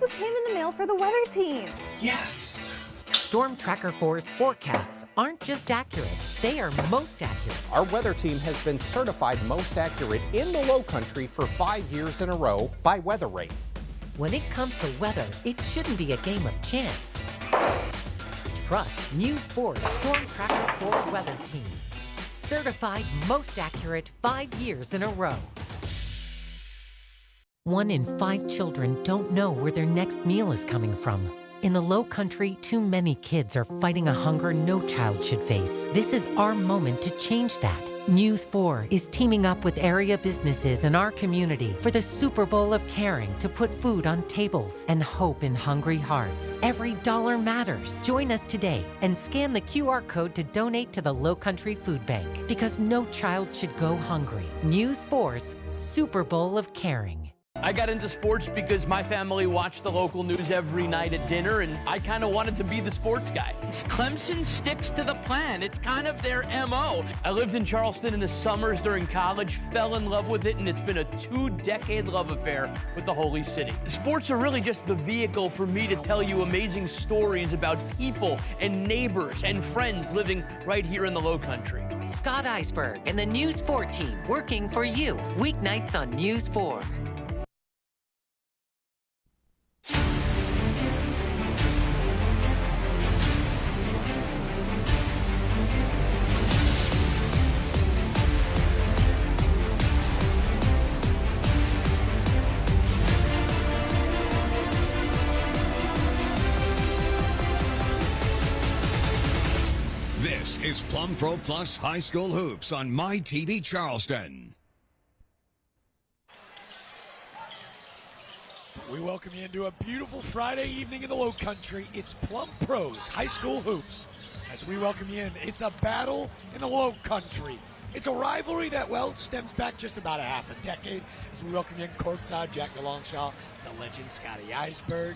who came in the mail for the weather team. Yes! Storm Tracker 4's forecasts aren't just accurate, they are most accurate. Our weather team has been certified most accurate in the Low Country for 5 years in a row by rivalry. When it comes to weather, it shouldn't be a game of chance. Trust News 4's Storm Tracker 4 weather team. Certified most accurate 5 years in a row. 1 in 5 children don't know where their next meal is coming from. In the Low Country, too many kids are fighting a hunger no child should face. This is our moment to change that. News 4 is teaming up with area businesses in our community for the Super Bowl of caring to put food on tables and hope in hungry hearts. Every dollar matters. Join us today and scan the QR code to donate to the Low Country Food Bank, because no child should go hungry. News 4's Super Bowl of Caring. I got into sports because my family watched the local news every night at dinner, and I kind of wanted to be the sports guy. Clemson sticks to the plan. It's kind of their MO. I lived in Charleston in the summers during college, fell in love with it, and it's been a 2-decade love affair with the Holy City. Sports are really just the vehicle for me to tell you amazing stories about people and neighbors and friends living right here in the Low Country. Scott Eisberg and the News 4 team working for you. Weeknights on News 4. This is Plum Pro Plus High School Hoops on MyTV Charleston. We welcome you into a beautiful Friday evening in the Low Country. It's Plum Pros High School Hoops. As we welcome you in, it's a battle in the Low Country. It's a rivalry that, well, stems back just about a half a decade. As we welcome you in courtside, Jack DeLongchamp, the legend Scotty Eisberg,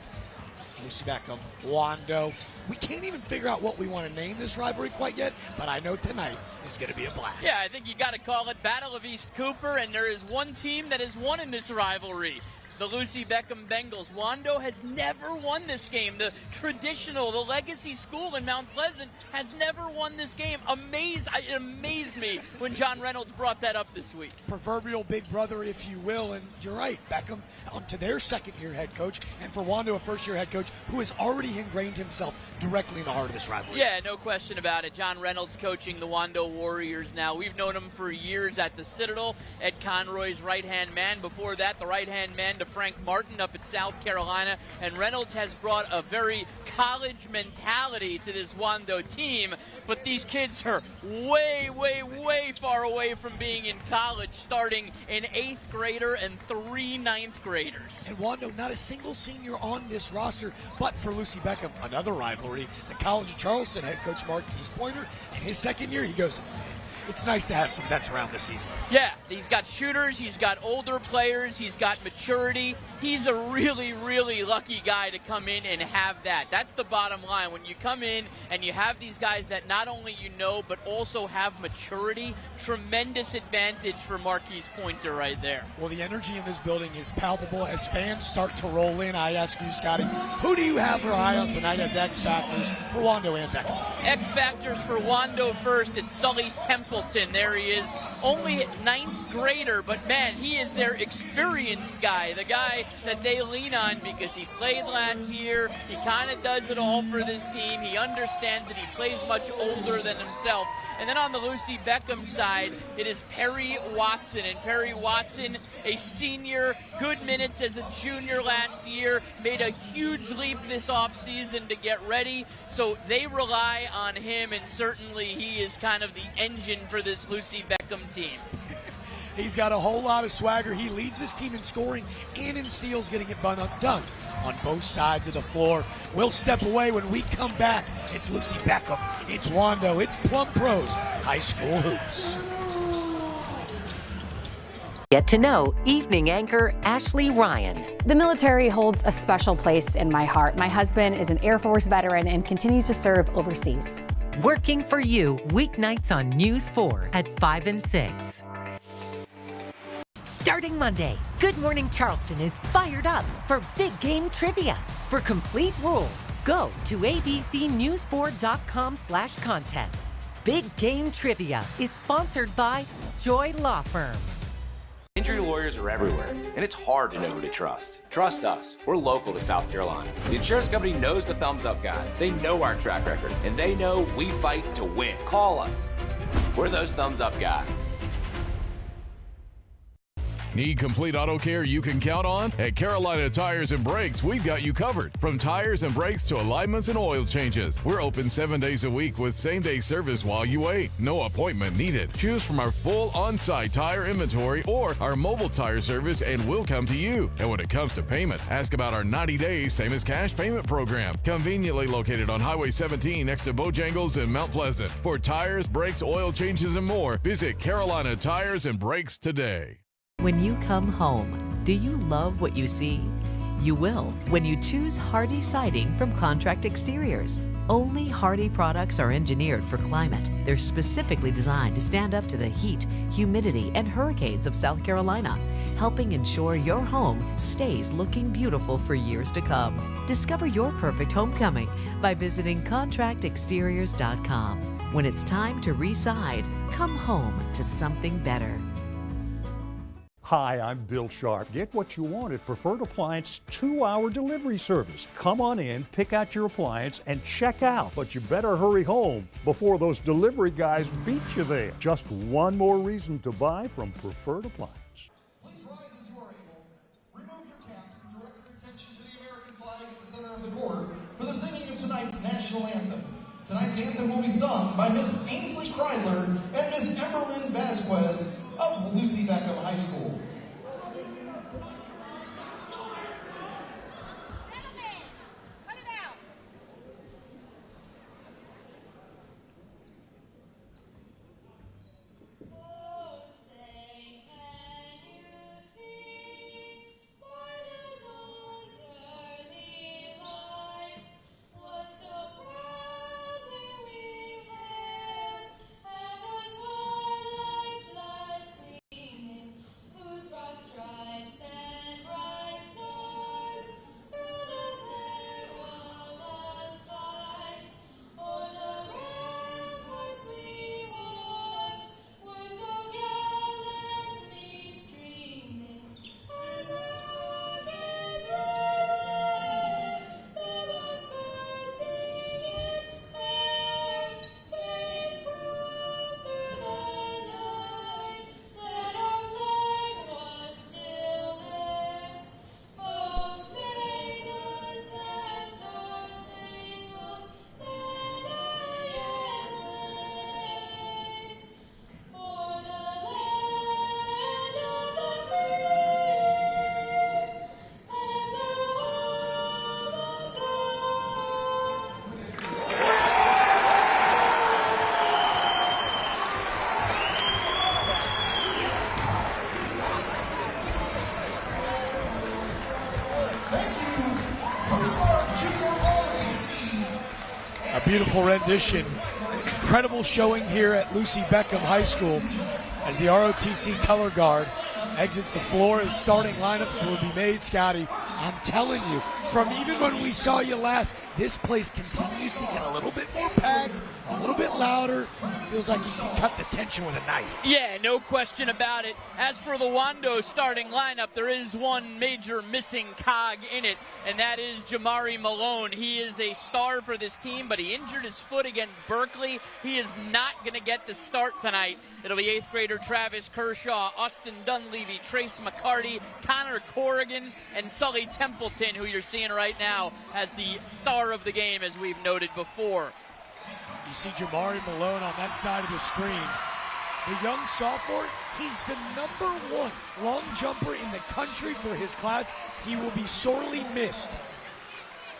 Lucy Beckham, Wando. We can't even figure out what we want to name this rivalry quite yet, but I know tonight is going to be a blast. Yeah, I think you got to call it Battle of East Cooper, and there is one team that has won in this rivalry. The Lucy Beckham Bengals. Wando has never won this game. The traditional, the legacy school in Mount Pleasant has never won this game. It amazed me when John Reynolds brought that up this week. Proverbial big brother, if you will, and you're right, Beckham onto their second-year head coach, and for Wando, a first-year head coach who has already ingrained himself directly in the heart of this rivalry. Yeah, no question about it. John Reynolds coaching the Wando Warriors now. We've known him for years at the Citadel, Ed Conroy's right-hand man. Before that, the right-hand man to Frank Martin up at South Carolina, and Reynolds has brought a very college mentality to this Wando team, but these kids are way, way, way far away from being in college, starting an 8th grader and 3 9th graders. And Wando, not a single senior on this roster, but for Lucy Beckham, another rivalry, the College of Charleston head coach Marquise Pointer, in his second year, he goes, it's nice to have some vets around this season. Yeah, he's got shooters, he's got older players, he's got maturity. He's a really, really lucky guy to come in and have that. That's the bottom line. When you come in and you have these guys that not only you know, but also have maturity, tremendous advantage for Marquise Pointer right there. Well, the energy in this building is palpable as fans start to roll in. I ask you, Scotty, who do you have your eye on tonight as X Factors for Wando and Beckham? X Factors for Wando first. It's Sully Templeton. There he is. Only 9th grader, but man, he is their experienced guy, the guy that they lean on because he played last year. He kind of does it all for this team. He understands it. He plays much older than himself. And then on the Lucy Beckham side, it is Perry Watson. And Perry Watson, a senior, good minutes as a junior last year, made a huge leap this offseason to get ready. So they rely on him, and certainly he is kind of the engine for this Lucy Beckham team. He's got a whole lot of swagger. He leads this team in scoring and in steals, getting it done on both sides of the floor. We'll step away when we come back. It's Lucy Beckham, it's Wando, it's Plum Pros High School Hoops. Get to know evening anchor Ashley Ryan. The military holds a special place in my heart. My husband is an Air Force veteran and continues to serve overseas. Working for you weeknights on News 4 at 5 and 6. Starting Monday, Good Morning Charleston is fired up for big game trivia. For complete rules, go to abcnews4.com/contests. Big Game Trivia is sponsored by Joy Law Firm. Injury lawyers are everywhere, and it's hard to know who to trust. Trust us. We're local to South Carolina. The insurance company knows the Thumbs Up guys. They know our track record, and they know we fight to win. Call us. We're those Thumbs Up guys. Need complete auto care you can count on? At Carolina Tires and Brakes, we've got you covered. From tires and brakes to alignments and oil changes. We're open 7 days a week with same-day service while you wait. No appointment needed. Choose from our full on-site tire inventory or our mobile tire service and we'll come to you. And when it comes to payment, ask about our 90 days same as cash payment program. Conveniently located on Highway 17 next to Bojangles in Mount Pleasant. For tires, brakes, oil changes, and more, visit Carolina Tires and Brakes today. When you come home, do you love what you see? You will when you choose Hardy Siding from Contract Exteriors. Only Hardy products are engineered for climate. They're specifically designed to stand up to the heat, humidity, and hurricanes of South Carolina, helping ensure your home stays looking beautiful for years to come. Discover your perfect homecoming by visiting contractexteriors.com. When it's time to re-side, come home to something better. Hi, I'm Bill Sharp. Get what you want at Preferred Appliance 2-hour delivery service. Come on in, pick out your appliance, and check out. But you better hurry home before those delivery guys beat you there. Just one more reason to buy from Preferred Appliance. Please rise as you are able. Remove your caps and direct your attention to the American flag at the center of the court for the singing of tonight's national anthem. Tonight's anthem will be sung by Miss Ainsley Kreidler and Miss Emberlyn Vasquez of Lucy Beckham High School. Beautiful rendition. Incredible showing here at Lucy Beckham High School as the ROTC color guard exits the floor as starting lineups will be made. Scotty, I'm telling you, from even when we saw you last, this place continues to get a little bit more packed, a little bit louder. Feels like you can cut the tension with a knife. Yeah, no question about it. As for the Wando starting lineup, there is one major missing cog in it, and that is Jamari Malone. He is a star for this team, but he injured his foot against Berkeley. He is not going to get the start tonight. It'll be 8th grader Travis Kershaw, Austin Dunleavy, Trace McCarty, Connor Corrigan, and Sully Templeton, who you're seeing right now as the star of the game, as we've noted before. You see Jamari Malone on that side of the screen. The young sophomore, he's the #1 long jumper in the country for his class. He will be sorely missed.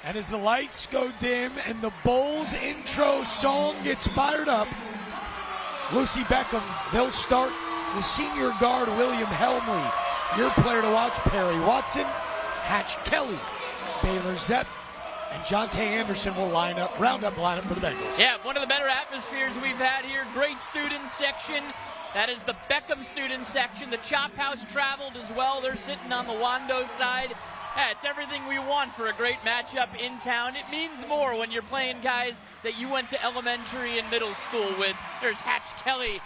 And as the lights go dim and the Bulls intro song gets fired up, Lucy Beckham, they'll start the senior guard, William Helmley. Your player to watch, Perry Watson, Hatch Kelly, Baylor Zepp, and Jonte Anderson will round up the lineup for the Bengals. Yeah, one of the better atmospheres we've had here. Great student section. That is the Beckham student section. The Chop House traveled as well. They're sitting on the Wando side. Yeah, it's everything we want for a great matchup in town. It means more when you're playing guys that you went to elementary and middle school with. There's Hatch Kelly.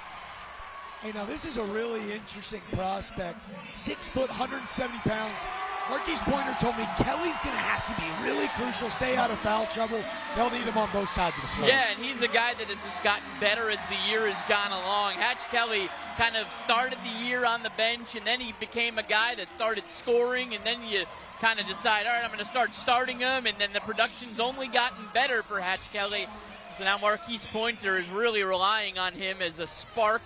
Hey, now this is a really interesting prospect. 6 foot, 170 pounds. Marquise Pointer told me Kelly's going to have to be really crucial, stay out of foul trouble. They'll need him on both sides of the floor. Yeah, and he's a guy that has just gotten better as the year has gone along. Hatch Kelly kind of started the year on the bench, and then he became a guy that started scoring, and then you kind of decide, all right, I'm going to start starting him, and then the production's only gotten better for Hatch Kelly. So now Marquise Pointer is really relying on him as a spark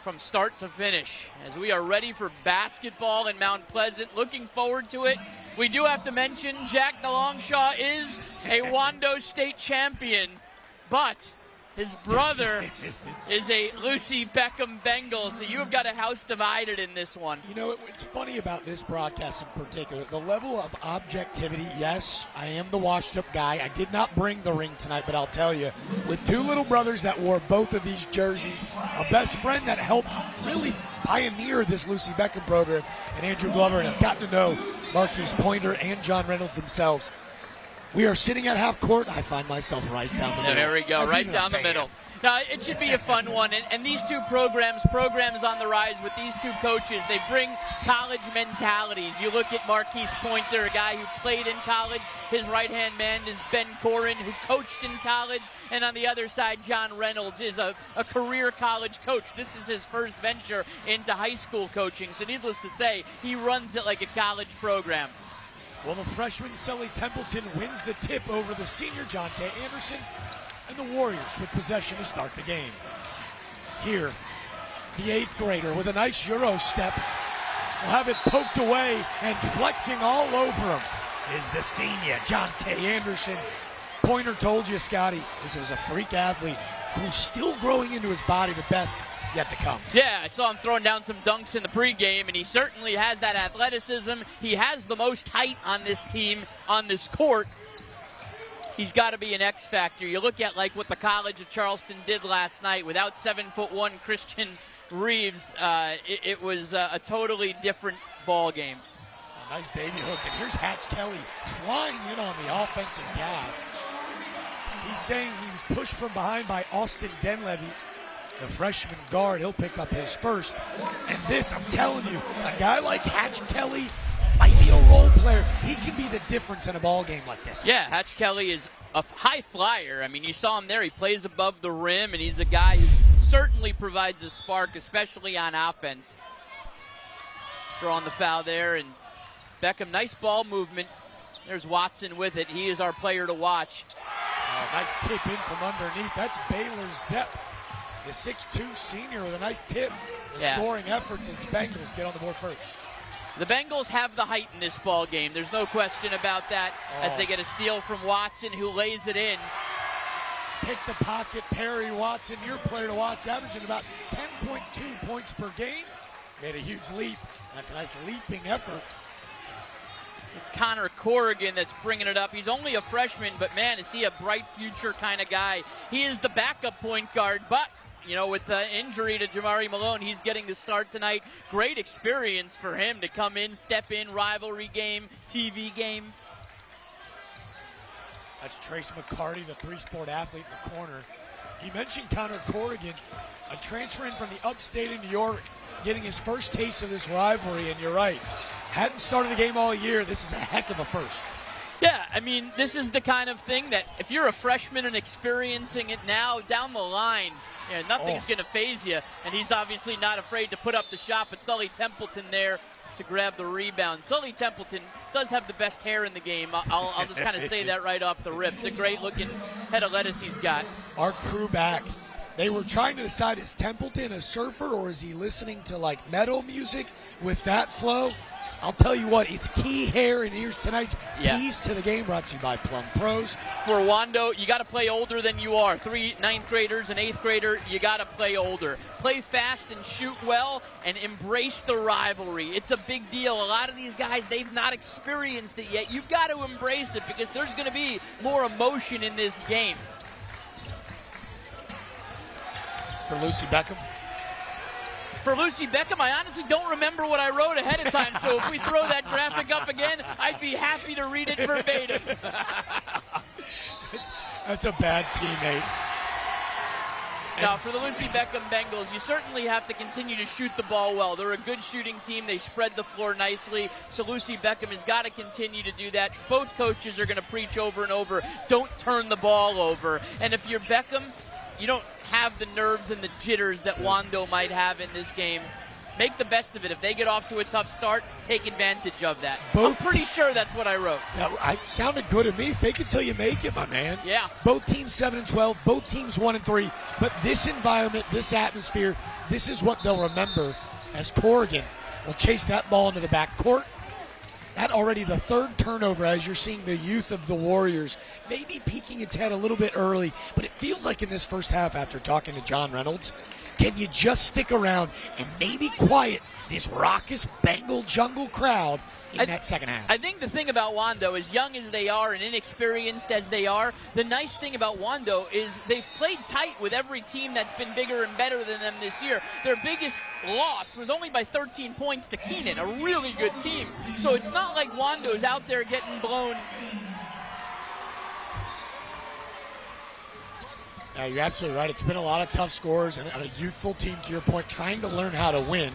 from start to finish, as we are ready for basketball in Mount Pleasant. Looking forward to it. We do have to mention Jack DeLongshaw is a Wando state champion, but his brother is a Lucy Beckham Bengal, so you have got a house divided in this one. You know, it's funny about this broadcast in particular. The level of objectivity, yes, I am the washed-up guy. I did not bring the ring tonight, but I'll tell you, with two little brothers that wore both of these jerseys, a best friend that helped really pioneer this Lucy Beckham program, and Andrew Glover, and I've gotten to know Marquise Pointer and John Reynolds themselves. We are sitting at half court. I find myself right down the middle. There we go, right down the middle. Now, it should be a fun one, and these two programs on the rise with these two coaches, they bring college mentalities. You look at Marquise Pointer, a guy who played in college. His right-hand man is Ben Corin, who coached in college. And on the other side, John Reynolds is a career college coach. This is his first venture into high school coaching. So needless to say, he runs it like a college program. Well, the freshman Sully Templeton wins the tip over the senior Jonte Anderson, and the Warriors with possession to start the game. Here, the 8th grader with a nice Euro step will have it poked away, and flexing all over him is the senior Jonte Anderson. Pointer told you, Scotty, this is a freak athlete who's still growing into his body, the best yet to come. Yeah, I saw him throwing down some dunks in the pregame, and he certainly has that athleticism. He has the most height on this team, on this court. He's got to be an X factor. You look at like what the College of Charleston did last night without 7'1" Christian Reeves. It was a totally different ball game. A nice baby hook, and here's Hatch Kelly flying in on the offensive gas. He's saying he was pushed from behind by Austin Denlevy, the freshman guard. He'll pick up his first. And this, I'm telling you, a guy like Hatch Kelly might be a role player. He can be the difference in a ball game like this. Yeah, Hatch Kelly is a high flyer. I mean, you saw him there. He plays above the rim, and he's a guy who certainly provides a spark, especially on offense. Drawing the foul there, and Beckham, nice ball movement. There's Watson with it. He is our player to watch. Nice tip in from underneath. That's Baylor Zepp, the 6'2" senior with a nice tip. The scoring efforts as the Bengals get on the board first. The Bengals have the height in this ball game. There's no question about that as they get a steal from Watson, who lays it in. Pick the pocket, Perry Watson, your player to watch, averaging about 10.2 points per game. Made a huge leap. That's a nice leaping effort. It's Connor Corrigan that's bringing it up. He's only a freshman, but man, is he a bright future kind of guy. He is the backup point guard, but you know, with the injury to Jamari Malone, he's getting the start tonight. Great experience for him to come in, step in, rivalry game, TV game. That's Trace McCarty, the three-sport athlete in the corner. He mentioned Connor Corrigan, a transfer in from the upstate of New York, getting his first taste of this rivalry, and you're right. Hadn't started a game all year. This is a heck of a first. Yeah, I mean, this is the kind of thing that if you're a freshman and experiencing it now, down the line, you know, nothing's going to faze you. And he's obviously not afraid to put up the shot, but Sully Templeton there to grab the rebound. Sully Templeton does have the best hair in the game. I'll just kind of say that right off the rip. It's a great-looking head of lettuce he's got. Our crew back. They were trying to decide, is Templeton a surfer or is he listening to, like, metal music with that flow? I'll tell you what, it's key hair, and here's tonight's keys to the game, brought to you by Plum Pros. For Wando, you got to play older than you are. 3 ninth graders, an 8th grader, you got to play older. Play fast and shoot well, and embrace the rivalry. It's a big deal. A lot of these guys, they've not experienced it yet. You've got to embrace it because there's going to be more emotion in this game. For Lucy Beckham. For Lucy Beckham, I honestly don't remember what I wrote ahead of time, so if we throw that graphic up again, I'd be happy to read it verbatim. That's a bad teammate. Now, for the Lucy Beckham Bengals, you certainly have to continue to shoot the ball well. They're a good shooting team. They spread the floor nicely. So Lucy Beckham has got to continue to do that. Both coaches are going to preach over and over, don't turn the ball over. And if you're Beckham, you don't have the nerves and the jitters that Wando might have in this game. Make the best of it. If they get off to a tough start, take advantage of that. I'm pretty sure that's what I wrote. It sounded good to me. Fake it till you make it, my man. Yeah. Both teams 7-12, both teams 1-3. But this environment, this atmosphere, this is what they'll remember as Corrigan will chase that ball into the back court. That already the third turnover as you're seeing the youth of the Warriors maybe peeking its head a little bit early. But it feels like in this first half, after talking to John Reynolds, can you just stick around and maybe quiet this raucous Bengal jungle crowd in that second half? I think the thing about Wando, as young as they are and inexperienced as they are, the nice thing about Wando is they've played tight with every team that's been bigger and better than them this year. Their biggest loss was only by 13 points to Keenan, a really good team. So it's not like Wando's out there getting blown. Yeah, you're absolutely right. It's been a lot of tough scores and a youthful team, to your point, trying to learn how to win.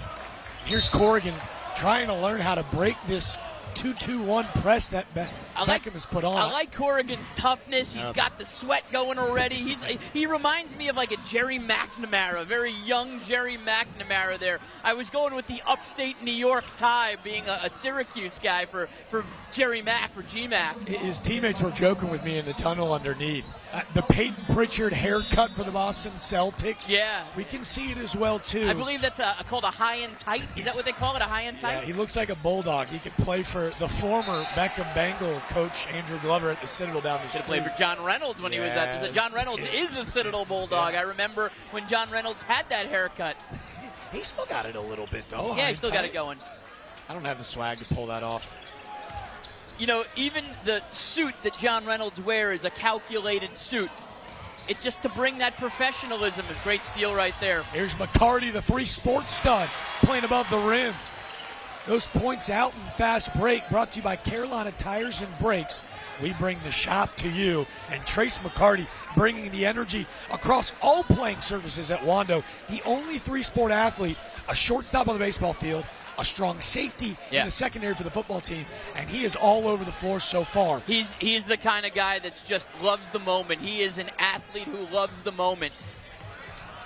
Here's Corrigan trying to learn how to break this 2-2-1 press that Beckham has put on. I like Corrigan's toughness. He's got the sweat going already. He reminds me of like a Jerry McNamara, very young Jerry McNamara there. I was going with the upstate New York tie, being a Syracuse guy for Jerry Mack, for G-Mac. His teammates were joking with me in the tunnel underneath. The Peyton Pritchard haircut for the Boston Celtics. Yeah. We can see it as well, too. I believe that's called a high and tight. Is that what they call it, a high and tight? Yeah, he looks like a bulldog. He could play for the former Beckham Bengal coach, Andrew Glover, at the Citadel down the street. Could have played for John Reynolds when he was at this. John Reynolds is a Citadel Bulldog. I remember when John Reynolds had that haircut. He still got it a little bit, though. Yeah, he still got it going. I don't have the swag to pull that off. You know, even the suit that John Reynolds wears is a calculated suit. It's just to bring that professionalism. A great steal right there. Here's McCarty, the three-sport stud, playing above the rim. Those points out in fast break, brought to you by Carolina Tires and Brakes. We bring the shop to you. And Trace McCarty bringing the energy across all playing surfaces at Wando. The only three-sport athlete, a shortstop on the baseball field, a strong safety in the secondary for the football team, and he is all over the floor so far. He's the kind of guy that's just loves the moment. He is an athlete who loves the moment.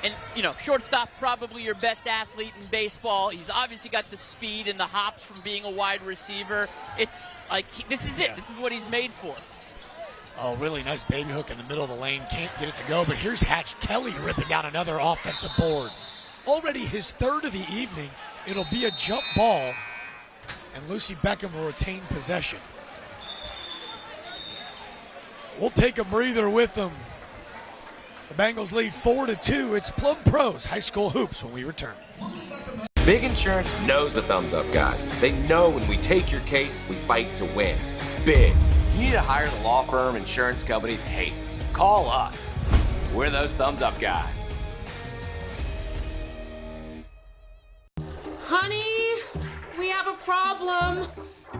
And, you know, shortstop, probably your best athlete in baseball. He's obviously got the speed and the hops from being a wide receiver. It's like, this is it. This is what he's made for. Oh, really nice baby hook in the middle of the lane. Can't get it to go, but here's Hatch Kelly ripping down another offensive board. Already his third of the evening. It'll be a jump ball, and Lucy Beckham will retain possession. We'll take a breather with them. The Bengals lead 4-2. It's Plum Pros High School Hoops when we return. Big Insurance knows the thumbs up guys. They know when we take your case, we fight to win. Big. You need to hire the law firm insurance companies hate. Call us. We're those thumbs up guys. Honey, we have a problem.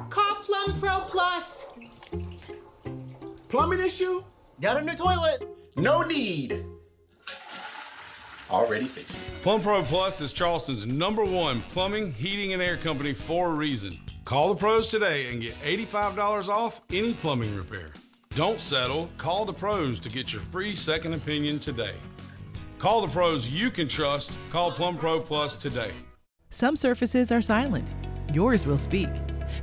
Call Plum Pro Plus. Plumbing issue? Got a new toilet? No need. Already fixed it. Plum Pro Plus is Charleston's #1 plumbing, heating, and air company for a reason. Call the pros today and get $85 off any plumbing repair. Don't settle. Call the pros to get your free second opinion today. Call the pros you can trust. Call Plum Pro Plus today. Some surfaces are silent. Yours will speak.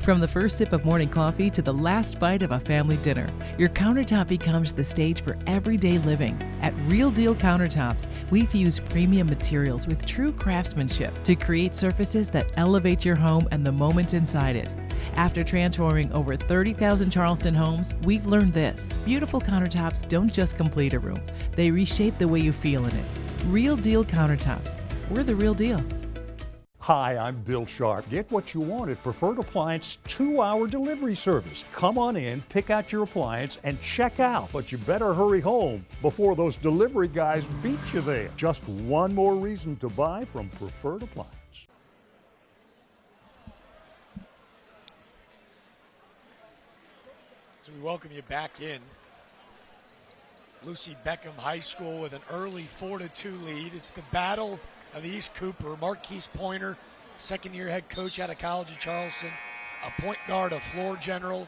From the first sip of morning coffee to the last bite of a family dinner, your countertop becomes the stage for everyday living. At Real Deal Countertops, we fuse premium materials with true craftsmanship to create surfaces that elevate your home and the moments inside it. After transforming over 30,000 Charleston homes, we've learned this: beautiful countertops don't just complete a room, they reshape the way you feel in it. Real Deal Countertops. We're the real deal. Hi, I'm Bill Sharp. Get what you want at Preferred Appliance 2-hour delivery service. Come on in, pick out your appliance, and check out. But you better hurry home before those delivery guys beat you there. Just one more reason to buy from Preferred Appliance. So we welcome you back in. Lucy Beckham High School with an early 4-2 lead. It's the battle of the East Cooper. Marquise Pointer, second-year head coach out of College of Charleston, a point guard, a floor general.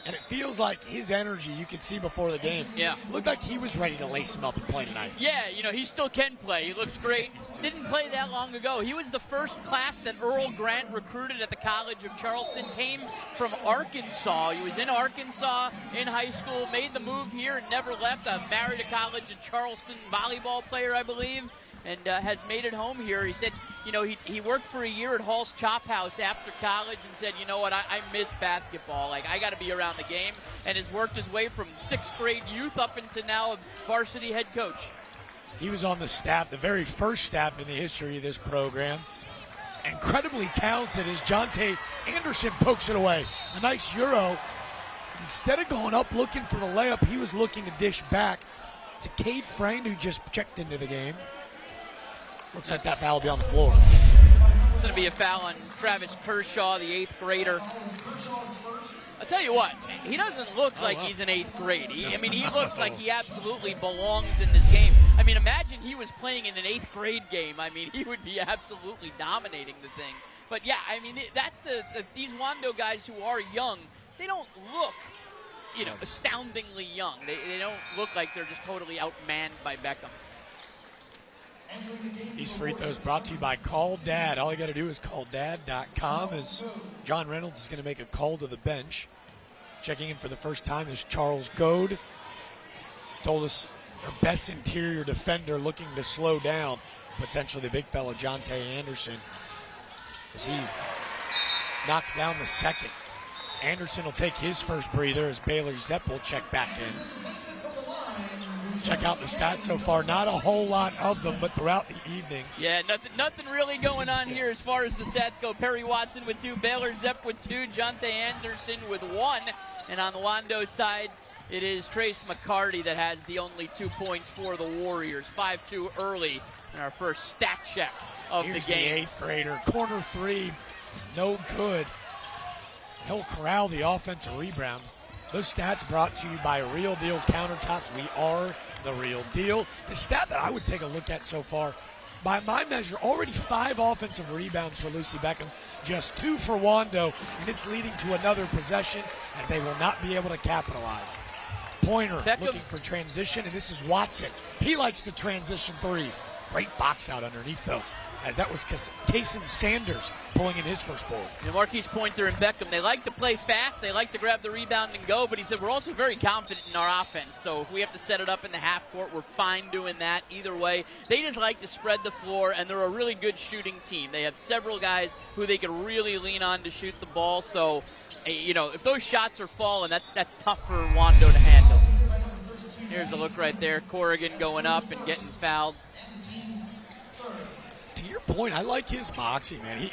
And it feels like his energy, you could see before the game. Yeah. Looked like he was ready to lace him up and play tonight. Yeah, you know, he still can play. He looks great. Didn't play that long ago. He was the first class that Earl Grant recruited at the College of Charleston. Came from Arkansas. He was in Arkansas in high school, made the move here and never left. Married a College of Charleston volleyball player, I believe, and has made it home here. He said, you know, he worked for a year at Hall's Chop House after college and said, you know what, I miss basketball. Like, I got to be around the game, and has worked his way from 6th grade youth up into now a varsity head coach. He was on the staff, the very first staff in the history of this program. Incredibly talented as Jonte Anderson pokes it away. A nice Euro. Instead of going up looking for the layup, he was looking to dish back to Cade Frayne, who just checked into the game. Looks like that foul will be on the floor. It's going to be a foul on Travis Kershaw, the 8th grader. I'll tell you what, he doesn't look like he's in 8th grade. I mean, he looks like he absolutely belongs in this game. I mean, imagine he was playing in an 8th grade game. I mean, he would be absolutely dominating the thing. But yeah, I mean, that's these Wando guys who are young, they don't look, you know, astoundingly young. They don't look like they're just totally outmanned by Beckham. These free throws brought to you by Call Dad. All you got to do is call dad.com as John Reynolds is going to make a call to the bench. Checking in for the first time is Charles Goad. Told us our best interior defender looking to slow down potentially the big fella Jonte Anderson as he knocks down the second. Anderson will take his first breather as Baylor Zepp will check back in. Check out the stats so far. Not a whole lot of them, but throughout the evening. Yeah, nothing really going on here as far as the stats go. Perry Watson with 2, Baylor Zepp with 2, Jonte Anderson with 1. And on the Wando side, it is Trace McCarty that has the only 2 points for the Warriors. 5-2 early in our first stat check of Here's the game. The 8th grader. Corner 3, no good. He'll corral the offensive rebound. Those stats brought to you by Real Deal Countertops. We are the real deal. The stat that I would take a look at so far, by my measure, already 5 offensive rebounds for Lucy Beckham, just 2 for Wando, and it's leading to another possession as they will not be able to capitalize. Pointer looking for transition, and this is Watson. He likes the transition 3. Great box out underneath, though, as that was Kason Sanders pulling in his first board. You know, Marquise Pointer and Beckham, they like to play fast, they like to grab the rebound and go, but he said we're also very confident in our offense, so if we have to set it up in the half court, we're fine doing that either way. They just like to spread the floor, and they're a really good shooting team. They have several guys who they can really lean on to shoot the ball, so, you know, if those shots are falling, that's tough for Wando to handle. Here's a look right there, Corrigan going up and getting fouled. To your point, I like his moxie, man.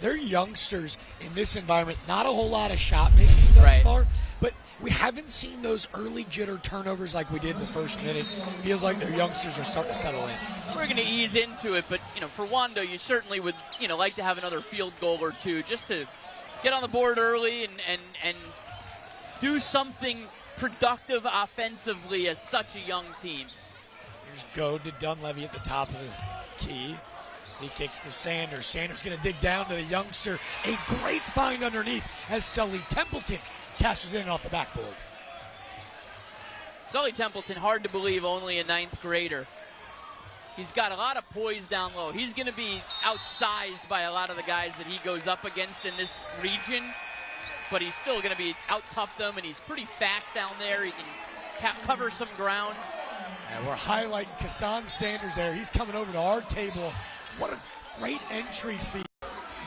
They're youngsters in this environment. Not a whole lot of shot making thus far, but we haven't seen those early jitter turnovers like we did in the first minute. Feels like their youngsters are starting to settle in. We're going to ease into it, but you know, for Wando, you certainly would, you know, like to have another field goal or two just to get on the board early and do something productive offensively as such a young team. Here's Goad to Dunleavy at the top of the key. He kicks to Sanders. Sanders going to dig down to the youngster. A great find underneath as Sully Templeton cashes in off the backboard. Sully Templeton, hard to believe, only a 9th grader. He's got a lot of poise down low. He's going to be outsized by a lot of the guys that he goes up against in this region, but he's still going to be out-tough them, and he's pretty fast down there. He can cover some ground. And we're highlighting Kason Sanders there. He's coming over to our table. What a great entry feed.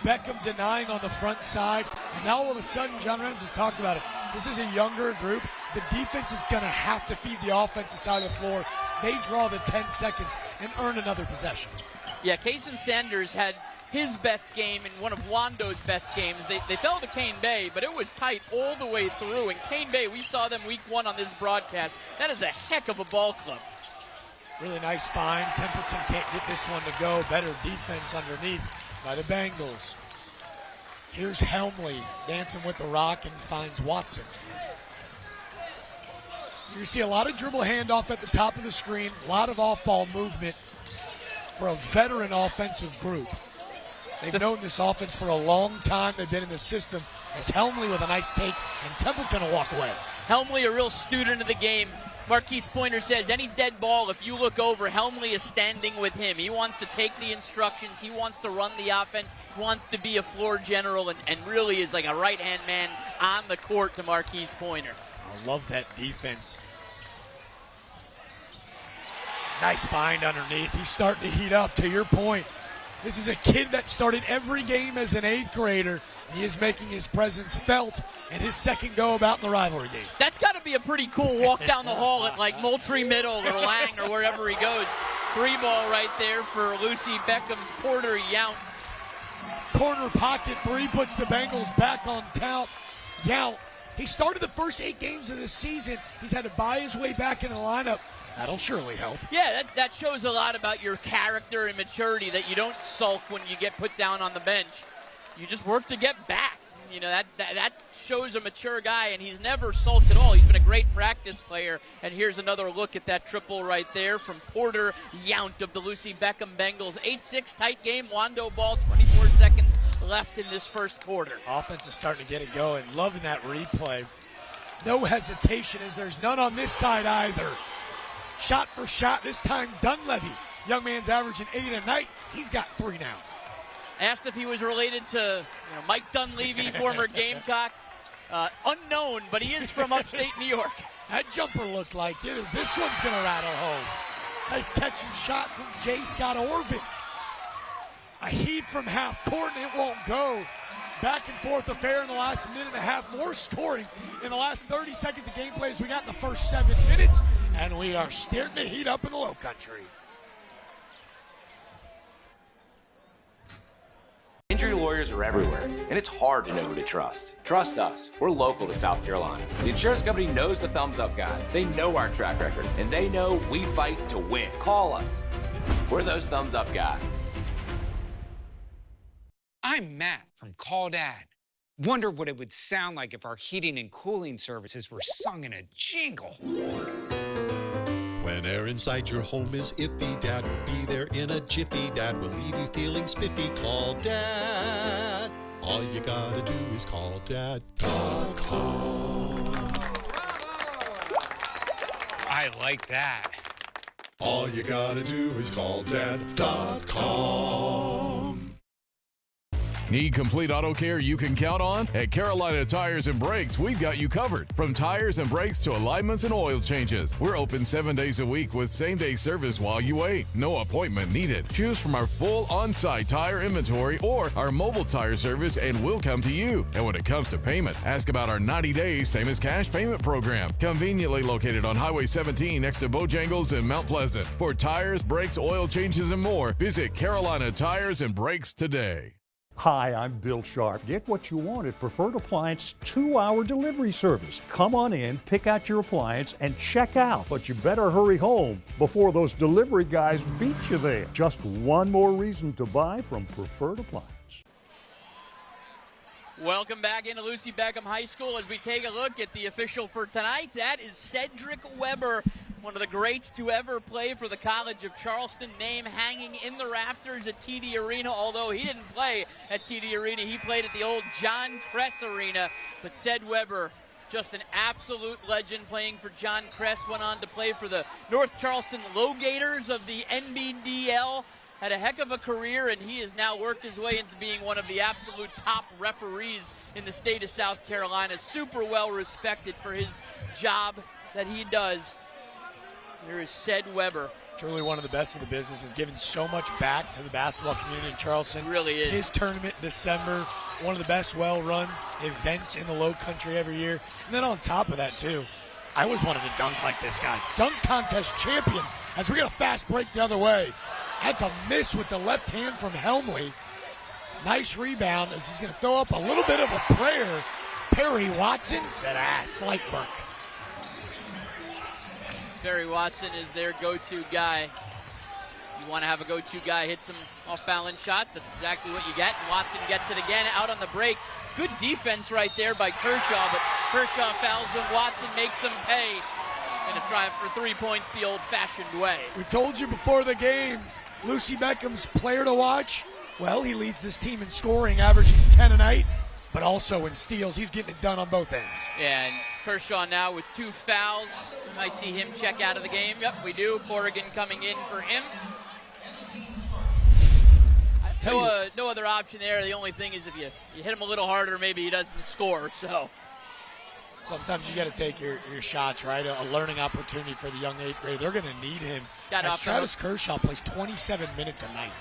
Beckham denying on the front side. And now all of a sudden, John Reynolds has talked about it. This is a younger group. The defense is going to have to feed the offensive side of the floor. They draw the 10 seconds and earn another possession. Yeah, Kason Sanders had his best game and one of Wando's best games. They fell to Cane Bay, but it was tight all the way through. And Cane Bay, we saw them week 1 on this broadcast. That is a heck of a ball club. Really nice find. Templeton can't get this one to go. Better defense underneath by the Bengals. Here's Helmley dancing with the rock and finds Watson. You see a lot of dribble handoff at the top of the screen, a lot of off-ball movement for a veteran offensive group. They've known this offense for a long time. They've been in the system. As Helmley with a nice take, and Templeton will walk away. Helmley, a real student of the game. Marquise Pointer says any dead ball, if you look over, Helmley is standing with him. He wants to take the instructions. He wants to run the offense. He wants to be a floor general and really is like a right-hand man on the court to Marquise Pointer. I love that defense. Nice find underneath. He's starting to heat up, to your point. This is a kid that started every game as an 8th grader. He is making his presence felt in his second go about in the rivalry game. That's got to be a pretty cool walk down the hall at like Moultrie Middle or Lang or wherever he goes. 3-ball right there for Lucy Beckham's Porter Yount. Corner pocket 3 puts the Bengals back on tout. Yount, he started the first 8 games of the season. He's had to buy his way back in the lineup. That'll surely help. Yeah, that shows a lot about your character and maturity, that you don't sulk when you get put down on the bench. You just work to get back. You know, that shows a mature guy, and he's never sulked at all. He's been a great practice player. And here's another look at that triple right there from Porter Yount of the Lucy Beckham Bengals. 8-6 tight game. Wando ball, 24 seconds left in this first quarter. Offense is starting to get it going. Loving that replay. No hesitation, as there's none on this side either. Shot for shot, this time Dunleavy. Young man's averaging 8 a night. He's got 3 now. Asked if he was related to Mike Dunleavy, former Gamecock. Unknown, but he is from upstate New York. That jumper looked like it, as this one's going to rattle home. Nice catch and shot from J. Scott Orvin. A heave from half court, and it won't go. Back and forth affair in the last minute and a half. More scoring in the last 30 seconds of gameplay as we got in the first 7 minutes. And we are starting to heat up in the low country. Injury lawyers are everywhere, and it's hard to know who to trust. Trust us. We're local to South Carolina. The insurance company knows the thumbs up guys. They know our track record, and they know we fight to win. Call us. We're those thumbs up guys. I'm Matt from Call Dad. Wonder what it would sound like if our heating and cooling services were sung in a jingle. When air inside your home is iffy, Dad will be there in a jiffy. Dad will leave you feeling spiffy. Call Dad. All you gotta do is call Dad.com. I like that. All you gotta do is call Dad.com. Need complete auto care you can count on? At Carolina Tires and Brakes, we've got you covered. From tires and brakes to alignments and oil changes. We're open 7 days a week with same-day service while you wait. No appointment needed. Choose from our full on-site tire inventory or our mobile tire service and we'll come to you. And when it comes to payment, ask about our 90 days same as cash payment program. Conveniently located on Highway 17 next to Bojangles in Mount Pleasant. For tires, brakes, oil changes, and more, visit Carolina Tires and Brakes today. Hi, I'm Bill Sharp. Get what you want at Preferred Appliance 2-hour delivery service. Come on in, pick out your appliance, and check out. But you better hurry home before those delivery guys beat you there. Just one more reason to buy from Preferred Appliance. Welcome back into Lucy Beckham High School as we take a look at the official for tonight. That is Cedric Weber, one of the greats to ever play for the College of Charleston. Name hanging in the rafters at TD Arena, although he didn't play at TD Arena. He played at the old John Kress Arena. But Ced Weber, just an absolute legend, playing for John Kress. Went on to play for the North Charleston Lowgators of the NBDL. Had a heck of a career, and he has now worked his way into being one of the absolute top referees in the state of South Carolina. Super well respected for his job that he does. Here is Ced Weber. Truly one of the best of the business. Has given so much back to the basketball community in Charleston. It really is. His tournament in December, one of the best well-run events in the Low Country every year. And then on top of that, too, I always wanted to dunk like this guy. Dunk contest champion as we get a fast break the other way. That's a miss with the left hand from Helmley. Nice rebound as he's going to throw up a little bit of a prayer. Perry Watson said, slight work. Perry Watson is their go-to guy. You want to have a go-to guy hit some off-balance shots. That's exactly what you get. And Watson gets it again out on the break. Good defense right there by Kershaw, but Kershaw fouls him. Watson makes him pay. Going to try for 3 points the old-fashioned way. We told you before the game, Lucy Beckham's player to watch. Well, he leads this team in scoring, averaging 10 a night, but also in steals. He's getting it done on both ends. Yeah, and Kershaw now with 2 fouls. Might see him check out of the game. Yep, we do. Corrigan coming in for him. No other option there. The only thing is if you hit him a little harder, maybe he doesn't score. So sometimes you got to take your shots, right? A learning opportunity for the young 8th grader. They're going to need him. As Travis Kershaw plays 27 minutes a night.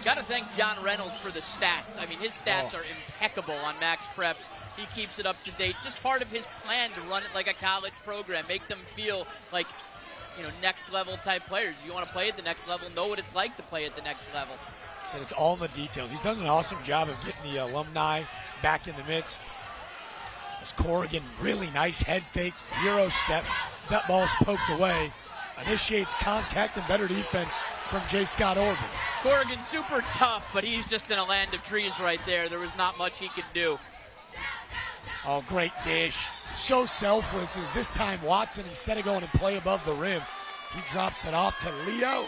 Got to thank John Reynolds for the stats. I mean, his stats are impeccable on Max Preps. He keeps it up to date. Just part of his plan to run it like a college program, make them feel like, next level type players. You want to play at the next level, know what it's like to play at the next level. Said it's all in the details. He's done an awesome job of getting the alumni back in the midst. As Corrigan, really nice head fake, Euro step. As that ball's poked away, initiates contact and better defense from J. Scott Orban. Corrigan super tough, but he's just in a land of trees right there. There was not much he could do. Oh, great dish. So selfless as this time Watson, instead of going and play above the rim, he drops it off to Leo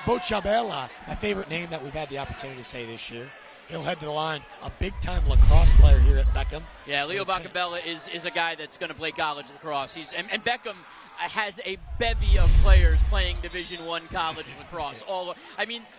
Bochabella, my favorite name that we've had the opportunity to say this year. He'll head to the line, a big-time lacrosse player here at Beckham. Yeah, Leo Bochabella is a guy that's going to play college lacrosse. And Beckham has a bevy of players playing Division I college lacrosse.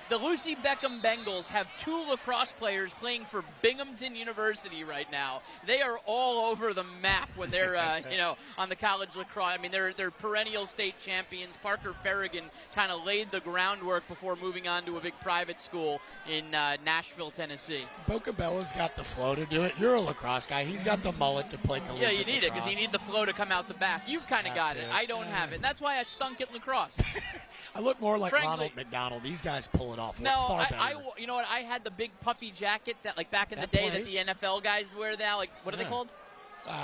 The Lucy Beckham Bengals have 2 lacrosse players playing for Binghamton University right now. They are all over the map when they're on the college lacrosse. I mean, they're perennial state champions. Parker Farragon kind of laid the groundwork before moving on to a big private school in Nashville, Tennessee. Bocabella's got the flow to do it. You're a lacrosse guy. He's got the mullet to play collegiate Yeah, you need it because you need the flow to come out the back. You've kind of got it. I don't have it. And that's why I stunk at lacrosse. I look more like Ronald McDonald. These guys pull it off. No, you know what? I had the big puffy jacket that, like back in the day, that the NFL guys wear now. Like, what are they called?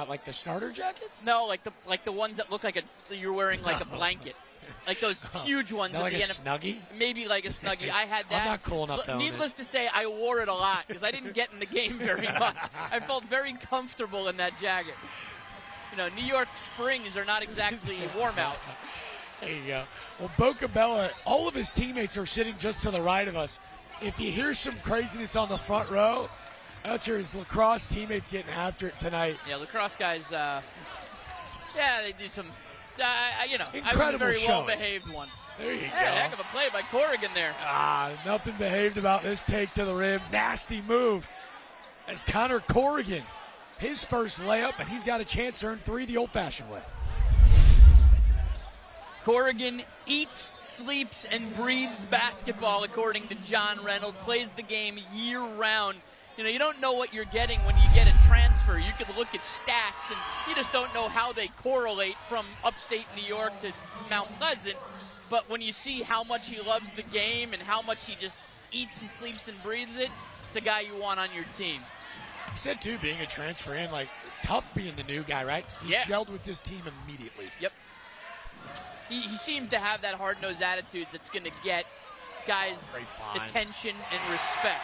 Like the starter jackets? No, like the ones that look like you're wearing like a blanket. Like those huge ones. Is that like a Snuggie? Maybe like a Snuggie. I had that. I'm not cool enough to own Needless to say, I wore it a lot because I didn't get in the game very much. I felt very comfortable in that jacket. New York springs are not exactly warm out. There you go. Well, Bocabella, all of his teammates are sitting just to the right of us. If you hear some craziness on the front row, that's his lacrosse teammates getting after it tonight. Yeah, lacrosse guys, they do some, incredible I was a very showing. well-behaved one. There you go. Heck of a play by Corrigan there. Nothing behaved about this take to the rim. Nasty move as Connor Corrigan, his first layup, and he's got a chance to earn 3 the old-fashioned way. Corrigan eats, sleeps, and breathes basketball, according to John Reynolds. Plays the game year-round. You don't know what you're getting when you get a transfer. You can look at stats, and you just don't know how they correlate from upstate New York to Mount Pleasant. But when you see how much he loves the game and how much he just eats and sleeps and breathes it, it's a guy you want on your team. He said, too, being a transfer in, tough being the new guy, right? He's gelled with this team immediately. Yep. He seems to have that hard-nosed attitude that's going to get guys' attention and respect.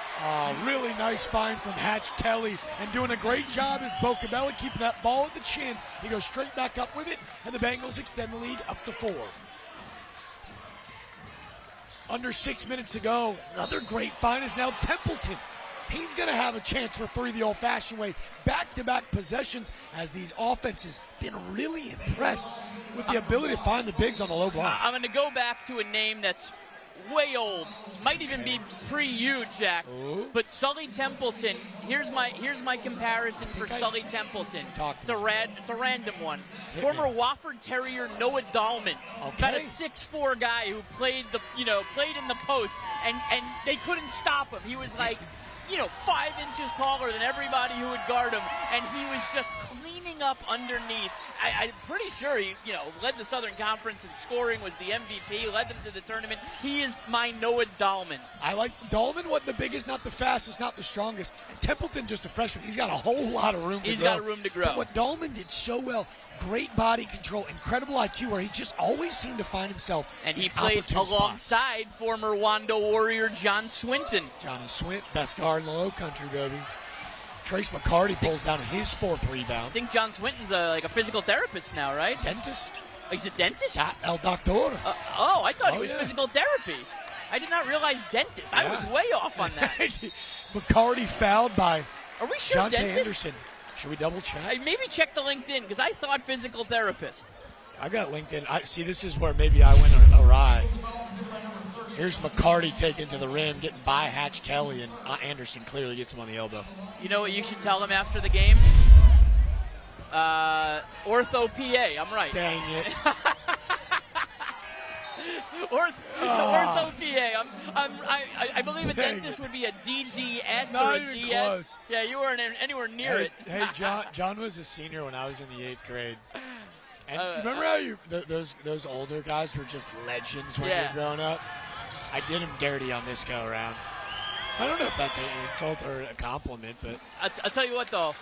Really nice find from Hatch Kelly, and doing a great job is Bocabella keeping that ball at the chin. He goes straight back up with it, and the Bengals extend the lead up to 4. Under 6 minutes to go. Another great find is now Templeton. He's going to have a chance for 3 the old-fashioned way. Back-to-back possessions as these offenses been really impressed with the ability to find the bigs on the low block. I'm going to go back to a name that's way old. Might even be pre-you, Jack. Ooh. But Sully Templeton, here's my comparison for Sully Templeton. It's a random one. Former Wofford Terrier Noah Dahlman. Got a 6'4" guy who played in the post, and they couldn't stop him. He was 5 inches taller than everybody who would guard him, and he was just cleaning up underneath. I'm pretty sure he, led the Southern Conference in scoring, was the MVP, led them to the tournament. He is my Noah Dahlman. I like Dahlman, wasn't the biggest, not the fastest, not the strongest. And Templeton, just a freshman. He's got a whole lot of room to grow. He's got room to grow. But what Dahlman did so well, great body control, incredible IQ, where he just always seemed to find himself. And he played alongside former Wando Warrior John Swinton. Johnny Swint, best guard in the low country, baby. Trace McCarty pulls down his 4th rebound. I think John Swinton's a physical therapist now, right? Dentist. He's a dentist? El Doctor. I thought he was physical therapy. I did not realize dentist. I was way off on that. McCarty fouled by Are we sure Jonte dentist? Anderson. Should we double check? Maybe check the LinkedIn, because I thought physical therapist. I got LinkedIn. See, this is where maybe I went awry. Here's McCarty taken to the rim, getting by Hatch Kelly, and Anderson clearly gets him on the elbow. You know what you should tell him after the game? Ortho PA. I'm right. Dang it. Ortho PA. I believe a dentist would be a DDS Not or a even DS. close. Yeah, you weren't anywhere near it. Hey, John was a senior when I was in the 8th grade. And remember how those older guys were just legends when you were growing up? I did him dirty on this go around. I don't know if that's an insult or a compliment, but I'll tell you what, though.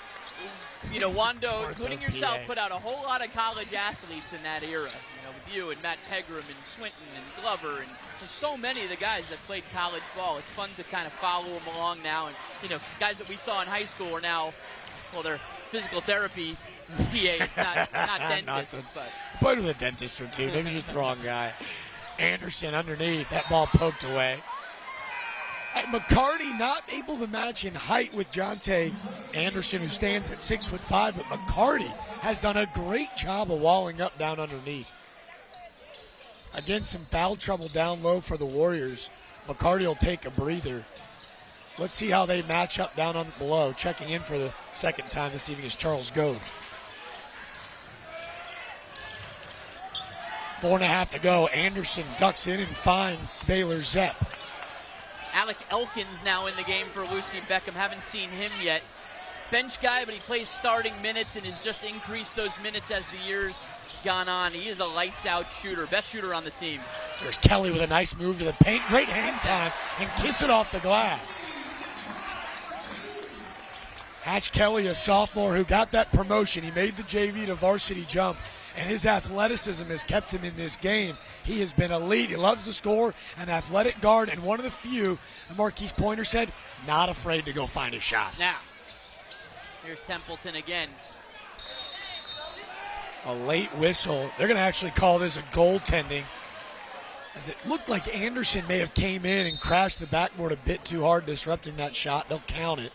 You know, Wando, including yourself, put out a whole lot of college athletes in that era. You know, with you and Matt Pegram and Swinton and Glover, and there's so many of the guys that played college ball. It's fun to kind of follow them along now. And, you know, guys that we saw in high school are now, well, they're physical therapy PAs, not dentists. But played with a dentist or two. Maybe just the wrong guy. Anderson underneath. That ball poked away. McCarty not able to match in height with Jonte Anderson, who stands at 6'5", but McCarty has done a great job of walling up down underneath. Again, some foul trouble down low for the Warriors. McCarty will take a breather. Let's see how they match up down on below. Checking in for the second time this evening is Charles Gove. 4.5 to go. Anderson ducks in and finds Baylor Zepp. Alec Elkins now in the game for Lucy Beckham. Haven't seen him yet. Bench guy, but he plays starting minutes and has just increased those minutes as the years gone on. He is a lights-out shooter, best shooter on the team. There's Kelly with a nice move to the paint. Great hand time and kiss it off the glass. Hatch Kelly, a sophomore who got that promotion. He made the JV to varsity jump, and his athleticism has kept him in this game. He has been elite. He loves to score, an athletic guard, and one of the few, Marquise Pointer said, not afraid to go find a shot. Now, here's Templeton again. A late whistle. They're going to actually call this a goaltending, as it looked like Anderson may have came in and crashed the backboard a bit too hard, disrupting that shot. They'll count it.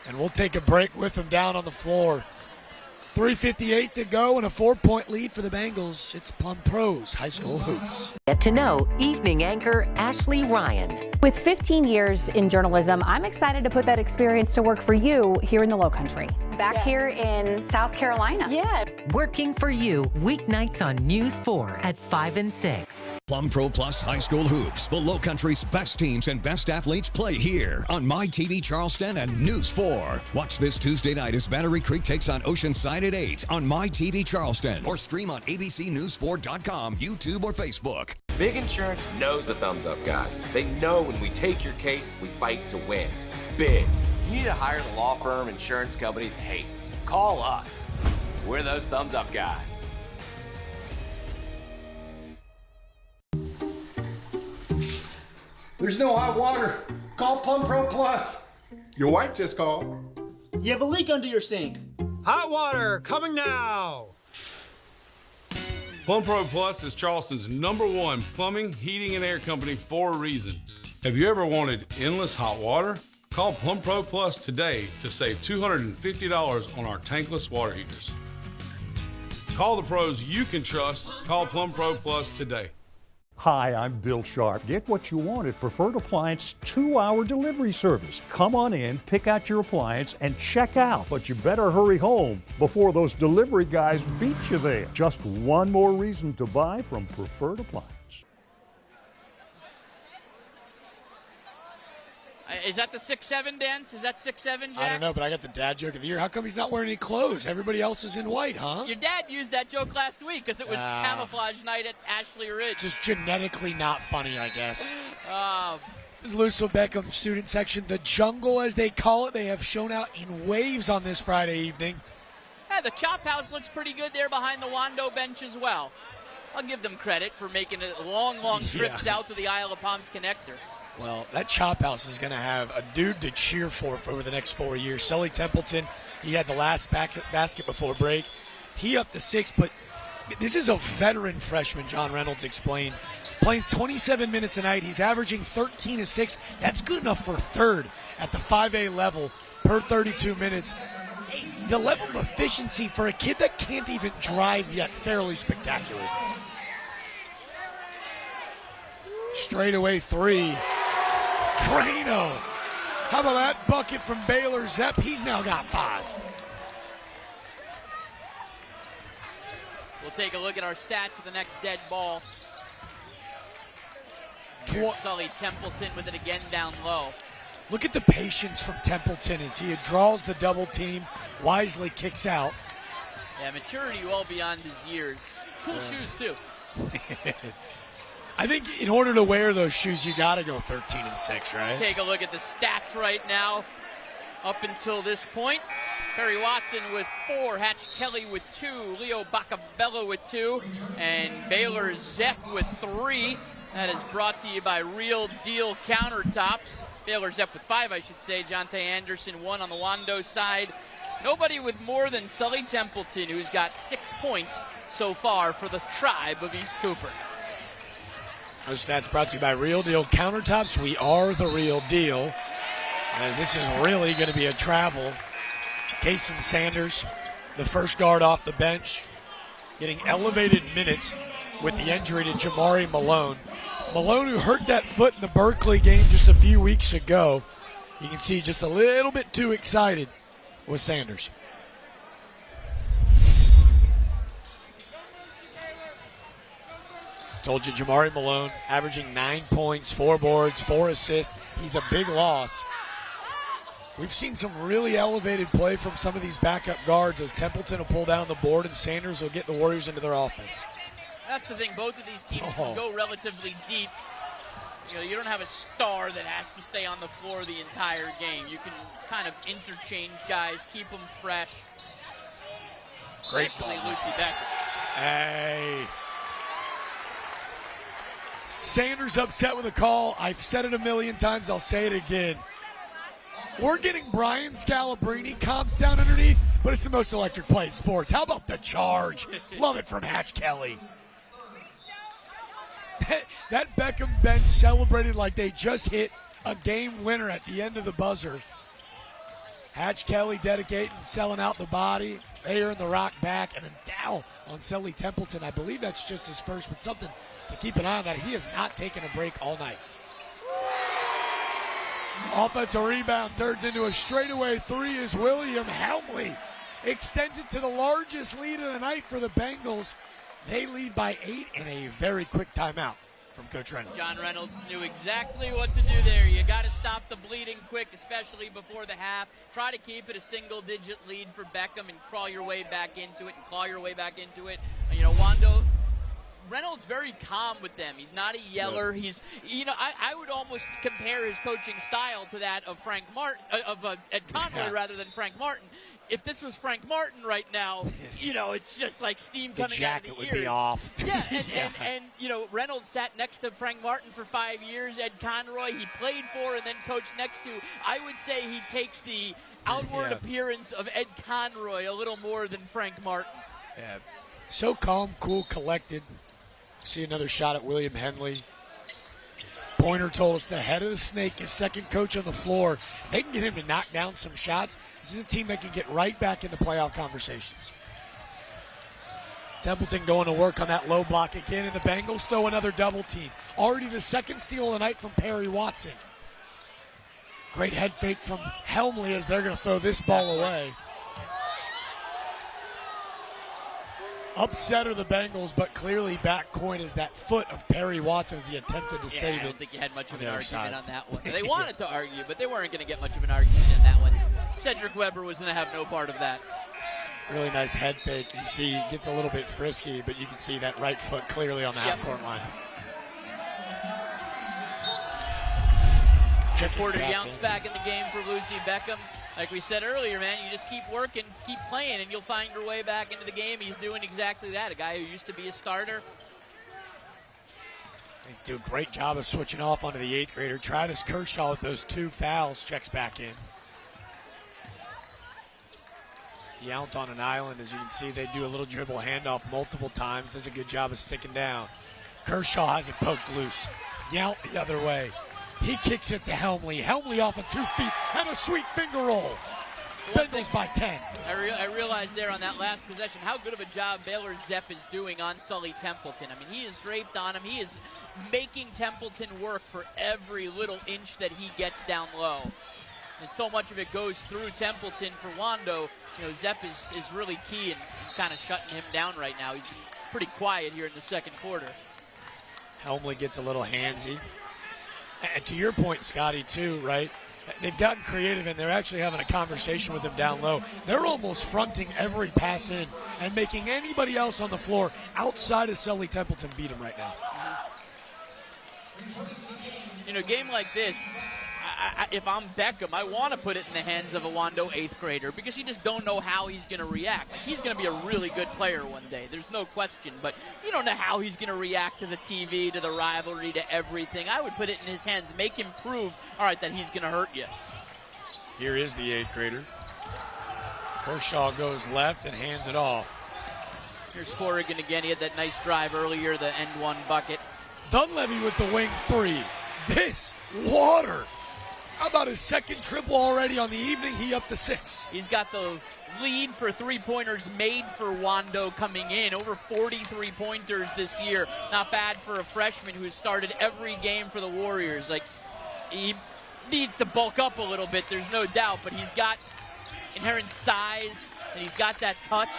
And we'll take a break with them down on the floor. 3:58 to go and a 4-point lead for the Bengals. It's Plum Pros High School Hoops. Get to know evening anchor Ashley Ryan. With 15 years in journalism, I'm excited to put that experience to work for you here in the Lowcountry. Back here in South Carolina. Yeah. Working for you weeknights on News 4 at 5 and 6. Plum Pro Plus High School Hoops. The Lowcountry's best teams and best athletes play here on My TV Charleston and News 4. Watch this Tuesday night as Battery Creek takes on Oceanside at 8 on My TV Charleston, or stream on abcnews4.com, YouTube, or Facebook. Big Insurance knows the thumbs up guys. They know when we take your case, we fight to win. Big. You need to hire the law firm insurance companies hate. Call us. We're those thumbs up guys. There's no hot water. Call Plum Pro Plus. Your wife just called. You have a leak under your sink. Hot water coming now. Plum Pro Plus is Charleston's #1 plumbing, heating, and air company for a reason. Have you ever wanted endless hot water? Call Plum Pro Plus today to save $250 on our tankless water heaters. Call the pros you can trust. Call Plum Pro Plus today. Hi, I'm Bill Sharp. Get what you want at Preferred Appliance 2-hour delivery service. Come on in, pick out your appliance, and check out. But you better hurry home before those delivery guys beat you there. Just one more reason to buy from Preferred Appliance. Is that the 6'7" dance? Is that 6'7", Jack? I don't know, but I got the dad joke of the year. How come he's not wearing any clothes? Everybody else is in white, huh? Your dad used that joke last week because it was camouflage night at Ashley Ridge. Just genetically not funny, I guess. This is Lucille Beckham student section. The jungle, as they call it, they have shown out in waves on this Friday evening. Yeah, the Chop House looks pretty good there behind the Wando bench as well. I'll give them credit for making it long trips out to the Isle of Palms connector. Well, that Chop House is going to have a dude to cheer for over the next 4 years. Sully Templeton, he had the last basket before break. He up to 6, but This is a veteran freshman, John Reynolds explained. Playing 27 minutes a night. He's averaging 13 and 6. That's good enough for third at the 5A level per 32 minutes. The level of efficiency for a kid that can't even drive yet, fairly spectacular. Straightaway three. Drano. How about that bucket from Baylor Zepp? He's now got 5. We'll take a look at our stats for the next dead ball. Sully Templeton with it again down low. Look at the patience from Templeton as he draws the double team, wisely kicks out. Yeah, maturity well beyond his years. Cool shoes, too. I think in order to wear those shoes, you got to go 13 and 6, right? Take a look at the stats right now. Up until this point, Perry Watson with 4, Hatch Kelly with 2, Leo Bacabella with 2, and Baylor Zepp with 3. That is brought to you by Real Deal Countertops. Baylor Zepp with 5, I should say. Jonte Anderson 1 on the Wando side. Nobody with more than Sully Templeton, who's got 6 points so far for the tribe of East Cooper. Those stats brought to you by Real Deal Countertops. We are the real deal. As this is really going to be a travel. Kason Sanders, the first guard off the bench, getting elevated minutes with the injury to Jamari Malone. Malone, who hurt that foot in the Berkeley game just a few weeks ago. You can see just a little bit too excited with Sanders. Told you Jamari Malone averaging 9 points, 4 boards, 4 assists. He's a big loss. We've seen some really elevated play from some of these backup guards as Templeton will pull down the board and Sanders will get the Warriors into their offense. That's the thing. Both of these teams can go relatively deep. You know, you don't have a star that has to stay on the floor the entire game. You can kind of interchange guys, keep them fresh. Great Especially ball. Lucy Becker. Hey. Sanders upset with a call. I've said it a million times. I'll say it again. We're getting Brian Scalabrine comps down underneath, but it's the most electric play in sports. How about the charge? Love it from Hatch Kelly. That Beckham bench celebrated like they just hit a game winner at the end of the buzzer. Hatch Kelly dedicating, selling out the body. They earn the rock back, and a down on Sully Templeton. I believe that's just his first, but something to keep an eye on that. He has not taken a break all night. Offensive rebound turns into a straightaway 3 as William Helmley extends it to the largest lead of the night for the Bengals. They lead by 8 in a very quick timeout from Coach Reynolds. John Reynolds knew exactly what to do there. You got to stop the bleeding quick, especially before the half. Try to keep it a single-digit lead for Beckham and crawl your way back into it and claw your way back into it. You know, Wando, Reynolds very calm with them. He's not a yeller. He's, you know, I would almost compare his coaching style to that of Frank Martin, Ed Conroy rather than Frank Martin. If this was Frank Martin right now, you know, it's just like steam coming out of the ears. The jacket would be off. Yeah, and you know, Reynolds sat next to Frank Martin for 5 years. Ed Conroy, he played for and then coached next to. I would say he takes the outward appearance of Ed Conroy a little more than Frank Martin. Yeah, so calm, cool, collected. See another shot at William Henley. Pointer told us the head of the snake is second coach on the floor. They can get him to knock down some shots. This is a team that can get right back into playoff conversations. Templeton going to work on that low block again, and the Bengals throw another double team. Already the second steal of the night from Perry Watson. Great head fake from Helmley as they're going to throw this ball away. Upset are the Bengals, but clearly back coin is that foot of Perry Watson as he attempted to save it. I don't think you had much of an argument side. on that one. They wanted to argue, but they weren't going to get much of an argument in that one. Cedric Weber was going to have no part of that. Really nice head fake. You see, he gets a little bit frisky, but you can see that right foot clearly on the half-court line. Porter Young's back in the game for Lucy Beckham. Like we said earlier, man, you just keep working, keep playing, and you'll find your way back into the game. He's doing exactly that, a guy who used to be a starter. They do a great job of switching off onto the 8th grader. Travis Kershaw with those 2 fouls checks back in. Yount on an island. As you can see, they do a little dribble handoff multiple times. Does a good job of sticking down. Kershaw has it poked loose. Yount the other way. He kicks it to Helmley. Helmley off of 2 feet and a sweet finger roll. Bengals by 10. I realized there on that last possession how good of a job Baylor Zepp is doing on Sully Templeton. I mean, he is draped on him. He is making Templeton work for every little inch that he gets down low. And so much of it goes through Templeton for Wando. You know, Zepp is really key in kind of shutting him down right now. He's pretty quiet here in the second quarter. Helmley gets a little handsy. And to your point, Scotty, too, right? They've gotten creative, and they're actually having a conversation with him down low. They're almost fronting every pass in and making anybody else on the floor outside of Sully Templeton beat him right now. You know, a game like this, if I'm Beckham, I want to put it in the hands of a Wando 8th grader because you just don't know how he's going to react. Like, he's going to be a really good player one day. There's no question. But you don't know how he's going to react to the TV, to the rivalry, to everything. I would put it in his hands. Make him prove, all right, that he's going to hurt you. Here is the 8th grader. Kershaw goes left and hands it off. Here's Corrigan again. He had that nice drive earlier, the end one bucket. Dunleavy with the wing 3. This water. How about his second triple already on the evening? He up to 6. He's got the lead for three-pointers made for Wando coming in. Over 40 three-pointers this year. Not bad for a freshman who's started every game for the Warriors. Like, he needs to bulk up a little bit, there's no doubt, but he's got inherent size, and he's got that touch.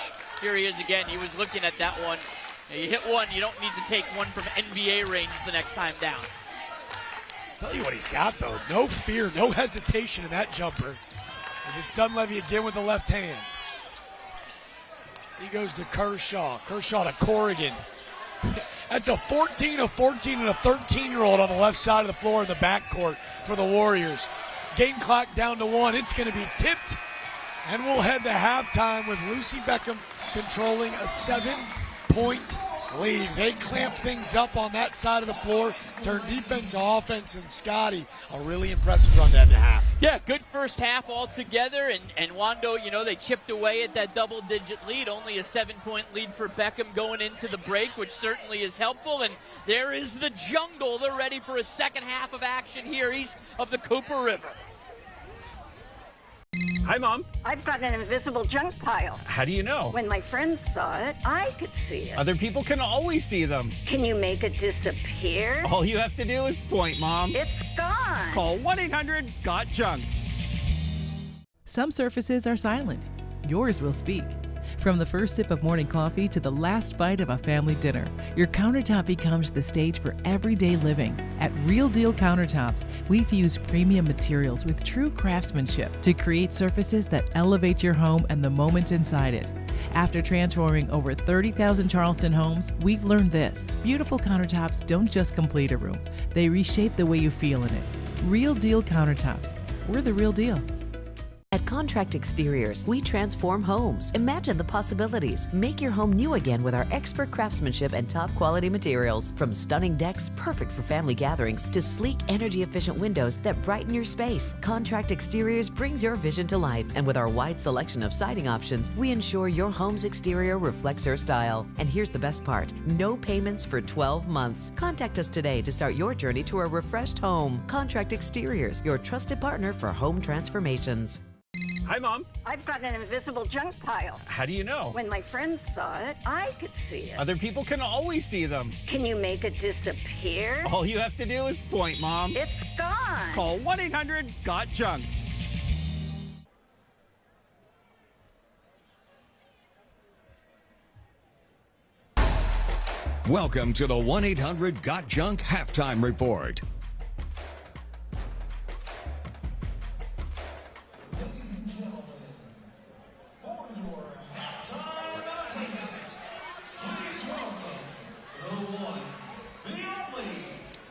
Here he is again. He was looking at that one. You hit one, you don't need to take one from NBA range the next time down. Tell you what he's got, though. No fear, no hesitation in that jumper. As it's Dunleavy again with the left hand. He goes to Kershaw. Kershaw to Corrigan. That's a 14, a 14, and a 13-year-old on the left side of the floor in the backcourt for the Warriors. Game clock down to 1. It's going to be tipped. And we'll head to halftime with Lucy Beckham controlling a 7-point lead. They clamp things up on that side of the floor, turn defense to offense, and Scotty, a really impressive run to end the half. Yeah, good first half altogether, and Wando, you know, they chipped away at that double-digit lead, only a 7-point lead for Beckham going into the break, which certainly is helpful, and there is the jungle. They're ready for a second half of action here east of the Cooper River. Hi, Mom. I've got an invisible junk pile. How do you know? When my friends saw it, I could see it. Other people can always see them. Can you make it disappear? All you have to do is point, Mom. It's gone. Call 1-800-GOT-JUNK. Some surfaces are silent. Yours will speak. From the first sip of morning coffee to the last bite of a family dinner, your countertop becomes the stage for everyday living. At Real Deal Countertops, we fuse premium materials with true craftsmanship to create surfaces that elevate your home and the moments inside it. After transforming over 30,000 Charleston homes, we've learned this: beautiful countertops don't just complete a room, they reshape the way you feel in it. Real Deal Countertops. We're the real deal. At Contract Exteriors, we transform homes. Imagine the possibilities. Make your home new again with our expert craftsmanship and top quality materials. From stunning decks perfect for family gatherings to sleek, energy-efficient windows that brighten your space, Contract Exteriors brings your vision to life. And with our wide selection of siding options, we ensure your home's exterior reflects your style. And here's the best part: no payments for 12 months. Contact us today to start your journey to a refreshed home. Contract Exteriors, your trusted partner for home transformations. Hi, Mom. I've got an invisible junk pile. How do you know? When my friends saw it, I could see it. Other people can always see them. Can you make it disappear? All you have to do is point, Mom. It's gone. Call 1-800-GOT-JUNK. Welcome to the 1-800-GOT-JUNK Halftime Report.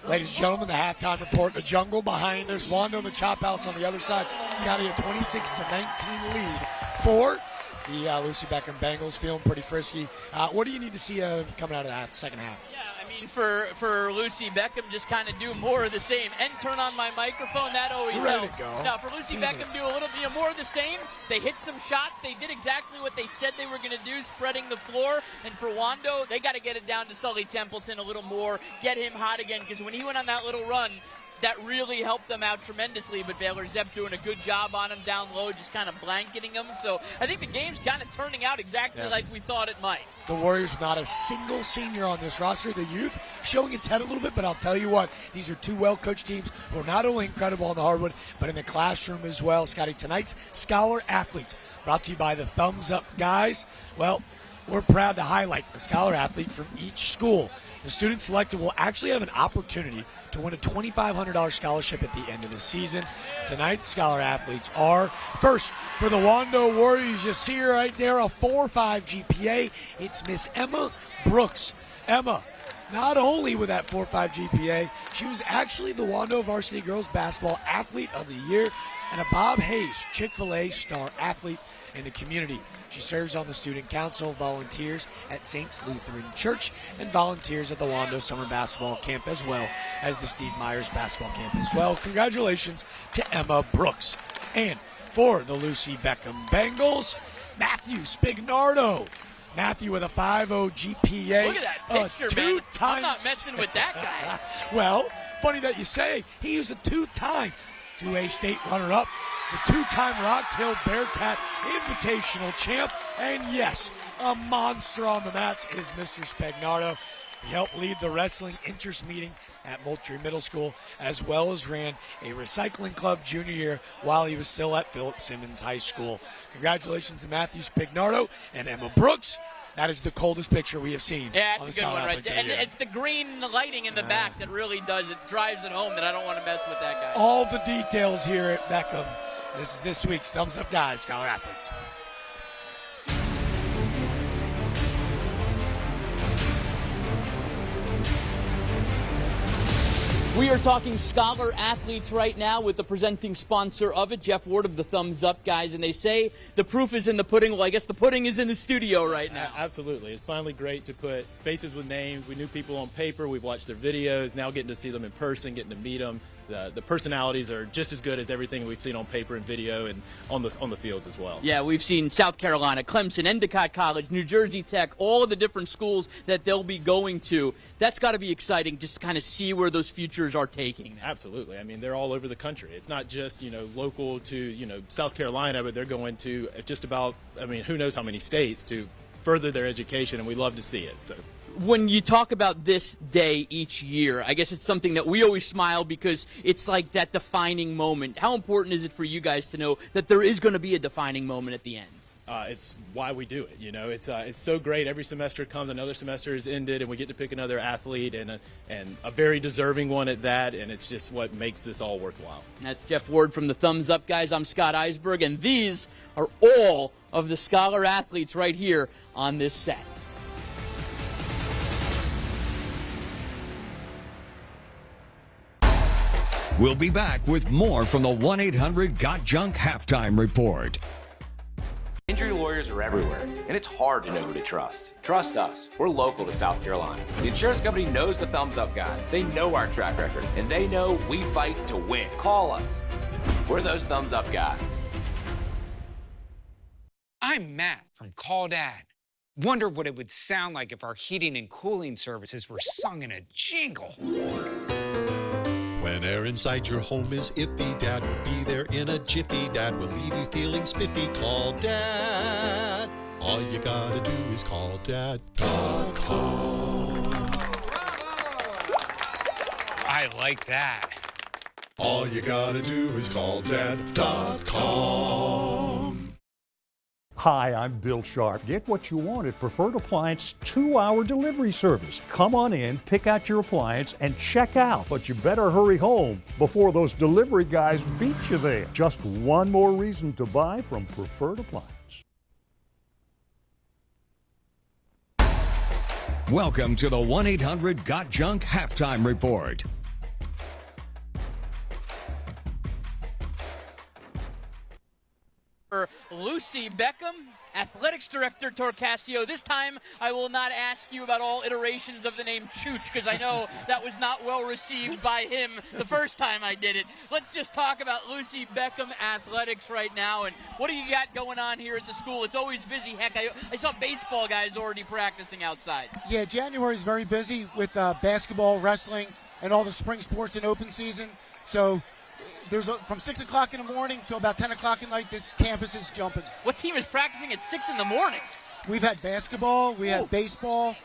Ladies and gentlemen, the halftime report. The jungle behind us. Wando and the Chop House on the other side. It's got to be a 26-19 lead for the Lucy Beckham Bengals. Feeling pretty frisky. What do you need to see coming out of the second half? Yeah, I mean, waiting for Lucy Beckham just kind of do more of the same and turn on my microphone. That always helps. Now for Lucy Beckham, do a little more of the same. They hit some shots. They did exactly what they said they were going to do, spreading the floor. And for Wando, they got to get it down to Sully Templeton a little more, get him hot again, because when he went on that little run, that really helped them out tremendously, but Baylor Zepp doing a good job on him down low, just kind of blanketing him. So I think the game's kind of turning out exactly like we thought it might. The Warriors not a single senior on this roster. The youth showing its head a little bit, but I'll tell you what, these are two well-coached teams who are not only incredible on the hardwood, but in the classroom as well. Scotty, tonight's Scholar Athletes brought to you by the Thumbs Up guys. Well, we're proud to highlight a Scholar Athlete from each school. The student selected will actually have an opportunity to win a $2,500 scholarship at the end of the season. Tonight's Scholar Athletes are, first, for the Wando Warriors, you see her right there, a 4.5 GPA. It's Miss Emma Brooks. Emma, not only with that 4.5 GPA, she was actually the Wando Varsity Girls Basketball Athlete of the Year and a Bob Hayes Chick-fil-A Star Athlete in the community. She serves on the Student Council, volunteers at St. Lutheran Church, and volunteers at the Wando Summer Basketball Camp as well as the Steve Myers Basketball Camp as well. Congratulations to Emma Brooks. And for the Lucy Beckham Bengals, Matthew Spignardo. Matthew with a 5.0 GPA. Look at that picture, man. I'm not messing with that guy. Well, funny that you say. He was a two-time 2A state runner-up, the two-time Rock Hill Bearcat Invitational champ, and yes, a monster on the mats is Mr. Spagnardo. He helped lead the wrestling interest meeting at Moultrie Middle School, as well as ran a recycling club junior year while he was still at Philip Simmons High School. Congratulations to Matthew Spagnardo and Emma Brooks. That is the coldest picture we have seen. Yeah, on it's the a good one Scholar right there. And it's the green lighting in the back that really does it, drives it home that I don't want to mess with that guy. All the details here at Beckham. This is this week's Thumbs Up Guys, Scholar Athletes. We are talking Scholar Athletes right now with the presenting sponsor of it, Jeff Ward of the Thumbs Up guys, and they say the proof is in the pudding. Well, I guess the pudding is in the studio right now. Absolutely. It's finally great to put faces with names. We knew people on paper. We've watched their videos. Now getting to see them in person, getting to meet them. The personalities are just as good as everything we've seen on paper and video and on the fields as well. Yeah, we've seen South Carolina, Clemson, Endicott College, New Jersey Tech, all of the different schools that they'll be going to. That's got to be exciting just to kind of see where those futures are taking them. Absolutely. I mean, they're all over the country. It's not just, local to, South Carolina, but they're going to just about, who knows how many states to further their education, and we love to see it. So. When you talk about this day each year, I guess it's something that we always smile because it's like that defining moment. How important is it for you guys to know that there is going to be a defining moment at the end? It's why we do it. It's so great. Every semester comes, another semester is ended, and we get to pick another athlete and a very deserving one at that, and it's just what makes this all worthwhile. And that's Jeff Ward from the Thumbs Up guys. I'm Scott Eisberg, and these are all of the Scholar Athletes right here on this set. We'll be back with more from the 1-800-GOT-JUNK halftime report. Injury lawyers are everywhere, and it's hard to know who to trust. Trust us. We're local to South Carolina. The insurance company knows the Thumbs Up guys. They know our track record, and they know we fight to win. Call us. We're those Thumbs Up guys. I'm Matt from Call Dad. Wonder what it would sound like if our heating and cooling services were sung in a jingle. When air inside your home is iffy, Dad will be there in a jiffy. Dad will leave you feeling spiffy. Call Dad. All you gotta do is call Dad.com. I like that. All you gotta do is call Dad.com. Hi, I'm Bill Sharp. Get what you want at Preferred Appliance 2-hour delivery service. Come on in, pick out your appliance, and check out. But you better hurry home before those delivery guys beat you there. Just one more reason to buy from Preferred Appliance. Welcome to the 1-800-GOT-JUNK halftime report. Lucy Beckham, Athletics Director Torcasio. This time I will not ask you about all iterations of the name Chooch, because I know that was not well received by him the first time I did it. Let's just talk about Lucy Beckham Athletics right now, and what do you got going on here at the school? It's always busy. Heck, I saw baseball guys already practicing outside. Yeah, January is very busy with basketball, wrestling, and all the spring sports and open season. So there's from 6 o'clock in the morning till about 10 o'clock at night, this campus is jumping. What team is practicing at 6 in the morning? We've had basketball, we had baseball,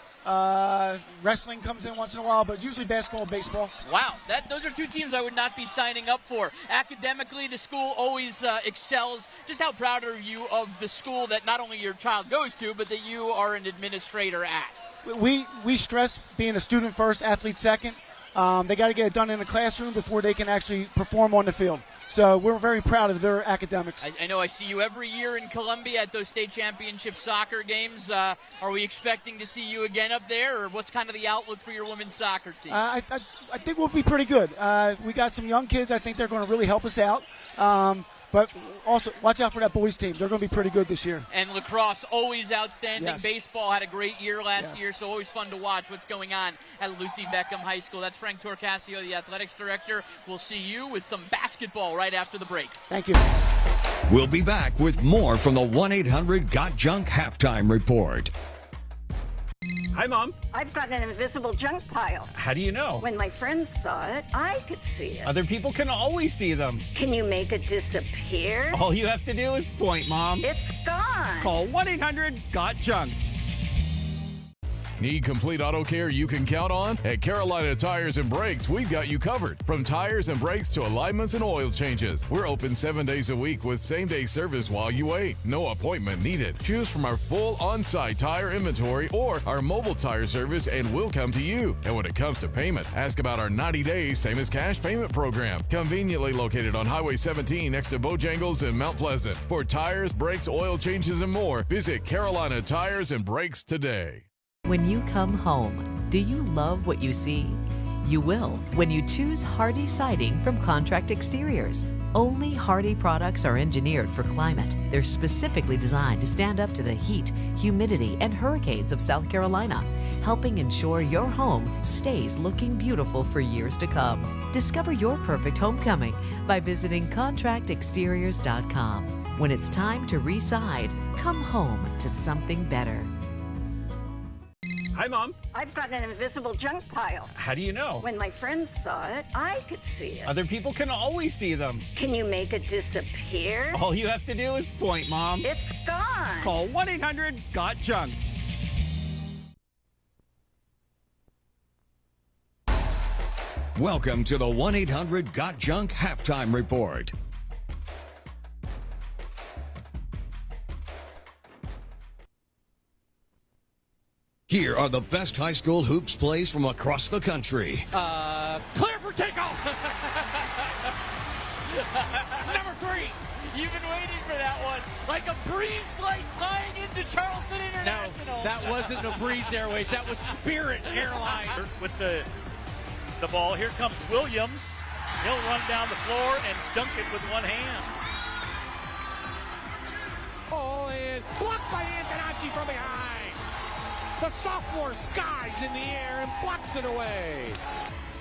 wrestling comes in once in a while, but usually basketball and baseball. Wow, those are two teams I would not be signing up for. Academically, the school always excels. Just how proud are you of the school that not only your child goes to, but that you are an administrator at? We stress being a student first, athlete second. They got to get it done in the classroom before they can actually perform on the field. So we're very proud of their academics. I know I see you every year in Columbia at those state championship soccer games. Are we expecting to see you again up there, or what's kind of the outlook for your women's soccer team? I think we'll be pretty good. We got some young kids. I think they're going to really help us out. But also, watch out for that boys team. They're going to be pretty good this year. And lacrosse, always outstanding. Yes. Baseball had a great year last year, so always fun to watch what's going on at Lucy Beckham High School. That's Frank Torcasio, the athletics director. We'll see you with some basketball right after the break. Thank you. We'll be back with more from the 1-800-GOT-JUNK halftime report. Hi, Mom. I've got an invisible junk pile. How do you know? When my friends saw it, I could see it. Other people can always see them. Can you make it disappear? All you have to do is point, Mom. It's gone. Call 1-800-GOT-JUNK. Need complete auto care you can count on? At Carolina Tires and Brakes, we've got you covered. From tires and brakes to alignments and oil changes. We're open 7 days a week with same-day service while you wait. No appointment needed. Choose from our full on-site tire inventory or our mobile tire service and we'll come to you. And when it comes to payment, ask about our 90 days same as cash payment program. Conveniently located on Highway 17 next to Bojangles in Mount Pleasant. For tires, brakes, oil changes, and more, visit Carolina Tires and Brakes today. When you come home, do you love what you see? You will when you choose Hardy Siding from Contract Exteriors. Only Hardy products are engineered for climate. They're specifically designed to stand up to the heat, humidity, and hurricanes of South Carolina, helping ensure your home stays looking beautiful for years to come. Discover your perfect homecoming by visiting contractexteriors.com. When it's time to re-side, come home to something better. Hi, Mom. I've got an invisible junk pile. How do you know? When my friends saw it, I could see it. Other people can always see them. Can you make it disappear? All you have to do is point, Mom. It's gone. Call 1-800-GOT-JUNK. Welcome to the 1-800-GOT-JUNK halftime report. Here are the best high school hoops plays from across the country. Clear for takeoff. Number 3. You've been waiting for that one. Like a breeze flight flying into Charleston International. No, that wasn't a Breeze Airways. That was Spirit Airlines. With the ball, here comes Williams. He'll run down the floor and dunk it with one hand. Oh, and blocked by Antonacci from behind. The sophomore skies in the air and blocks it away.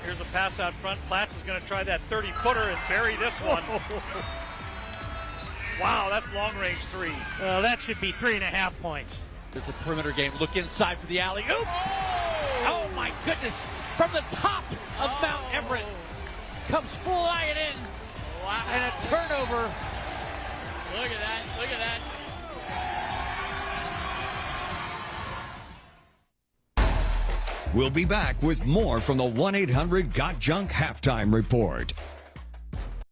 Here's a pass out front. Platts is going to try that 30-footer and bury this one. Wow, that's long-range 3. That should be 3.5 points. There's a perimeter game. Look inside for the alley-oop. Oh, my goodness. From the top of Mount Everett. Comes flying in. Wow. And a turnover. Look at that. Look at that. We'll be back with more from the 1-800-GOT-JUNK halftime report.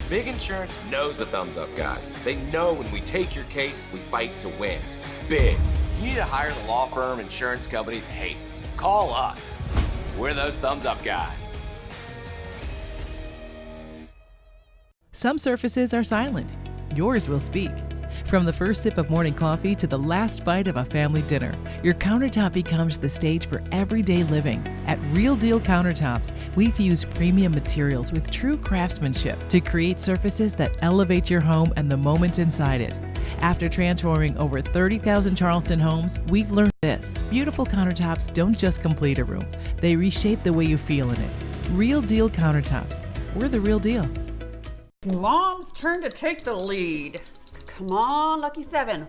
Big Insurance knows the thumbs up guys. They know when we take your case, we fight to win. Big. You need to hire the law firm insurance companies hate. Call us. We're those thumbs up guys. Some surfaces are silent. Yours will speak. From the first sip of morning coffee to the last bite of a family dinner, your countertop becomes the stage for everyday living. At Real Deal Countertops, we fuse premium materials with true craftsmanship to create surfaces that elevate your home and the moments inside it. After transforming over 30,000 Charleston homes, we've learned this. Beautiful countertops don't just complete a room, they reshape the way you feel in it. Real Deal Countertops. We're the real deal. Mom's turn to take the lead. Come on, Lucky 7.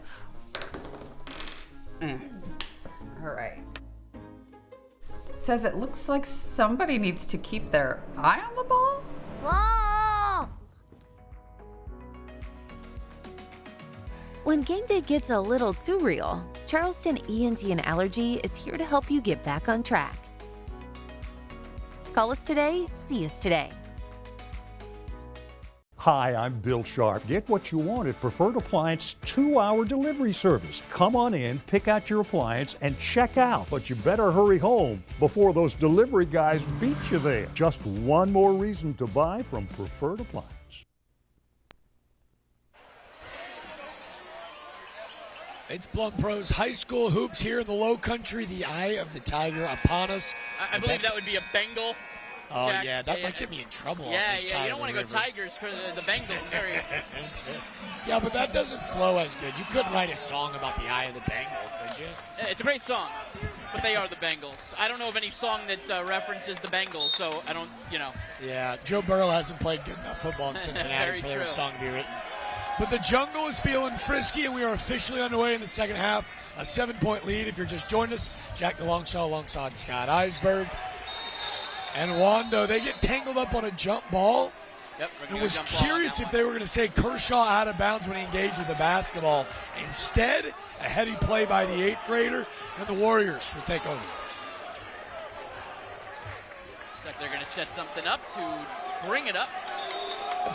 All right. Says it looks like somebody needs to keep their eye on the ball. Whoa! When game day gets a little too real, Charleston ENT and Allergy is here to help you get back on track. Call us today, see us today. Hi, I'm Bill Sharp. Get what you want at Preferred Appliance 2-hour delivery service. Come on in, pick out your appliance, and check out. But you better hurry home before those delivery guys beat you there. Just one more reason to buy from Preferred Appliance. It's Plum Pros High School Hoops here in the Low Country. The eye of the tiger upon us. I believe that would be a Bengal. Oh, Jack, yeah, that might get me in trouble on this side you don't of the want to go river. Tigers because the Bengals. Yeah, but that doesn't flow as good. You couldn't write a song about the eye of the Bengal, could you? It's a great song, but they are the Bengals. I don't know of any song that references the Bengals, so I don't, Yeah, Joe Burrow hasn't played good enough football in Cincinnati Very for their true. song to be written. But the jungle is feeling frisky, and we are officially underway in the second half. A 7-point lead. If you're just joined us, Jack DeLongchamp alongside Scott Eisberg. And Wando, they get tangled up on a jump ball. Yep, And was curious if they were going to say Kershaw out of bounds when he engaged with the basketball. Instead, a heady play by the 8th grader, and the Warriors will take over. Looks like they're going to set something up to bring it up.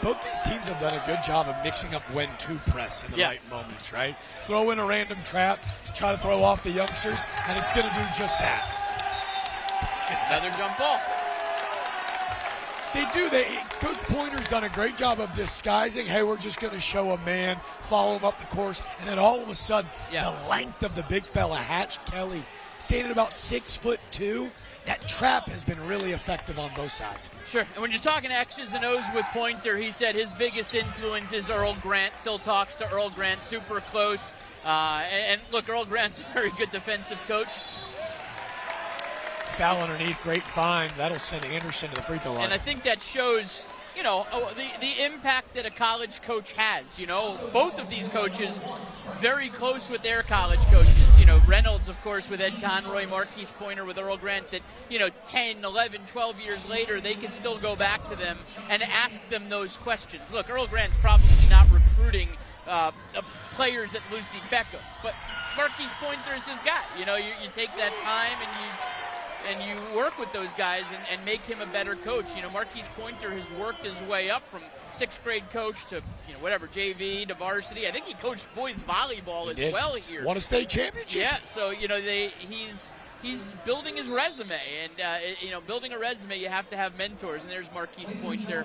Both these teams have done a good job of mixing up when to press in the right moments, right? Throw in a random trap to try to throw off the youngsters, and it's going to do just that. Another jump ball. They do. Coach Pointer's done a great job of disguising, hey, we're just going to show a man, follow him up the course, and then all of a sudden, the length of the big fella, Hatch Kelly, staying at about 6'2", that trap has been really effective on both sides. Sure. And when you're talking X's and O's with Pointer, he said his biggest influence is Earl Grant. Still talks to Earl Grant, super close. And look, Earl Grant's a very good defensive coach. Foul underneath, great find. That'll send Anderson to the free throw line. And I think that shows, the impact that a college coach has. Both of these coaches very close with their college coaches. Reynolds, of course, with Ed Conroy, Marquise Pointer with Earl Grant, that, 10, 11, 12 years later, they can still go back to them and ask them those questions. Look, Earl Grant's probably not recruiting players at Lucy Beckham, but Marquise Pointer is his guy. You take that time and you work with those guys and make him a better coach. Marquise Pointer has worked his way up from 6th grade coach to, JV to varsity. I think he coached boys volleyball as well here. Won a state championship. Yeah, so, he's building his resume. And, building a resume, you have to have mentors. And there's Marquise Pointer.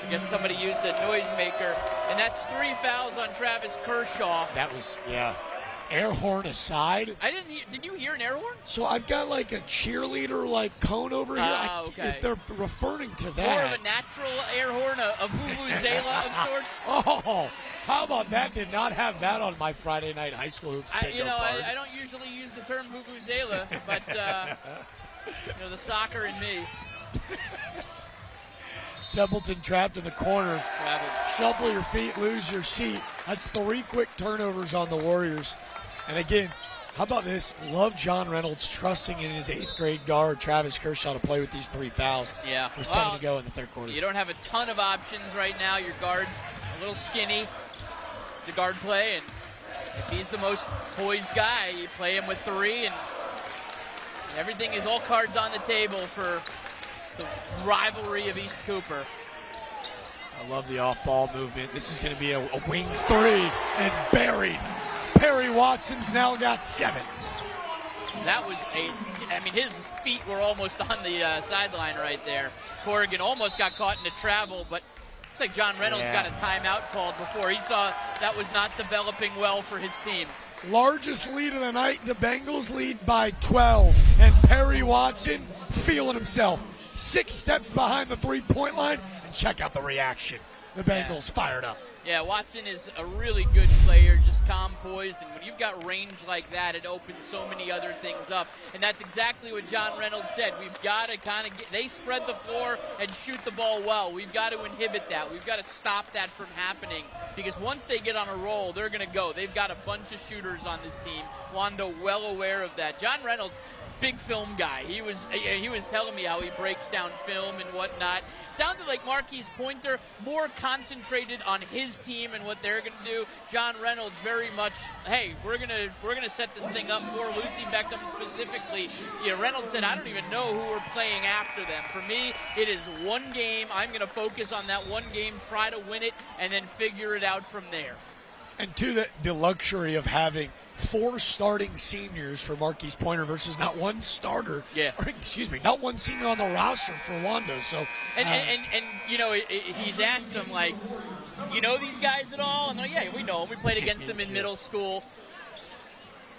I guess somebody used a noisemaker. And that's 3 fouls on Travis Kershaw. That was, air horn aside. Did you hear an air horn? So I've got like a cheerleader cone over here. Okay. If they're referring to More that. of a natural air horn, a vuvuzela of sorts. Oh, how about that? Did not have that on my Friday night high school hoops bingo card. I don't usually use the term vuvuzela, but the soccer in me. Templeton trapped in the corner. Shuffle your feet, lose your seat. That's 3 quick turnovers on the Warriors. And again, how about this? Love John Reynolds trusting in his 8th grade guard, Travis Kershaw, to play with these 3 fouls. Yeah. With 7 to go in the third quarter. You don't have a ton of options right now. Your guard's a little skinny, the guard play, and if he's the most poised guy, you play him with 3, and everything is all cards on the table for the rivalry of East Cooper. I love the off-ball movement. This is going to be a wing 3 and buried. Perry Watson's now got 7. That was his feet were almost on the sideline right there. Corrigan almost got caught in the travel, but looks like John Reynolds got a timeout called before. He saw that was not developing well for his team. Largest lead of the night, the Bengals lead by 12, and Perry Watson feeling himself. 6 steps behind the 3-point line and check out the reaction. The Bengals fired up. Yeah, Watson is a really good player, just calm, poised, and when you've got range like that, it opens so many other things up. And that's exactly what John Reynolds said. We've got to kind of they spread the floor and shoot the ball well. We've got to inhibit that. We've got to stop that from happening, because once they get on a roll, they're going to go. They've got a bunch of shooters on this team. Wando well aware of that. John Reynolds, big film guy. He was telling me how he breaks down film and whatnot. Sounded like Marquise Pointer, more concentrated on his team and what they're going to do. John Reynolds very much, hey, we're gonna set this thing up for Lucy Beckham specifically. Reynolds said, I don't even know who we're playing after them. For me, it is one game. I'm going to focus on that one game, try to win it, and then figure it out from there. And to the luxury of having 4 starting seniors for Marquise Pointer versus not one starter. Yeah. Or, excuse me, not one senior on the roster for Wando. So, and he's asked them, like, you know these guys at all? And they're like, yeah, we know them. We played against them in middle school.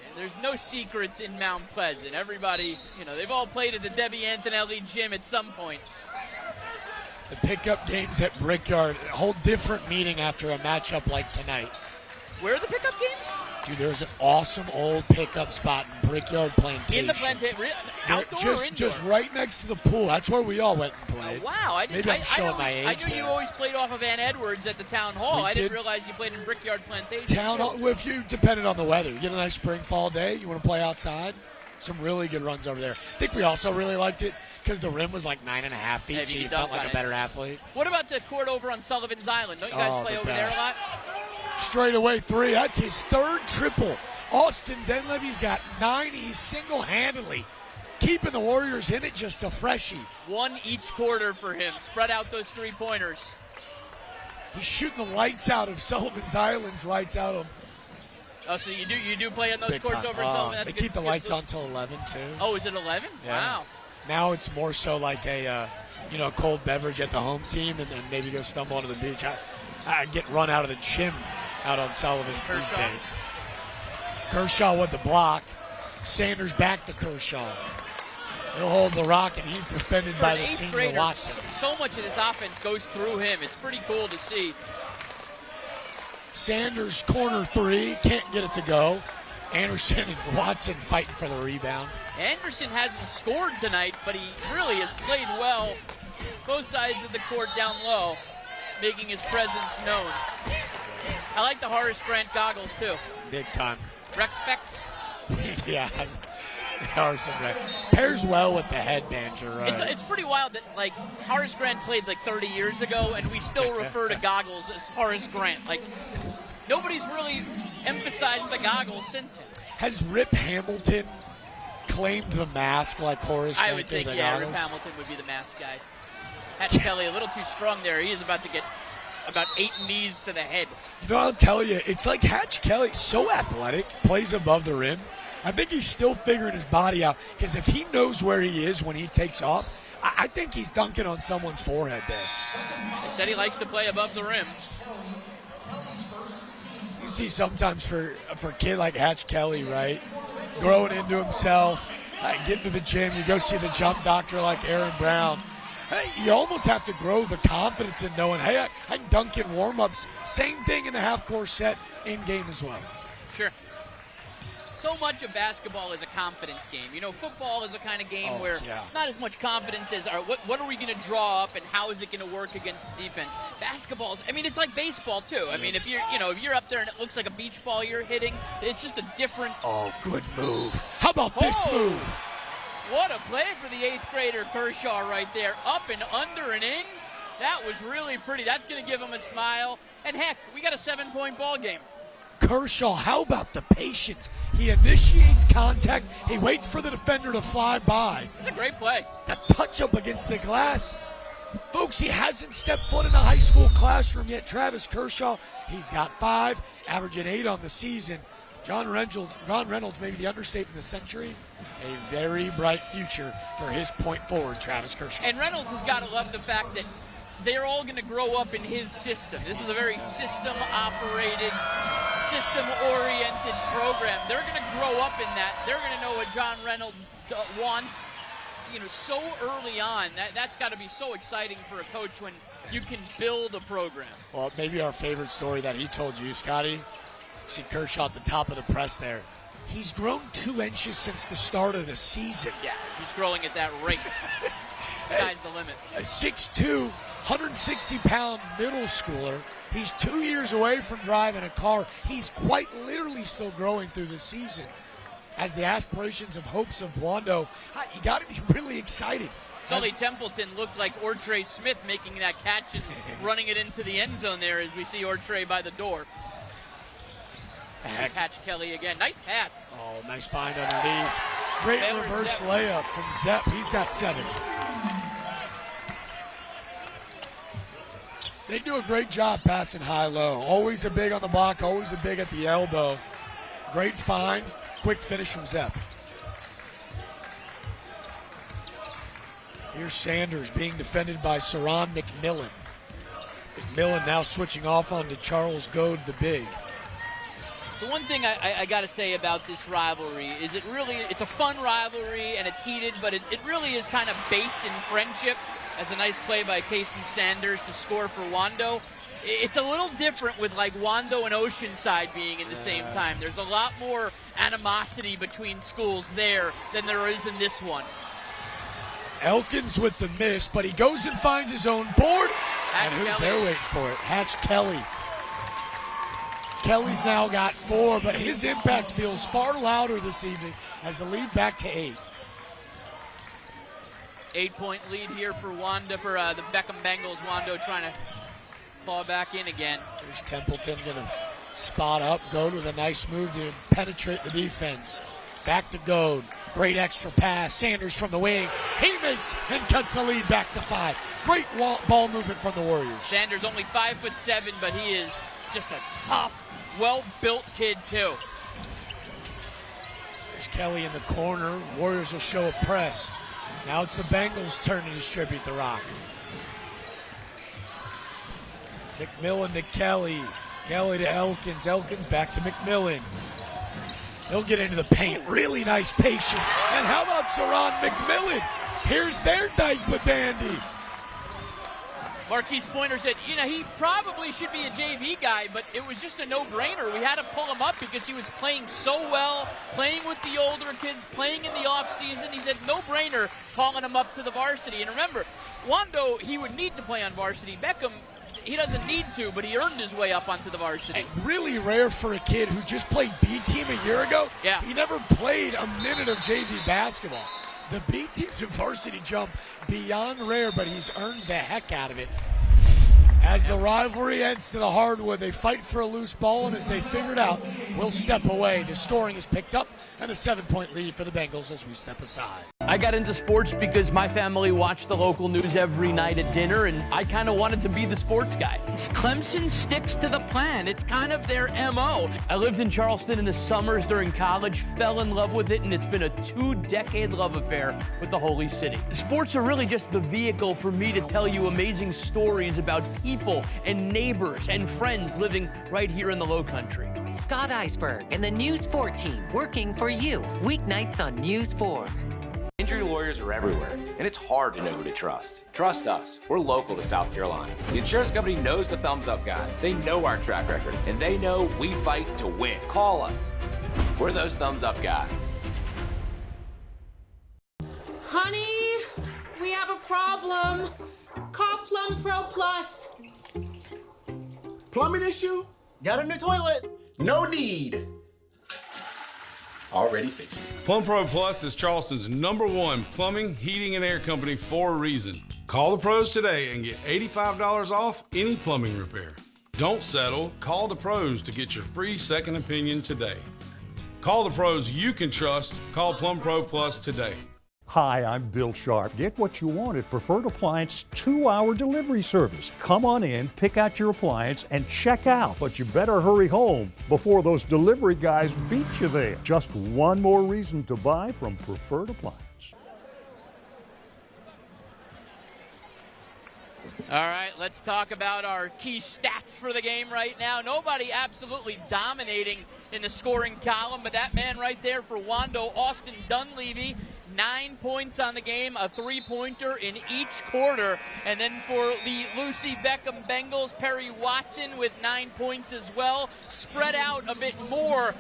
And there's no secrets in Mount Pleasant. Everybody, they've all played at the Debbie Antonelli gym at some point. The pickup games at Brickyard, a whole different meaning after a matchup like tonight. Where are the pickup games? Dude, there's an awesome old pickup spot in Brickyard Plantation. In the plantation, outdoor or indoor? Just right next to the pool. That's where we all went and played. Oh, wow. Maybe I'm showing my age. I knew you always played off of Van Edwards at the Town Hall. I didn't realize you played in Brickyard Plantation. Town Hall, well, if you depended on the weather. You get a nice spring, fall day, you want to play outside, some really good runs over there. I think we also really liked it because the rim was like 9.5 feet, so you felt like a better athlete. What about the court over on Sullivan's Island? Don't you guys play over there a lot? Straight away 3. That's his 3rd triple. Austin Denlevy's got 9. He's single-handedly keeping the Warriors in it, just a freshie. 1 each quarter for him. Spread out those 3-pointers. He's shooting the lights out of Sullivan's Island's lights out of. Oh, so you do play on those Big courts time. over in Sullivan? That's they good, keep the lights on till 11 too. Oh, is it 11? Yeah. Wow. Now it's more so like a cold beverage at the home team, and then maybe go stumble onto the beach. I get run out of the gym out on Sullivan's these days. Kershaw with the block. Sanders back to Kershaw. He'll hold the rock, and he's defended by the senior grader, Watson. So much of this offense goes through him. It's pretty cool to see. Sanders corner 3, can't get it to go. Anderson and Watson fighting for the rebound. Anderson hasn't scored tonight, but he really has played well both sides of the court down low, making his presence known. I like the Horace Grant goggles, too. Big time. Rex specs? Yeah. Horace Grant. Pairs well with the headband, you're right. It's pretty wild that, like, Horace Grant played, like, 30 years ago, and we still refer to goggles as Horace Grant. Like, nobody's really emphasized the goggles since him. Has Rip Hamilton claimed the mask like Horace Grant? I would think, yeah, Rip Hamilton would be the mask guy. Hatch Kelly a little too strong there. He is about to get about 8 knees to the head. I'll tell you, it's like Hatch Kelly, so athletic, plays above the rim. I think he's still figuring his body out, because if he knows where he is when he takes off, I think he's dunking on someone's forehead there. They said he likes to play above the rim. You see sometimes for a kid like Hatch Kelly, right, growing into himself, getting to the gym, you go see the jump doctor like Aaron Brown. You almost have to grow the confidence in knowing, hey, I can dunk in warm-ups. Same thing in the half-court set, in-game as well. Sure. So much of basketball is a confidence game. Football is a kind of game where it's not as much confidence as what are we going to draw up and how is it going to work against the defense. Basketball, it's like baseball too. I mean, if you're up there and it looks like a beach ball you're hitting, it's just a different. Oh, good move. How about this move? What a play for the 8th grader Kershaw right there. Up and under and in. That was really pretty. That's going to give him a smile. And heck, we got a 7-point ball game. Kershaw, how about the patience? He initiates contact. He waits for the defender to fly by. It's a great play. The touch up against the glass. Folks, he hasn't stepped foot in a high school classroom yet. Travis Kershaw, he's got 5, averaging 8 on the season. John Reynolds, maybe the understatement of the century. A very bright future for his point forward, Travis Kershaw. And Reynolds has got to love the fact that they're all going to grow up in his system. This is a very system-operated, system-oriented program. They're going to grow up in that. They're going to know what John Reynolds wants, so early on. That's got to be so exciting for a coach when you can build a program. Well, maybe our favorite story that he told you, Scotty. See Kershaw at the top of the press there. He's grown 2 inches since the start of the season. Yeah, he's growing at that rate. Sky's the limit. A 6'2", 160-pound middle schooler. He's 2 years away from driving a car. He's quite literally still growing through the season. As the aspirations of hopes of Wando, you got to be really excited. Sully Templeton looked like Ortre Smith making that catch and running it into the end zone there as we see Ortre by the door. Catch Kelly again. Nice pass. Oh, nice find underneath. Great reverse layup from Zepp. He's got 7. They do a great job passing high-low. Always a big on the block, always a big at the elbow. Great find. Quick finish from Zepp. Here's Sanders being defended by Saron McMillan. McMillan now switching off onto Charles Goad, the big. The one thing I got to say about this rivalry is it's a fun rivalry and it's heated, but it really is kind of based in friendship. As a nice play by Casey Sanders to score for Wando. It's a little different with like Wando and Oceanside being in the same time. There's a lot more animosity between schools there than there is in this one. Elkins with the miss, but he goes and finds his own board. And who's there waiting for it? Hatch Kelly. Kelly's now got 4, but his impact feels far louder this evening as the lead back to 8. 8-point lead here for Wando, for the Beckham Bengals. Wando trying to claw back in again. There's Templeton going to spot up. Goad with a nice move to penetrate the defense. Back to Goad. Great extra pass. Sanders from the wing. He makes and cuts the lead back to 5. Great ball movement from the Warriors. Sanders only 5'7", but he is just a tough, well-built kid too. There's Kelly in the corner. Warriors will show a press. Now it's the Bengals' turn to distribute the rock. McMillan to Kelly. Kelly to Elkins. Elkins back to McMillan. He'll get into the paint. Really nice patience. And how about Saron McMillan? Here's their dyke with Dandy. Marquise Pointer said, he probably should be a JV guy, but it was just a no-brainer. We had to pull him up because he was playing so well, playing with the older kids, playing in the offseason. He said, no-brainer, calling him up to the varsity. And remember, Wando, he would need to play on varsity. Beckham, he doesn't need to, but he earned his way up onto the varsity. And really rare for a kid who just played B-team a year ago. Yeah. He never played a minute of JV basketball. The B-team to varsity jump, beyond rare, but he's earned the heck out of it. As the rivalry ends to the hardwood, they fight for a loose ball, and as they figure it out, we'll step away. The scoring is picked up, and a 7-point lead for the Bengals as we step aside. I got into sports because my family watched the local news every night at dinner, and I kind of wanted to be the sports guy. Clemson sticks to the plan. It's kind of their MO. I lived in Charleston in the summers during college, fell in love with it, and it's been a 2-decade love affair with the Holy City. Sports are really just the vehicle for me to tell you amazing stories about people and neighbors and friends living right here in the Low Country. Scott Iceberg and the News 4 team working for you. Weeknights on News 4. Injury lawyers are everywhere, and it's hard to know who to trust. Trust us. We're local to South Carolina. The insurance company knows the thumbs up guys. They know our track record, and they know we fight to win. Call us. We're those thumbs up guys. Honey, we have a problem. Call Plum Pro Plus. Plumbing issue? Got a new toilet? No need. Already fixed it. Plum Pro Plus is Charleston's #1 plumbing, heating, and air company for a reason. Call the pros today and get $85 off any plumbing repair. Don't settle. Call the pros to get your free second opinion today. Call the pros you can trust. Call Plum Pro Plus today. Hi, I'm Bill Sharp. Get what you want at Preferred Appliance 2-hour delivery service. Come on in, pick out your appliance, and check out. But you better hurry home before those delivery guys beat you there. Just one more reason to buy from Preferred Appliance. All right, let's talk about our key stats for the game right now. Nobody absolutely dominating in the scoring column, but that man right there for Wando, Austin Dunleavy, 9 points on the game, a three-pointer in each quarter. And then for the Lucy Beckham Bengals, Perry Watson with 9 points as well. Spread out a bit more.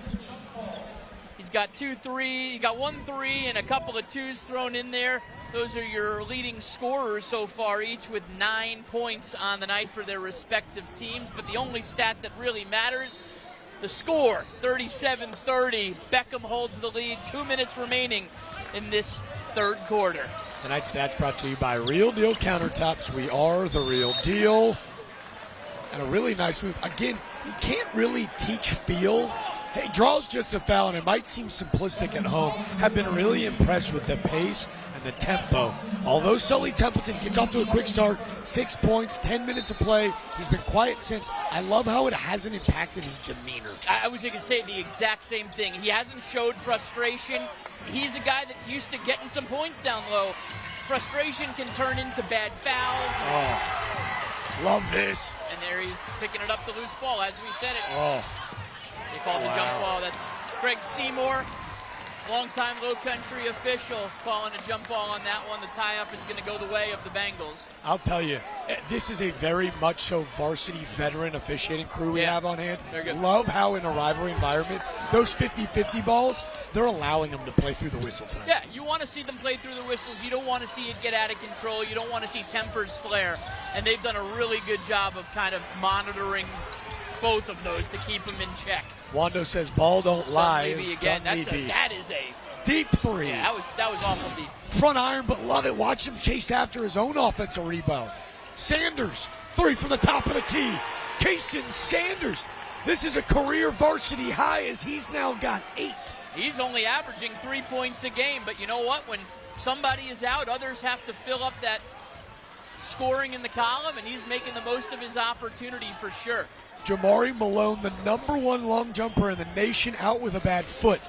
He's got 1 3 and a couple of 2s thrown in there. Those are your leading scorers so far, each with 9 points on the night for their respective teams. But the only stat that really matters, the score, 37-30. Beckham holds the lead, 2 minutes remaining in this third quarter. Tonight's stats brought to you by Real Deal Countertops. We are the real deal. And a really nice move. Again, you can't really teach feel. Hey, draw's just a foul, and it might seem simplistic at home. Have been really impressed with the pace and the tempo. Although Sully Templeton gets off to a quick start, 6 points, 10 minutes of play. He's been quiet since. I love how it hasn't impacted his demeanor. I was going to say the exact same thing. He hasn't showed frustration. He's a guy that's used to getting some points down low. Frustration can turn into bad fouls. Oh, love this. And there he's picking it up the loose ball, as we said it. Oh. They call the jump ball. That's Craig Seymour, longtime Low Country official, calling a jump ball on that one. The tie-up is going to go the way of the Bengals. I'll tell you, this is a very much so varsity veteran officiating crew we have on hand. Love how in a rivalry environment, those 50-50 balls, they're allowing them to play through the whistle tonight. Yeah, you want to see them play through the whistles. You don't want to see it get out of control. You don't want to see tempers flare. And they've done a really good job of kind of monitoring both of those to keep them in check. Wando says ball don't lie. Maybe again. That is a deep three. Yeah, that was awful deep. Front iron, but love it. Watch him chase after his own offensive rebound. Sanders, 3 from the top of the key. Kason Sanders. This is a career varsity high as he's now got 8. He's only averaging 3 points a game, but you know what? When somebody is out, others have to fill up that scoring in the column, and he's making the most of his opportunity for sure. Jamari Malone, the #1 long jumper in the nation, out with a bad foot.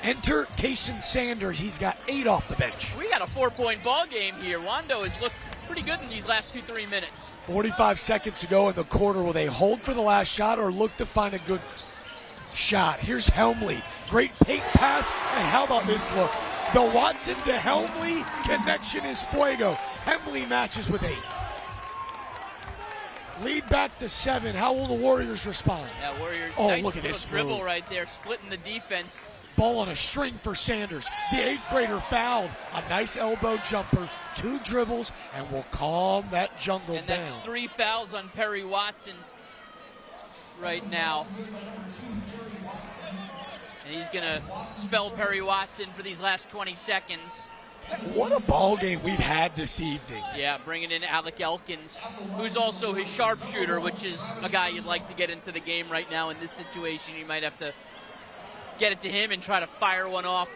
Enter Kason Sanders. He's got 8 off the bench. We got a 4-point ball game here. Wando has looked pretty good in these last 2-3 minutes. 45 seconds to go in the quarter. Will they hold for the last shot or look to find a good shot? Here's Helmley. Great paint pass. And how about this look? The Watson to Helmley connection is fuego. Helmley matches with 8. Lead back to 7. How will the Warriors respond? Yeah, Warriors. Oh, nice look at this dribble move. right there, splitting the defense. Ball on a string for Sanders. The 8th grader fouled. A nice elbow jumper. 2 dribbles, and will calm that jungle and down. That's 3 fouls on Perry Watson right now. And he's going to spell Perry Watson for these last 20 seconds. What a ball game we've had this evening. Yeah, bringing in Alec Elkins, who's also his sharpshooter, which is a guy you'd like to get into the game right now. In this situation, you might have to get it to him and try to fire one off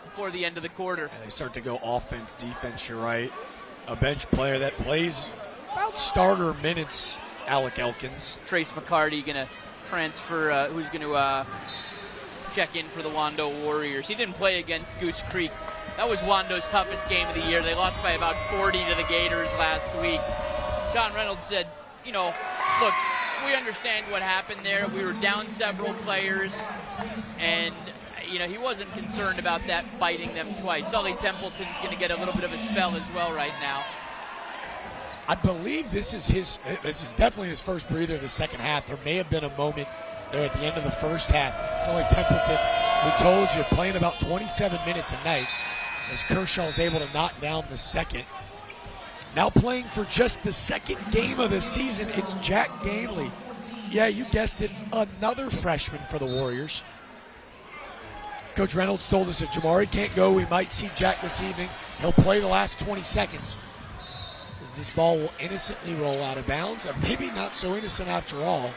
before the end of the quarter. And they start to go offense, defense, you're right. A bench player that plays about starter minutes, Alec Elkins. Trace McCarty going to transfer, who's going to check in for the Wando Warriors. He didn't play against Goose Creek. That was Wando's toughest game of the year. They lost by about 40 to the Gators last week. John Reynolds said, you know, look, we understand what happened there. We were down several players, and, you know, he wasn't concerned about that biting them twice. Sully Templeton's going to get a little bit of a spell as well right now. I believe this is definitely his first breather of the second half. There may have been a moment there at the end of the first half. Sully Templeton, we told you, playing about 27 minutes a night as Kershaw's able to knock down the second. Now playing for just the second game of the season, it's Jack Ganley. Yeah, you guessed it, another freshman for the Warriors. Coach Reynolds told us if Jamari can't go, we might see Jack this evening. He'll play the last 20 seconds. As this ball will innocently roll out of bounds, or maybe not so innocent after all.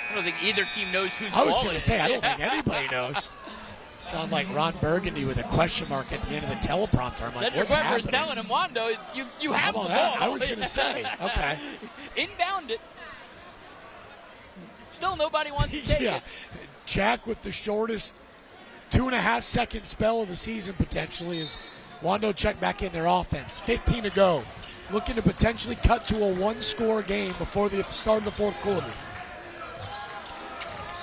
I don't think either team knows whose I ball was it going to is. say, I don't think anybody knows. Sound like Ron Burgundy with a question mark at the end of the teleprompter. I'm like, Cedric what's Weber happening? is telling him, Wando, you have the ball. That? I was going to say, okay. Inbound it. Still nobody wants to take it. Jack with the shortest 2.5 second spell of the season potentially as Wando check back in their offense. 15 to go. Looking to potentially cut to a 1-score game before the start of the fourth quarter.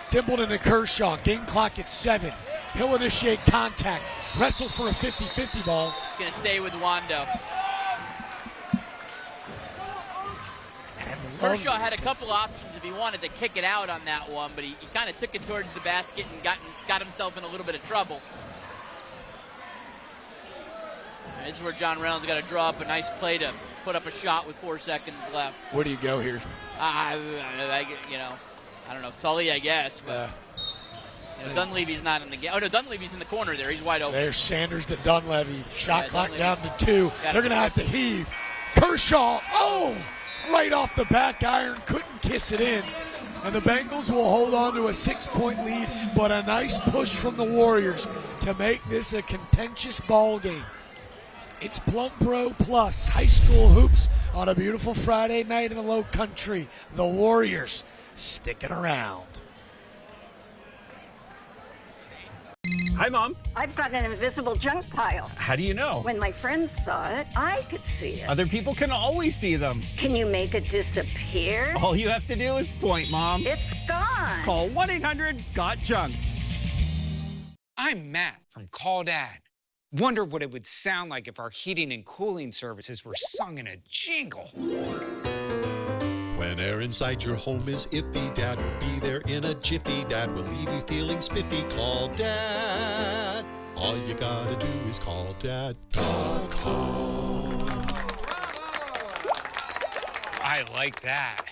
Templeton to Kershaw. Game clock at 7. He'll initiate contact. Wrestle for a 50-50 ball. Going to stay with Wando. Kershaw had a couple options if he wanted to kick it out on that one, but he kind of took it towards the basket and got himself in a little bit of trouble. And this is where John Reynolds got to draw up a nice play to put up a shot with 4 seconds left. Where do you go here? I don't know, Sully, I guess, but Dunleavy's not in the game. Oh no, Dunleavy's in the corner there. He's wide open. There's Sanders to Dunleavy. Shot clock down to 2. They're going to have to heave. Kershaw, right off the back iron, couldn't kiss it in. And the Bengals will hold on to a 6-point lead, but a nice push from the Warriors to make this a contentious ball game. It's Plum Pro Plus high school hoops on a beautiful Friday night in the Low Country. The Warriors sticking around. Hi, Mom. I've got an invisible junk pile. How do you know? When my friends saw it, I could see it. Other people can always see them. Can you make it disappear? All you have to do is point, Mom. It's gone. Call 1-800-GOT-JUNK. I'm Matt from Call Dad. Wonder what it would sound like if our heating and cooling services were sung in a jingle. When air inside your home is iffy, Dad will be there in a jiffy. Dad will leave you feeling spiffy. Call Dad. All you gotta do is call Dad.com. I like that.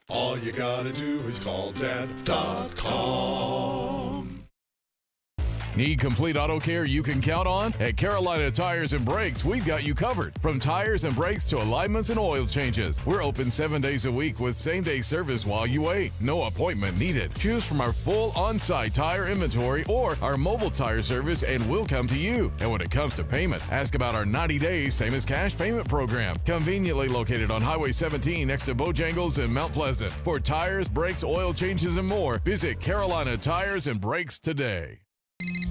All you gotta do is call Dad.com. Need complete auto care you can count on? At Carolina Tires and Brakes, we've got you covered. From tires and brakes to alignments and oil changes. We're open 7 days a week with same-day service while you wait. No appointment needed. Choose from our full on-site tire inventory or our mobile tire service and we'll come to you. And when it comes to payment, ask about our 90 days same as cash payment program. Conveniently located on Highway 17 next to Bojangles in Mount Pleasant. For tires, brakes, oil changes, and more, visit Carolina Tires and Brakes today.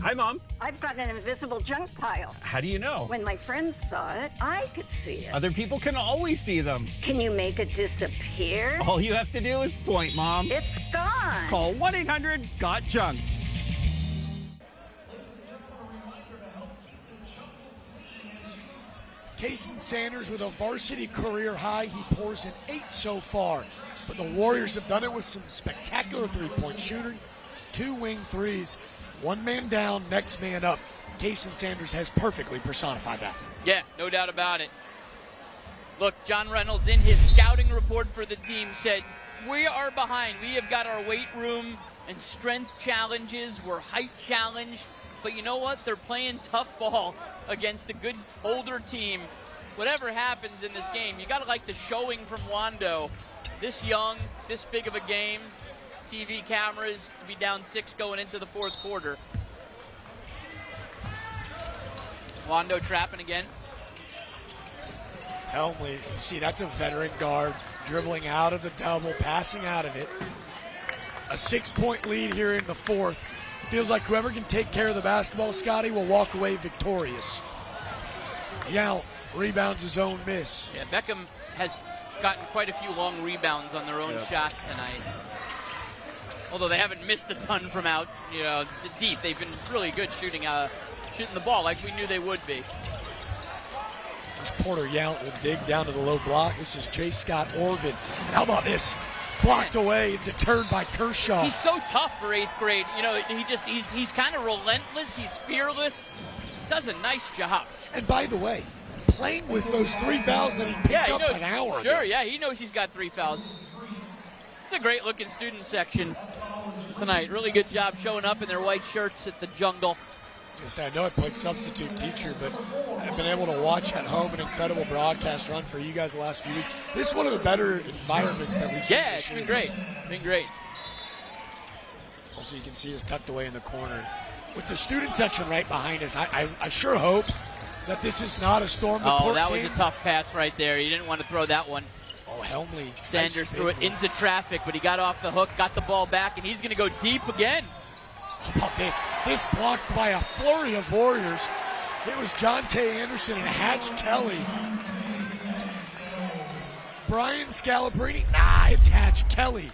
Hi, Mom. I've got an invisible junk pile. How do you know? When my friends saw it, I could see it. Other people can always see them. Can you make it disappear? All you have to do is point, Mom. It's gone. Call 1-800-GOT-JUNK. Kason Sanders with a varsity career high. He pours in 8 so far. But the Warriors have done it with some spectacular three-point shooting. 2 wing threes. One man down, next man up. Kason Sanders has perfectly personified that. Yeah, no doubt about it. Look, John Reynolds in his scouting report for the team said, we are behind. We have got our weight room and strength challenges. We're height challenged. But you know what? They're playing tough ball against a good older team. Whatever happens in this game, you got to like the showing from Wando. This young, this big of a game. TV cameras to be down 6 going into the 4th quarter. Wando trapping again. Helmley, you see that's a veteran guard dribbling out of the double, passing out of it. A 6-point lead here in the 4th. Feels like whoever can take care of the basketball, Scotty, will walk away victorious. Yao rebounds his own miss. Yeah, Beckham has gotten quite a few long rebounds on their own shots tonight. Although they haven't missed a ton from out, deep. They've been really good shooting the ball like we knew they would be. There's Porter Yount will dig down to the low block. This is J. Scott Orvin. And how about this? Blocked away and deterred by Kershaw. He's so tough for 8th grade. He's kind of relentless. He's fearless. Does a nice job. And by the way, playing with those 3 fouls that he picked up an hour ago. Sure, yeah, he knows he's got 3 fouls. It's a great looking student section tonight. Really good job showing up in their white shirts at the Jungle. I was going to say, I know I played substitute teacher, but I've been able to watch at home an incredible broadcast run for you guys the last few weeks. This is one of the better environments that we've seen. Yeah, it's been great. Also, you can see us tucked away in the corner. With the student section right behind us, I sure hope that this is not a storm report game. Oh, that was a tough pass right there. You didn't want to throw that one. Oh, Helmley. Sanders threw it into traffic, but he got off the hook, got the ball back, and he's going to go deep again. How about this? This blocked by a flurry of Warriors. It was Jonte Anderson and Hatch Kelly. Brian Scalabrine. Nah, it's Hatch Kelly.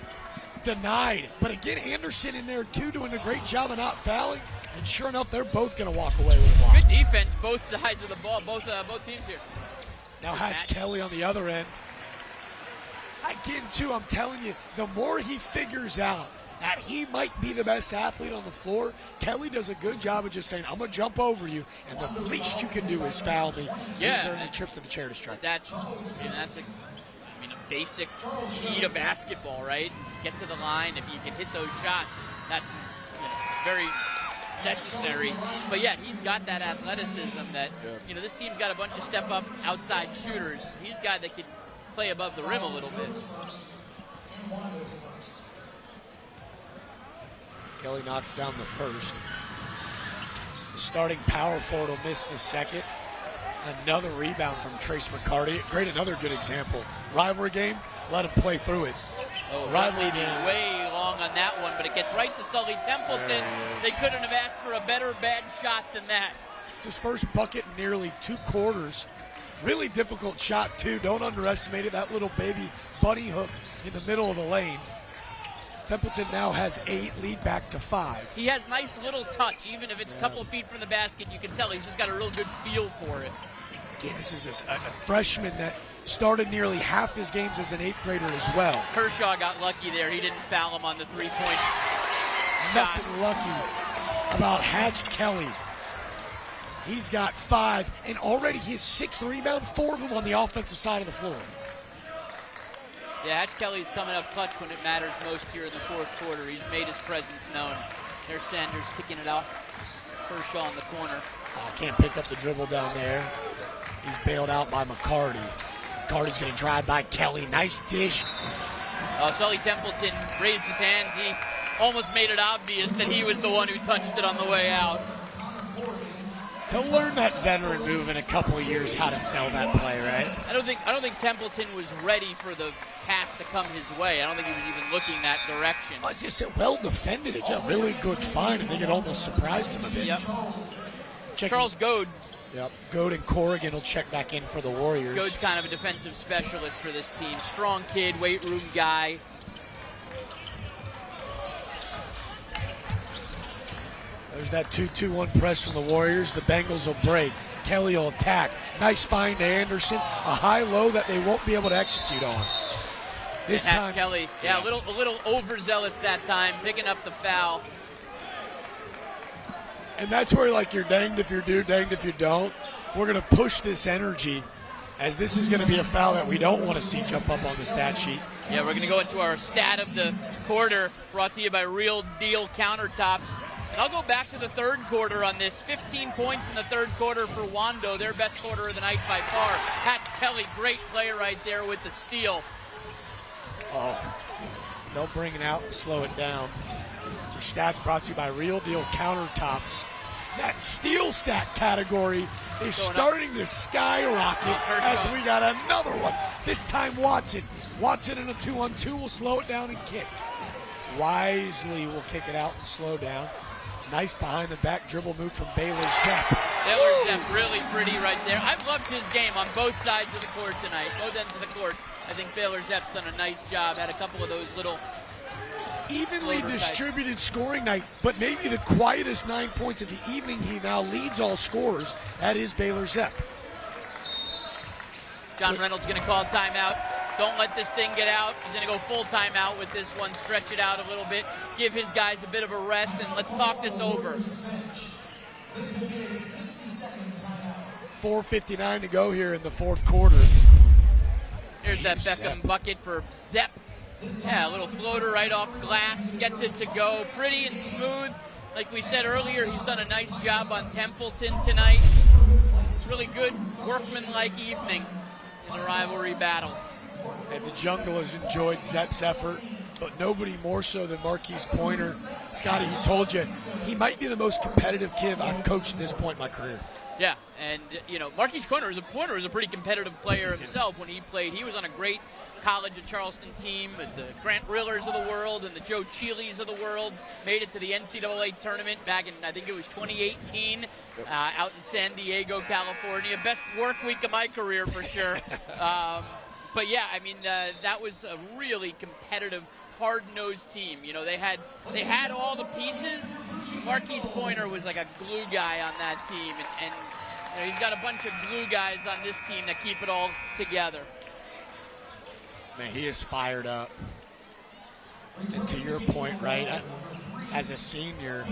Denied. But again, Anderson in there too, doing a great job of not fouling. And sure enough, they're both going to walk away with a block. Good defense, both sides of the ball, both teams here. Now Hatch Kelly on the other end. Again, too, I'm telling you, the more he figures out that he might be the best athlete on the floor, Kelly does a good job of just saying, I'm going to jump over you, and the least you can do is foul me. Yeah. These are a trip to the chair to strike. That's a basic key to basketball, right? Get to the line. If you can hit those shots, that's very necessary. But yeah, he's got that athleticism that, this team's got a bunch of step-up outside shooters. He's a guy that can play above the rim a little bit. Kelly knocks down the first. The starting power forward will miss the second. Another rebound from Trace McCarty. Great, another good example. Rivalry game, let him play through it. Rivalry game. Way long on that one, but it gets right to Sully Templeton. They couldn't have asked for a better bad shot than that. It's his first bucket in nearly 2 quarters. Really difficult shot, too. Don't underestimate it. That little baby bunny hook in the middle of the lane. Templeton now has 8, lead back to 5. He has nice little touch. Even if it's a couple of feet from the basket, you can tell he's just got a real good feel for it. Again, this is a freshman that started nearly half his games as an 8th grader as well. Kershaw got lucky there. He didn't foul him on the 3-point shot. Nothing lucky about Hatch Kelly. He's got 5, and already his 6th rebound, 4 of them on the offensive side of the floor. Yeah, Hatch Kelly's coming up clutch when it matters most here in the 4th quarter. He's made his presence known. There's Sanders kicking it off. Kershaw in the corner. Can't pick up the dribble down there. He's bailed out by McCarty. McCarty's going to drive by Kelly. Nice dish. Sully Templeton raised his hands. He almost made it obvious that he was the one who touched it on the way out. He'll learn that veteran move in a couple of years, how to sell that play, right? I don't think Templeton was ready for the pass to come his way. I don't think he was even looking that direction. It's just well defended. It's a really good find. I think it almost surprised him a bit. Yep. Charles Goad. Yep. Goad and Corrigan will check back in for the Warriors. Goad's kind of a defensive specialist for this team. Strong kid, weight room guy. There's that 2-2-1 press from the Warriors. The Bengals will break. Kelly will attack. Nice find to Anderson. A high-low that they won't be able to execute on. This time, Kelly, a little overzealous that time, picking up the foul. And that's where, you're danged if you do, danged if you don't. We're going to push this energy, as this is going to be a foul that we don't want to see jump up on the stat sheet. Yeah, we're going to go into our stat of the quarter, brought to you by Real Deal Countertops. And I'll go back to the 3rd quarter on this. 15 points in the 3rd quarter for Wando, their best quarter of the night by far. Hatch Kelly, great play right there with the steal. They'll bring it out and slow it down. Your stats brought to you by Real Deal Countertops. That steal stat category is starting to skyrocket as we got another one. This time Watson. Watson in a 2-on-2 will slow it down and kick. Wisely will kick it out and slow down. Nice behind the back dribble move from Baylor Zepp. Baylor Zepp really pretty right there. I've loved his game on both sides of the court tonight, both ends of the court. I think Baylor Zepp's done a nice job. Had a couple of those little evenly distributed scoring night, but maybe the quietest 9 points of the evening. He now leads all scorers. That is Baylor Zepp. John Reynolds going to call timeout. Don't let this thing get out. He's going to go full timeout with this one, stretch it out a little bit, give his guys a bit of a rest, and let's talk this over. 4:59 to go here in the 4th quarter. Here's that Beckham bucket for Zepp. Yeah, a little floater right off glass, gets it to go. Pretty and smooth. Like we said earlier, he's done a nice job on Templeton tonight. Really good workmanlike evening in the rivalry battle. And the Jungle has enjoyed Zepp's effort, but nobody more so than Marquise Pointer. Scotty, he told you, he might be the most competitive kid I've coached at this point in my career. Yeah, and, Marquise Pointer is a pretty competitive player himself when he played. He was on a great college at Charleston team, with the Grant Rillers of the world and the Joe Chiles of the world. Made it to the NCAA tournament back in, I think it was 2018, out in San Diego, California. Best work week of my career for sure. But yeah, that was a really competitive hard-nosed team. You know, they had all the pieces. Marquise Pointer was like a glue guy on that team, and you know, he's got a bunch of glue guys on this team that keep it all together. Man, he is fired up. And to your point, right, as a senior,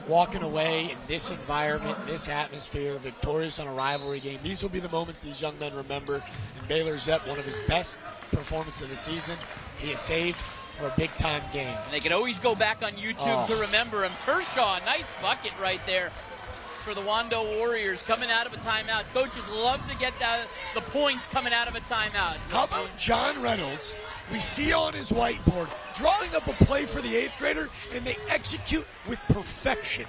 walking away in this environment, in this atmosphere, victorious on a rivalry game, these will be the moments these young men remember. And Baylor Zepp, one of his best performances of the season, he is saved for a big-time game. And they can always go back on YouTube to remember him. Kershaw, nice bucket right there for the Wando Warriors coming out of a timeout. Coaches love to get the points coming out of a timeout. How about John Reynolds? We see on his whiteboard drawing up a play for the 8th grader, and they execute with perfection.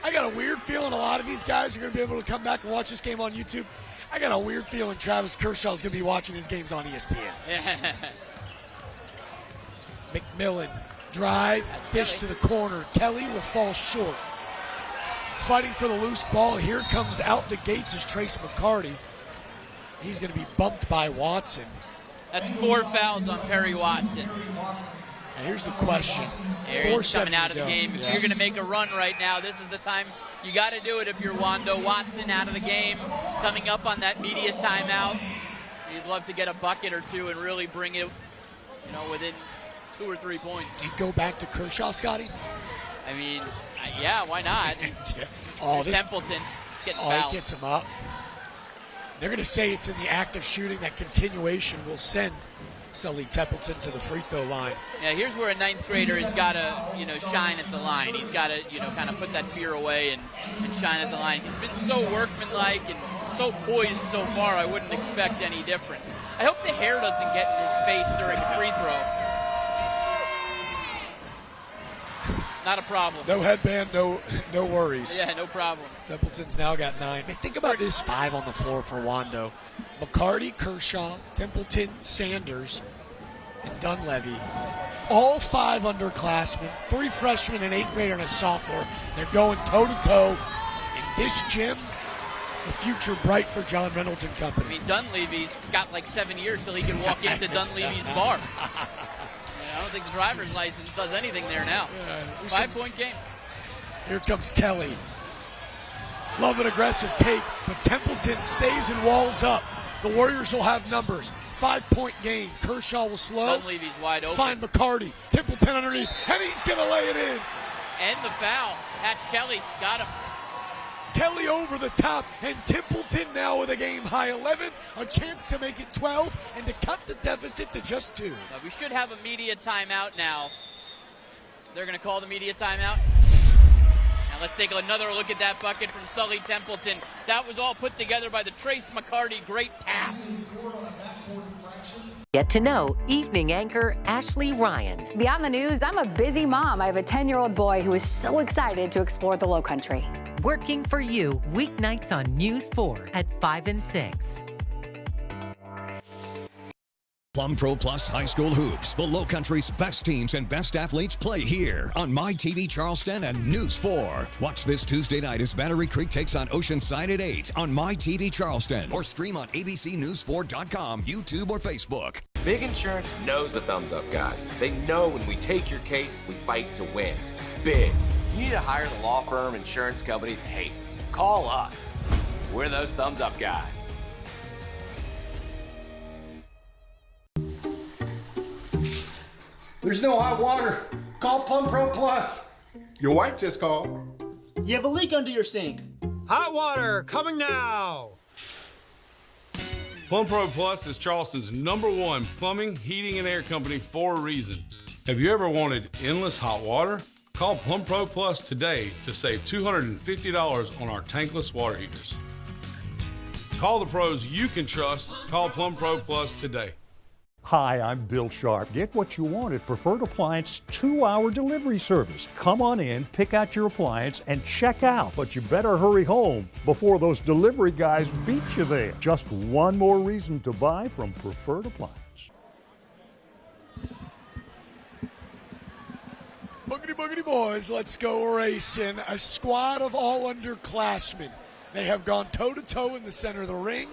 I got a weird feeling a lot of these guys are going to be able to come back and watch this game on YouTube. I got a weird feeling Travis Kershaw is going to be watching his games on ESPN. McMillan, drive, dish to the corner. Kelly will fall short. Fighting for the loose ball. Here comes out the gates is Trace McCarty. He's going to be bumped by Watson. That's 4 fouls on Perry Watson. And here's the question. He's coming out of the game. If you're going to make a run right now, this is the time you got to do it if you're Wando. Watson out of the game, coming up on that media timeout. You'd love to get a bucket or two and really bring it, you know, within 2 or 3 points. Do you go back to Kershaw, Scotty? I mean, yeah, why not? Templeton getting fouled. He gets him up. They're going to say it's in the act of shooting. That continuation will send Sully Templeton to the free throw line. Yeah, here's where a 9th grader has got to, you know, shine at the line. He's got to, you know, kind of put that fear away and shine at the line. He's been so workmanlike and so poised so far, I wouldn't expect any difference. I hope the hair doesn't get in his face during the free throw. Not a problem. No headband, no worries. Yeah, no problem. Templeton's now got 9. Hey, think about this 5 on the floor for Wando. McCarty, Kershaw, Templeton, Sanders, and Dunleavy. All 5 underclassmen, 3 freshmen, an 8th grader, and a sophomore. They're going toe-to-toe in this gym. The future bright for John Reynolds and company. I mean, Dunleavy's got like 7 years till he can walk into Dunleavy's bar. I don't think the driver's license does anything there now. 5-point game. Here comes Kelly. Love an aggressive take, but Templeton stays and walls up. The Warriors will have numbers. 5-point game. Kershaw will slow. Dunleavy's wide open. Find McCarty. Templeton underneath, and he's going to lay it in. And the foul. Hatch Kelly got him. Kelly over the top, and Templeton now with a game-high 11, a chance to make it 12, and to cut the deficit to just 2. We should have a media timeout now. They're going to call the media timeout. Now let's take another look at that bucket from Sully Templeton. That was all put together by the Trace McCarty. Great pass. Get to know evening anchor Ashley Ryan. Beyond the news, I'm a busy mom. I have a 10-year-old boy who is so excited to explore the Lowcountry. Working for you weeknights on News 4 at 5 and 6. Plum Pro Plus High School Hoops. The Lowcountry's best teams and best athletes play here on My TV Charleston and News 4. Watch this Tuesday night as Battery Creek takes on Oceanside at 8 on My TV Charleston, or stream on abcnews4.com, YouTube, or Facebook. Big Insurance knows the thumbs up guys. They know when we take your case, we fight to win. Big. You need to hire the law firm insurance companies hate. Call us. We're those thumbs up guys. There's no hot water. Call Plum Pro Plus. Your wife just called. You have a leak under your sink. Hot water coming now. Plum Pro Plus is Charleston's #1 plumbing, heating, and air company for a reason. Have you ever wanted endless hot water? Call Plum Pro Plus today to save $250 on our tankless water heaters. Call the pros you can trust. Call Plum Pro Plus today. Hi, I'm Bill Sharp. Get what you want at Preferred Appliance 2-hour delivery service. Come on in, pick out your appliance, and check out. But you better hurry home before those delivery guys beat you there. Just one more reason to buy from Preferred Appliance. Boogity boogity boys, let's go racing. A squad of all underclassmen. They have gone toe-to-toe in the center of the ring,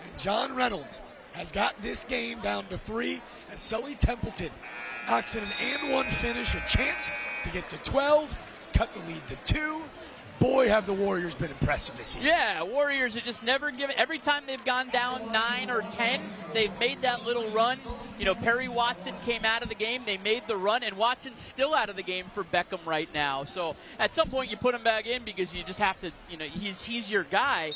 and John Reynolds has got this game down to 3 as Sully Templeton knocks in an and one finish, a chance to get to 12, cut the lead to 2. Boy, have the Warriors been impressive this year. Yeah, Warriors are just never given. Every time they've gone down 9 or 10, they've made that little run. You know, Perry Watson came out of the game. They made the run, and Watson's still out of the game for Beckham right now. So at some point you put him back in because you just have to, you know, he's your guy.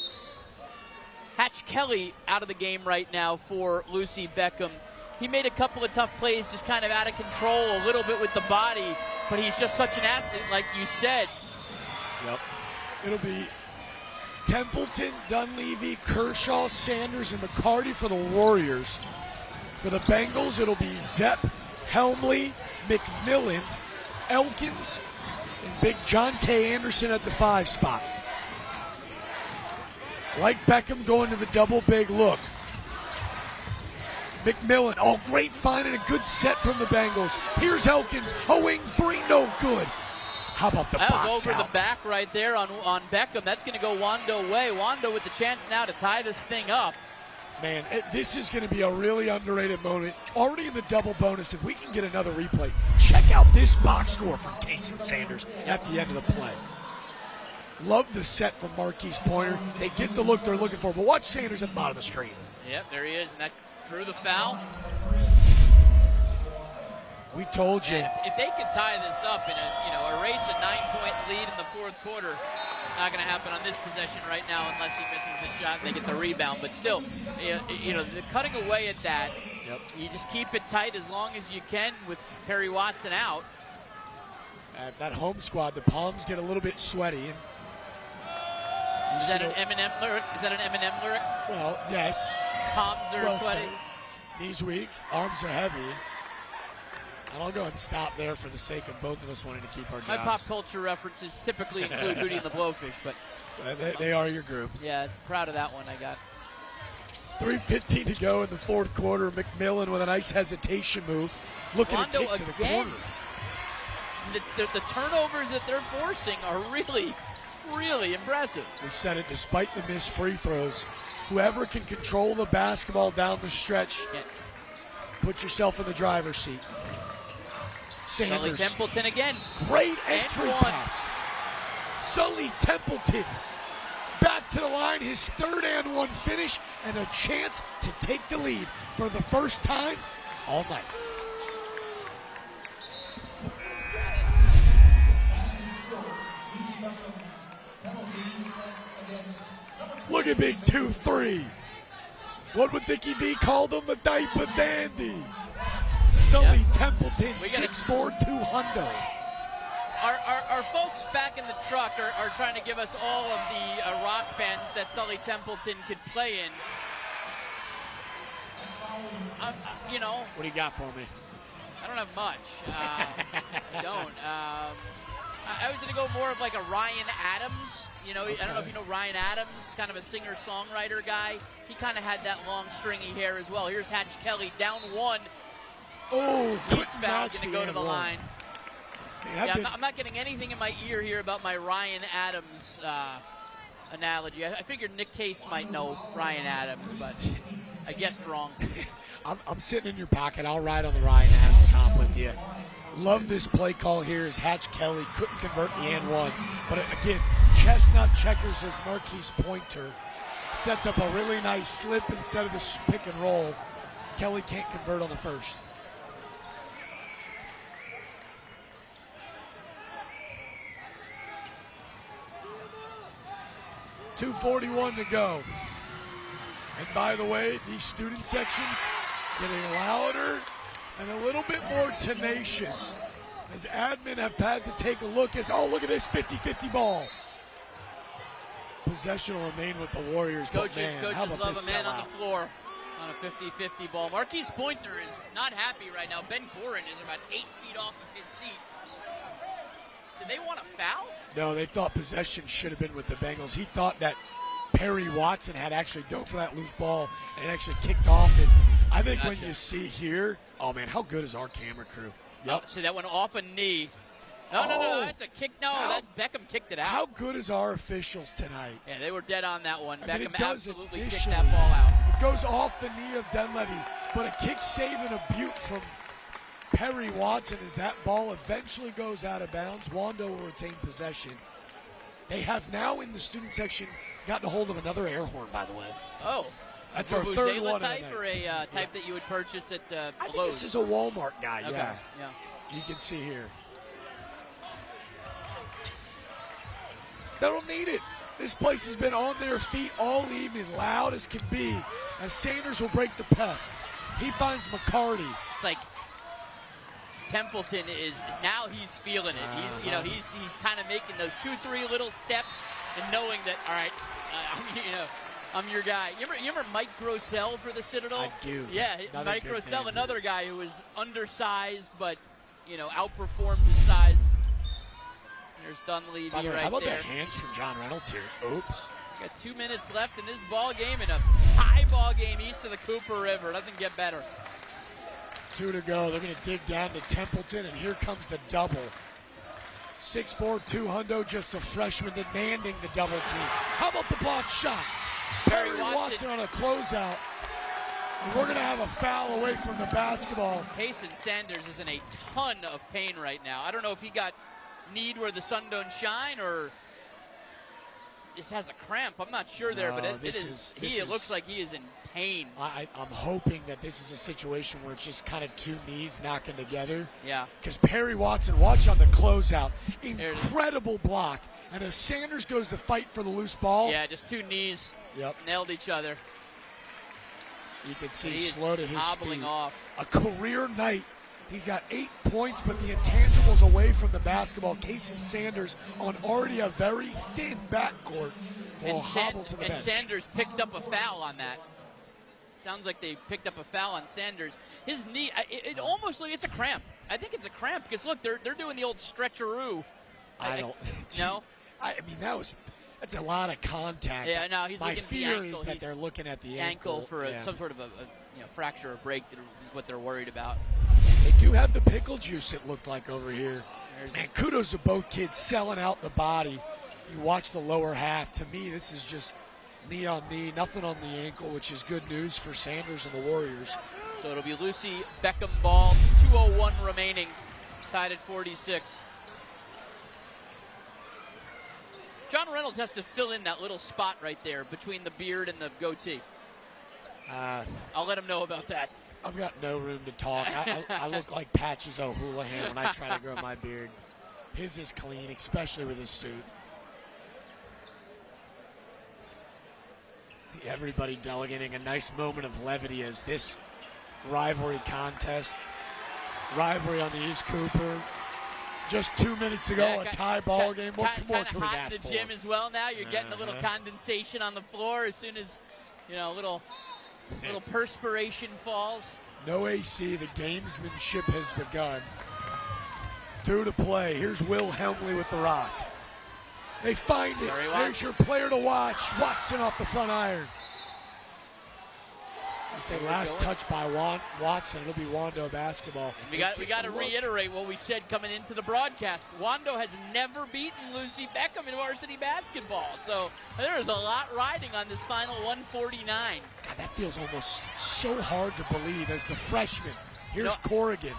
Hatch Kelly out of the game right now for Lucy Beckham. He made a couple of tough plays, just kind of out of control a little bit with the body, but he's just such an athlete, like you said. Yep. It'll be Templeton, Dunleavy, Kershaw, Sanders, and McCarty for the Warriors. For the Bengals, it'll be Zepp, Helmley, McMillan, Elkins, and Big Jonte Anderson at the 5 spot. Like Beckham going to the double big look. McMillan, oh, great find and a good set from the Bengals. Here's Elkins, a wing 3, no good. How about the box That was over out? the back right there on Beckham. That's going to go Wando way. Wando with the chance now to tie this thing up. Man, this is going to be a really underrated moment. Already in the double bonus, if we can get another replay, check out this box score from Kason Sanders at the end of the play. Love the set from Marquise Pointer. They get the look they're looking for, but watch Sanders at the bottom of the screen. Yep, there he is, and that drew the foul. We told you. And if they could tie this up in a race, a 9-point lead in the fourth quarter, not going to happen on this possession right now unless he misses the shot and they get the rebound. But still, the cutting away at that, you just keep it tight as long as you can with Perry Watson out. That home squad, the palms get a little bit sweaty. And Is that an Eminem lyric? Well, yes. Palms are sweaty. Said. Knees weak, arms are heavy. And I'll go and stop there for the sake of both of us wanting to keep our jobs. My pop culture references typically include Hootie and the Blowfish, but they are your group. Yeah, proud of that one I got. 3:15 to go in the fourth quarter. McMillan with a nice hesitation move, looking to kick to the corner. The turnovers that they're forcing are really, really impressive. We said it despite the missed free throws. Whoever can control the basketball down the stretch, put yourself in the driver's seat. Sanders. Sully Templeton again. Great entry pass. Sully Templeton back to the line, his 3rd and 1 finish, and a chance to take the lead for the first time all night. Look at big 2-3. What would Dickie V call them? A diaper dandy. Sully Templeton, 6'4", 200. Our folks back in the truck are trying to give us all of the rock bands that Sully Templeton could play in. What do you got for me? I don't have much. I don't. I was going to go more of like a Ryan Adams. I don't know if you know Ryan Adams, kind of a singer-songwriter guy. He kind of had that long, stringy hair as well. Here's Hatch Kelly down 1. Oh, he's fouled, going to go to the line. Man, I'm not getting anything in my ear here about my Ryan Adams analogy. I figured Nick Case might know Ryan Adams, but I guessed wrong. I'm sitting in your pocket. I'll ride on the Ryan Adams comp with you. Love this play call here as Hatch Kelly couldn't convert the and 1. But again, chestnut checkers as Marquise Pointer sets up a really nice slip instead of the pick and roll. Kelly can't convert on the first. .241 to go. And by the way, these student sections getting louder and a little bit more tenacious as admin have had to take a look as, oh, look at this 50-50 ball. Possession will remain with the Warriors, but man, how about love this a man sellout? on the floor on a 50-50 ball. Marquise Pointer is not happy right now. Ben Corin is about 8 feet off of his seat. Did they want a foul? No, they thought possession should have been with the Bengals. He thought that Perry Watson had actually dove for that loose ball and actually kicked off it. I think when you see here, oh man, how good is our camera crew? Yep. Oh, see, that went off a knee. No, that's a kick. No, that Beckham kicked it out. How good is our officials tonight? Yeah, they were dead on that one. Beckham absolutely initially kicked that ball out. It goes off the knee of Dunleavy, but a kick save and a butte from Perry Watson, as that ball eventually goes out of bounds. Wando will retain possession. They have now in the student section gotten a hold of another air horn, by the way. Oh. That's our third one type of the or a type that you would purchase at I think Lowe's? this is a Walmart guy, Okay, yeah. yeah. You can see here. They don't need it. This place has been on their feet all evening, loud as can be, as Sanders will break the press. He finds McCarty. It's like Templeton is, now he's feeling it. He's kind of making those 2-3 little steps and knowing that, all right, I'm your guy. You remember Mike Grossell for the Citadel? I do. Yeah, Another Mike good Grossell, name. another guy who was undersized but, outperformed his size. There's Dunleavy By the way, right how about there. the hands from John Reynolds here? Oops. Got 2 minutes left in this ball game, and a high ball game east of the Cooper River. Doesn't get better. 2 to go. They're going to dig down to Templeton, and here comes the double. 6'4", 200, just a freshman demanding the double team. How about the block shot? Perry Watson on a closeout. And we're going to have a foul away from the basketball. Payson Sanders is in a ton of pain right now. I don't know if he got kneed where the sun don't shine or just has a cramp. I'm not sure there, but it looks like he is in pain. I'm hoping that this is a situation where it's just kind of 2 knees knocking together. Yeah. Because Perry Watson, watch on the closeout. Incredible block. And as Sanders goes to fight for the loose ball. Yeah, just 2 knees nailed each other. You can see He is slow to his hobbling feet. off. A career night. He's got 8 points, but the intangibles away from the basketball. Casey Sanders on already a very thin backcourt will hobble to the bench. And Sanders picked up a foul on that. Sounds like they picked up a foul on Sanders. His knee, it almost looks, it's a cramp. I think it's a cramp because look, they're doing the old stretcheroo. I don't. No? I mean, that's a lot of contact. Yeah, no, he's My looking at the fear ankle. is that He's they're looking at the ankle for some sort of a fracture or break that is what they're worried about. They do have the pickle juice, it looked like, over here. Man, kudos to both kids selling out the body. You watch the lower half. To me, this is just knee on knee, nothing on the ankle, which is good news for Sanders and the Warriors. So it'll be Lucy Beckham ball, 2:01 remaining, tied at 46. John Reynolds has to fill in that little spot right there between the beard and the goatee. I'll let him know about that. I've got no room to talk. I look like Patches O'Houlihan when I try to grow my beard. His is clean, especially with his suit. See everybody delegating a nice moment of levity as this rivalry contest. Rivalry on the East Cooper. Just 2 minutes ago, a tie ball game. What more can we ask in the for? gym as well now. You're getting a little condensation on the floor as soon as, a little perspiration falls. No AC. The gamesmanship has begun. 2 to play. Here's Will Helmley with the rock. They find it. There's your player to watch. Watson off the front iron. You say last touch by Watson. It'll be Wando basketball. And we got to reiterate what we said coming into the broadcast. Wando has never beaten Lucy Beckham in varsity basketball. So there is a lot riding on this final 149. God, that feels almost so hard to believe as the freshman. Here's Corrigan.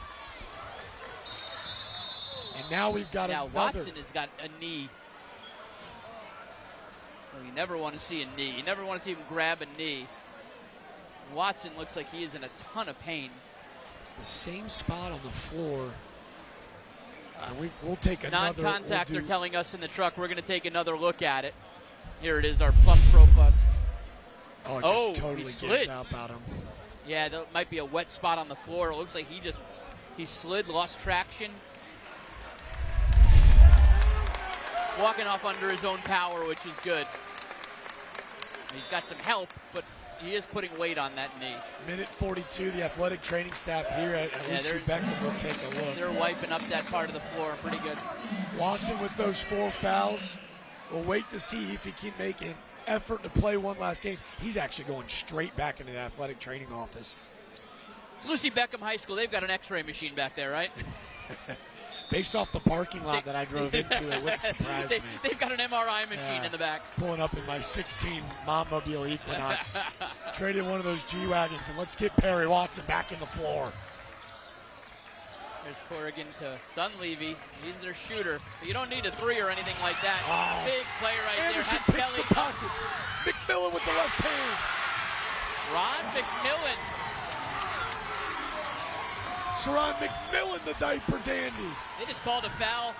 And now we've got another. Watson has got a knee. Well, you never want to see a knee. You never want to see him grab a knee. Watson looks like he is in a ton of pain. It's the same spot on the floor. We'll take another. Non-contact, they're telling us in the truck. We're going to take another look at it. Here it is, our Plum Pro Plus. Oh, it just totally gives out about him. Yeah, that might be a wet spot on the floor. It looks like he slid, lost traction. Walking off under his own power, which is good. He's got some help, but he is putting weight on that knee. Minute 42, the athletic training staff here at Lucy Beckham will take a look. They're wiping up that part of the floor pretty good. Watson with those 4 fouls. We'll wait to see if he can make an effort to play one last game. He's actually going straight back into the athletic training office. It's Lucy Beckham High School. They've got an x-ray machine back there, right? Based off the parking lot that I drove into, it wouldn't surprise me. They've got an MRI machine in the back. Pulling up in my 16 Montmobile Equinox. Traded one of those G-Wagons, and let's get Perry Watson back in the floor. There's Corrigan to Dunleavy. He's their shooter. But you don't need a three or anything like that. Big play right Anderson there. picks the pocket. McMillan with the left hand. Ron McMillan. Saron McMillan, the diaper dandy. They just called a foul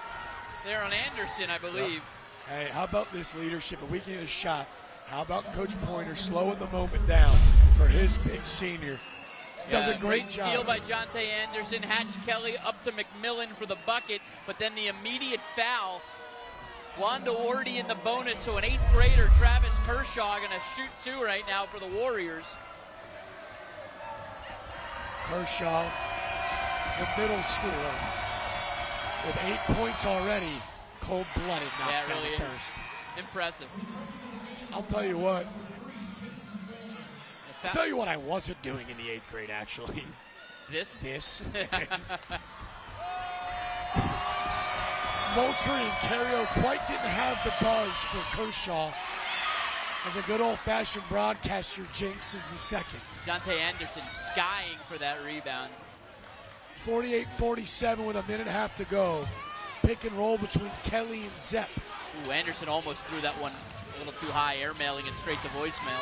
there on Anderson, I believe. Hey, how about this leadership? If we can get a shot, how about Coach Pointer slowing the moment down for his big senior? Does a great job. Steal by Jonte Anderson. Hatch Kelly up to McMillan for the bucket, but then the immediate foul. Wando already in the bonus, so an 8th grader, Travis Kershaw, going to shoot 2 right now for the Warriors. Kershaw, the middle schooler, with 8 points already, cold-blooded, knocks down the first. Impressive. I'll tell you what. I'll tell you what I wasn't doing in the 8th grade, actually. This? Moultrie and Carrio quite didn't have the buzz for Kershaw. As a good old-fashioned broadcaster jinxes the second. Jonte Anderson skying for that rebound. 48-47 with a minute and a half to go. Pick and roll between Kelly and Zepp. Ooh, Anderson almost threw that one a little too high, airmailing it straight to voicemail.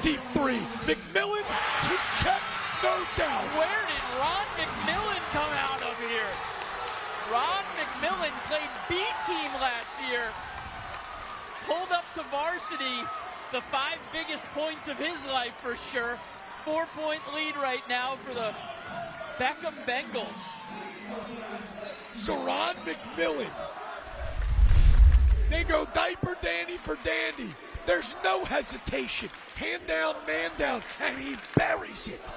Deep three. McMillan, keep check, no doubt. Where did Ron McMillan come out of here? Ron McMillan played B team last year. Pulled up to varsity, the 5 biggest points of his life for sure. 4-point lead right now for the Beckham Bengals. Saron McMillan. They go diaper dandy for dandy. There's no hesitation. Hand down, man down, and he buries it.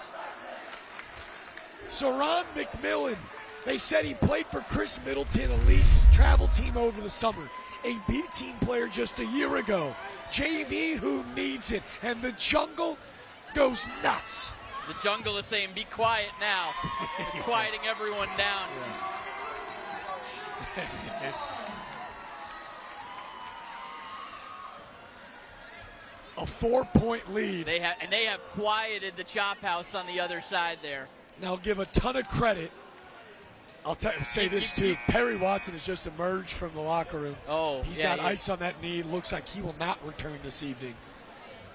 Saron McMillan. They said he played for Chris Middleton Elite's travel team over the summer. A B team player just a year ago. JV, who needs it? And the jungle goes nuts. The jungle is saying, be quiet now. It's quieting everyone down. A 4-point lead. They have quieted the chop house on the other side there. Now give a ton of credit. I'll say this too. Perry Watson has just emerged from the locker room. He's got ice on that knee. Looks like he will not return this evening.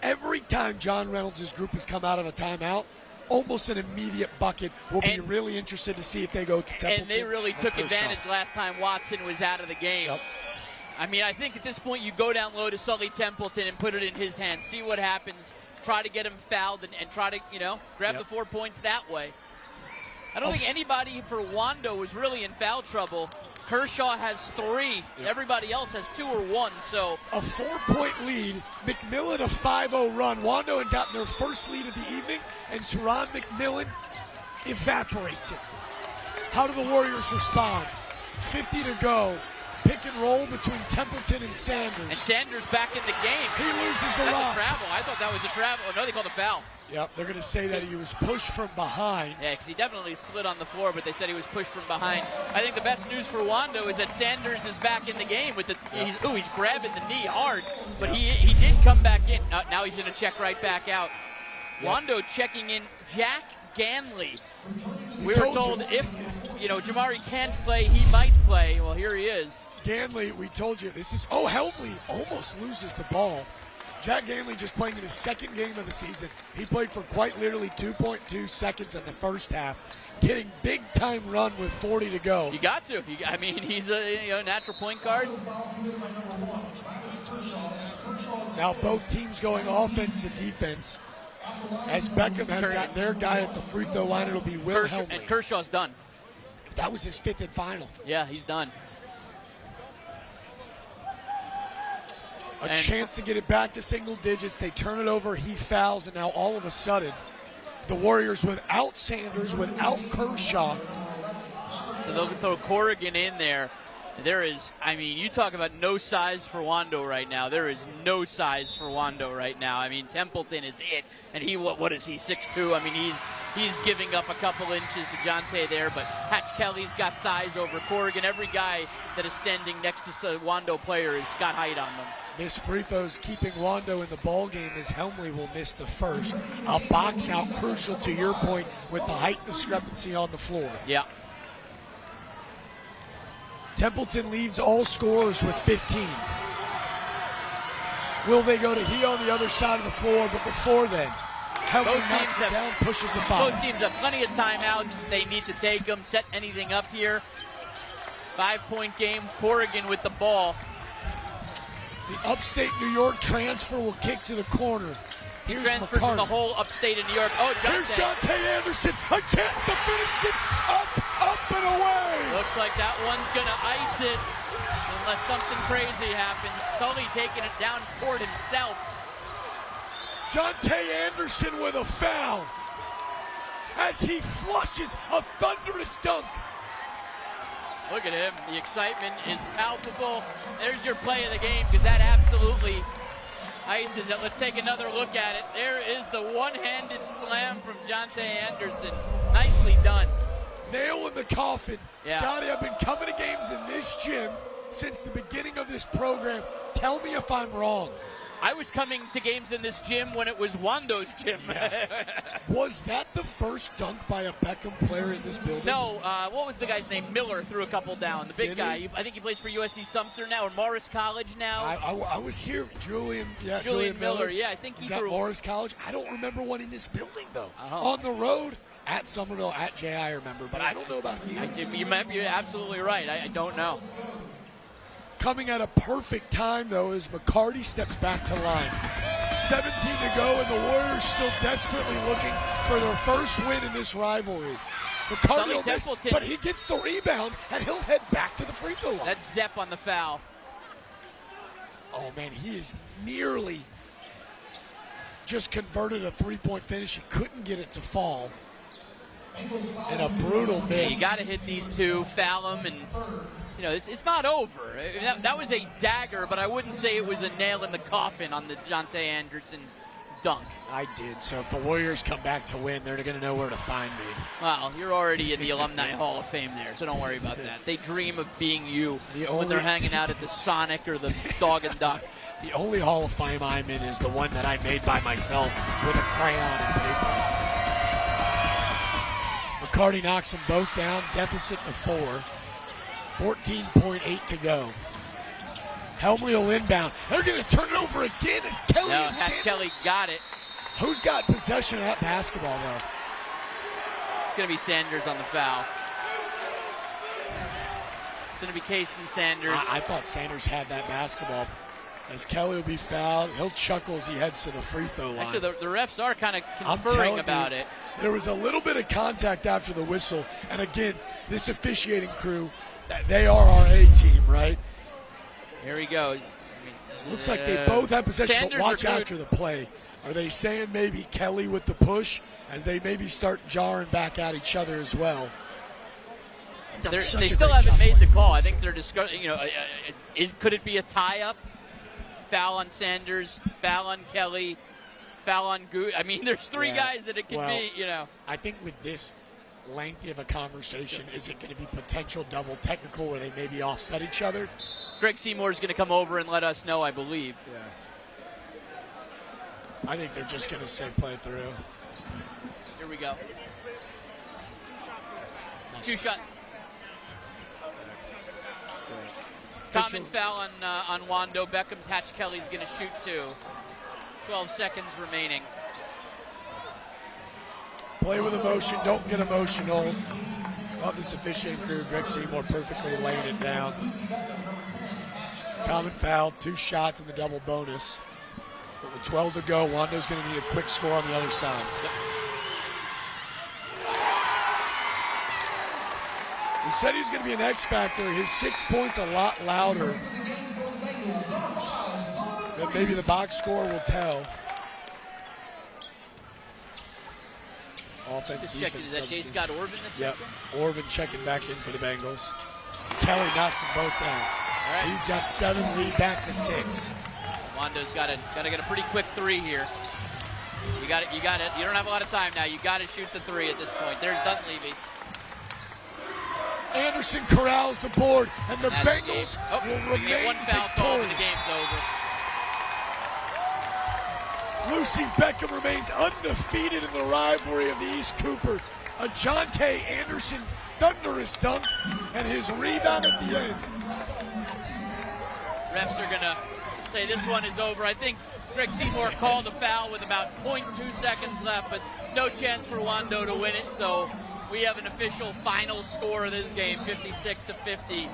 Every time John Reynolds' group has come out of a timeout, almost an immediate bucket. We'll be really interested to see if they go to Templeton. And they really took advantage last time Watson was out of the game. Yep. I mean, I think at this point you go down low to Sully Templeton and put it in his hands, see what happens, try to get him fouled and try to, grab the 4 points that way. I don't think anybody for Wando was really in foul trouble. Kershaw has 3. Everybody else has 2 or 1. So a 4-point lead. McMillan a 5-0 run. Wando had gotten their first lead of the evening, and Saron McMillan evaporates it. How do the Warriors respond? 50 to go. Pick and roll between Templeton and Sanders. And Sanders back in the game. He loses the rock. rock. That's a travel. I thought that was a travel. Oh, no, they called a foul. Yep, they're going to say that he was pushed from behind. Yeah, because he definitely slid on the floor, but they said he was pushed from behind. I think the best news for Wando is that Sanders is back in the game with the. He's grabbing the knee hard, but he did come back in. Now he's going to check right back out. Yep. Wando checking in Jack Ganley. We were told if Jamari can't play, he might play. Well, here he is. Ganley, we told you this is. Helmley almost loses the ball. Jack Ganley just playing in his second game of the season. He played for quite literally 2.2 seconds in the first half, getting big-time run with 40 to go. You got to. He's a natural point guard. Now both teams going offense to defense. As Beckham has got their guy at the free throw line, it'll be Will Helmley. And Kershaw's done. That was his 5th and final. Yeah, he's done. A chance to get it back to single digits. They turn it over. He fouls, and now all of a sudden, the Warriors without Sanders, without Kershaw. So they'll throw Corrigan in there. There is, you talk about no size for Wando right now. There is no size for Wando right now. Templeton is it, and he what is he 6'2"? He's giving up a couple inches to Jonte there, but Hatch Kelly's got size over Corrigan. Every guy that is standing next to a Wando player has got height on them. Missed free throws keeping Wando in the ball game as Helmley will miss the first. A box out crucial to your point with the height discrepancy on the floor. Yeah. Templeton leads all scorers with 15. Will they go to he on the other side of the floor? But before then, Helmley knocks it down, pushes the foul. Both teams have plenty of timeouts. They need to take them, set anything up here. 5-point game, Corrigan with the ball. The upstate New York transfer will kick to the corner. Here's Transferred from the whole upstate of New York. Oh, here's Jonte Anderson. A chance to finish it. Up and away. Looks like that one's going to ice it unless something crazy happens. Sully taking it down court himself. Jonte Anderson with a foul as he flushes a thunderous dunk. Look at him. The excitement is palpable. There's your play of the game because that absolutely ices it. Let's take another look at it. There is the one-handed slam from Jonte Anderson. Nicely done. Nail in the coffin. Yeah. Scotty, I've been coming to games in this gym since the beginning of this program. Tell me if I'm wrong. I was coming to games in this gym when it was Wando's gym. Was that the first dunk by a Beckham player in this building? No, what was the guy's name? Miller threw a couple down. The big guy. I think he plays for USC Sumter now or Morris College now. I was here. Julian Miller. Yeah, I think he Is that threw. Morris College? I don't remember one in this building, though. Uh-huh. On the road, at Somerville, at JI, I remember. But I don't know about you. You might be absolutely right. I don't know. Coming at a perfect time, though, as McCarty steps back to line. 17 to go, and the Warriors still desperately looking for their first win in this rivalry. McCarty will miss, but he gets the rebound, and he'll head back to the free throw line. That's Zepp on the foul. Oh, man, he is nearly just converted a three-point finish. He couldn't get it to fall. And a brutal miss. Yeah, you got to hit these two, foul them, and you know it's not over. That was a dagger, but I wouldn't say it was a nail in the coffin on the Jonte Anderson dunk. I did. So if the Warriors come back to win, they're going to know where to find me. Well, you're already in the Alumni Hall of Fame there, so don't worry about that. They dream of being you when they're hanging out at the Sonic or the Dog and Duck. The only Hall of Fame I'm in is the one that I made by myself with a crayon and paper. McCarty knocks them both down, deficit to 4. 14.8 to go. Helmley will inbound. They're going to turn it over again as Kelly and Sanders. Kelly got it. Who's got possession of that basketball, though? It's going to be Sanders on the foul. It's going to be Cason Sanders. I thought Sanders had that basketball. As Kelly will be fouled, he'll chuckle as he heads to the free throw line. Actually, the refs are kind of conferring about it. There was a little bit of contact after the whistle. And again, this officiating crew, they are our A-team, right? Here we go. Looks like they both have possession, Sanders but watch after the play. Are they saying maybe Kelly with the push as they maybe start jarring back at each other as well? They still haven't made the call. I think they're discussing, could it be a tie-up? Foul on Sanders, foul on Kelly, foul on Good. I mean, there's three guys that it could be, I think with this lengthy of a conversation, is it going to be potential double technical where they maybe offset each other? Greg Seymour's going to come over and let us know, I believe. Yeah. I think they're just going to say play through. Here we go. Two-shot. Common foul on Wando. Beckham's Hatch Kelly's going to shoot 2. 12 seconds remaining. Play with emotion. Don't get emotional. Love this officiating crew. Greg Seymour perfectly laying it down. Common foul. 2 shots in the double bonus. But with 12 to go, Wando's going to need a quick score on the other side. Yep. He said he was going to be an X factor. His 6 points a lot louder than maybe the box score will tell. Offense, defense. Is that J. Scott Orvin that Yep, Orvin checking back in for the Bengals. Kelly knocks them both down. All right. He's got 7, lead back to 6. Wando's got to get a pretty quick 3 here. You got it. You don't have a lot of time now. You got to shoot the 3 at this point. There's Dunleavy. Anderson corrals the board, and the Bengals will remain one foul call and the victorious. game's over. Lucy Beckham remains undefeated in the rivalry of the East Cooper. A Jonte Anderson thunderous dunk and his rebound at the end. Refs are going to say this one is over. I think Greg Seymour called a foul with about 0.2 seconds left, but no chance for Wando to win it. So we have an official final score of this game, 56-50.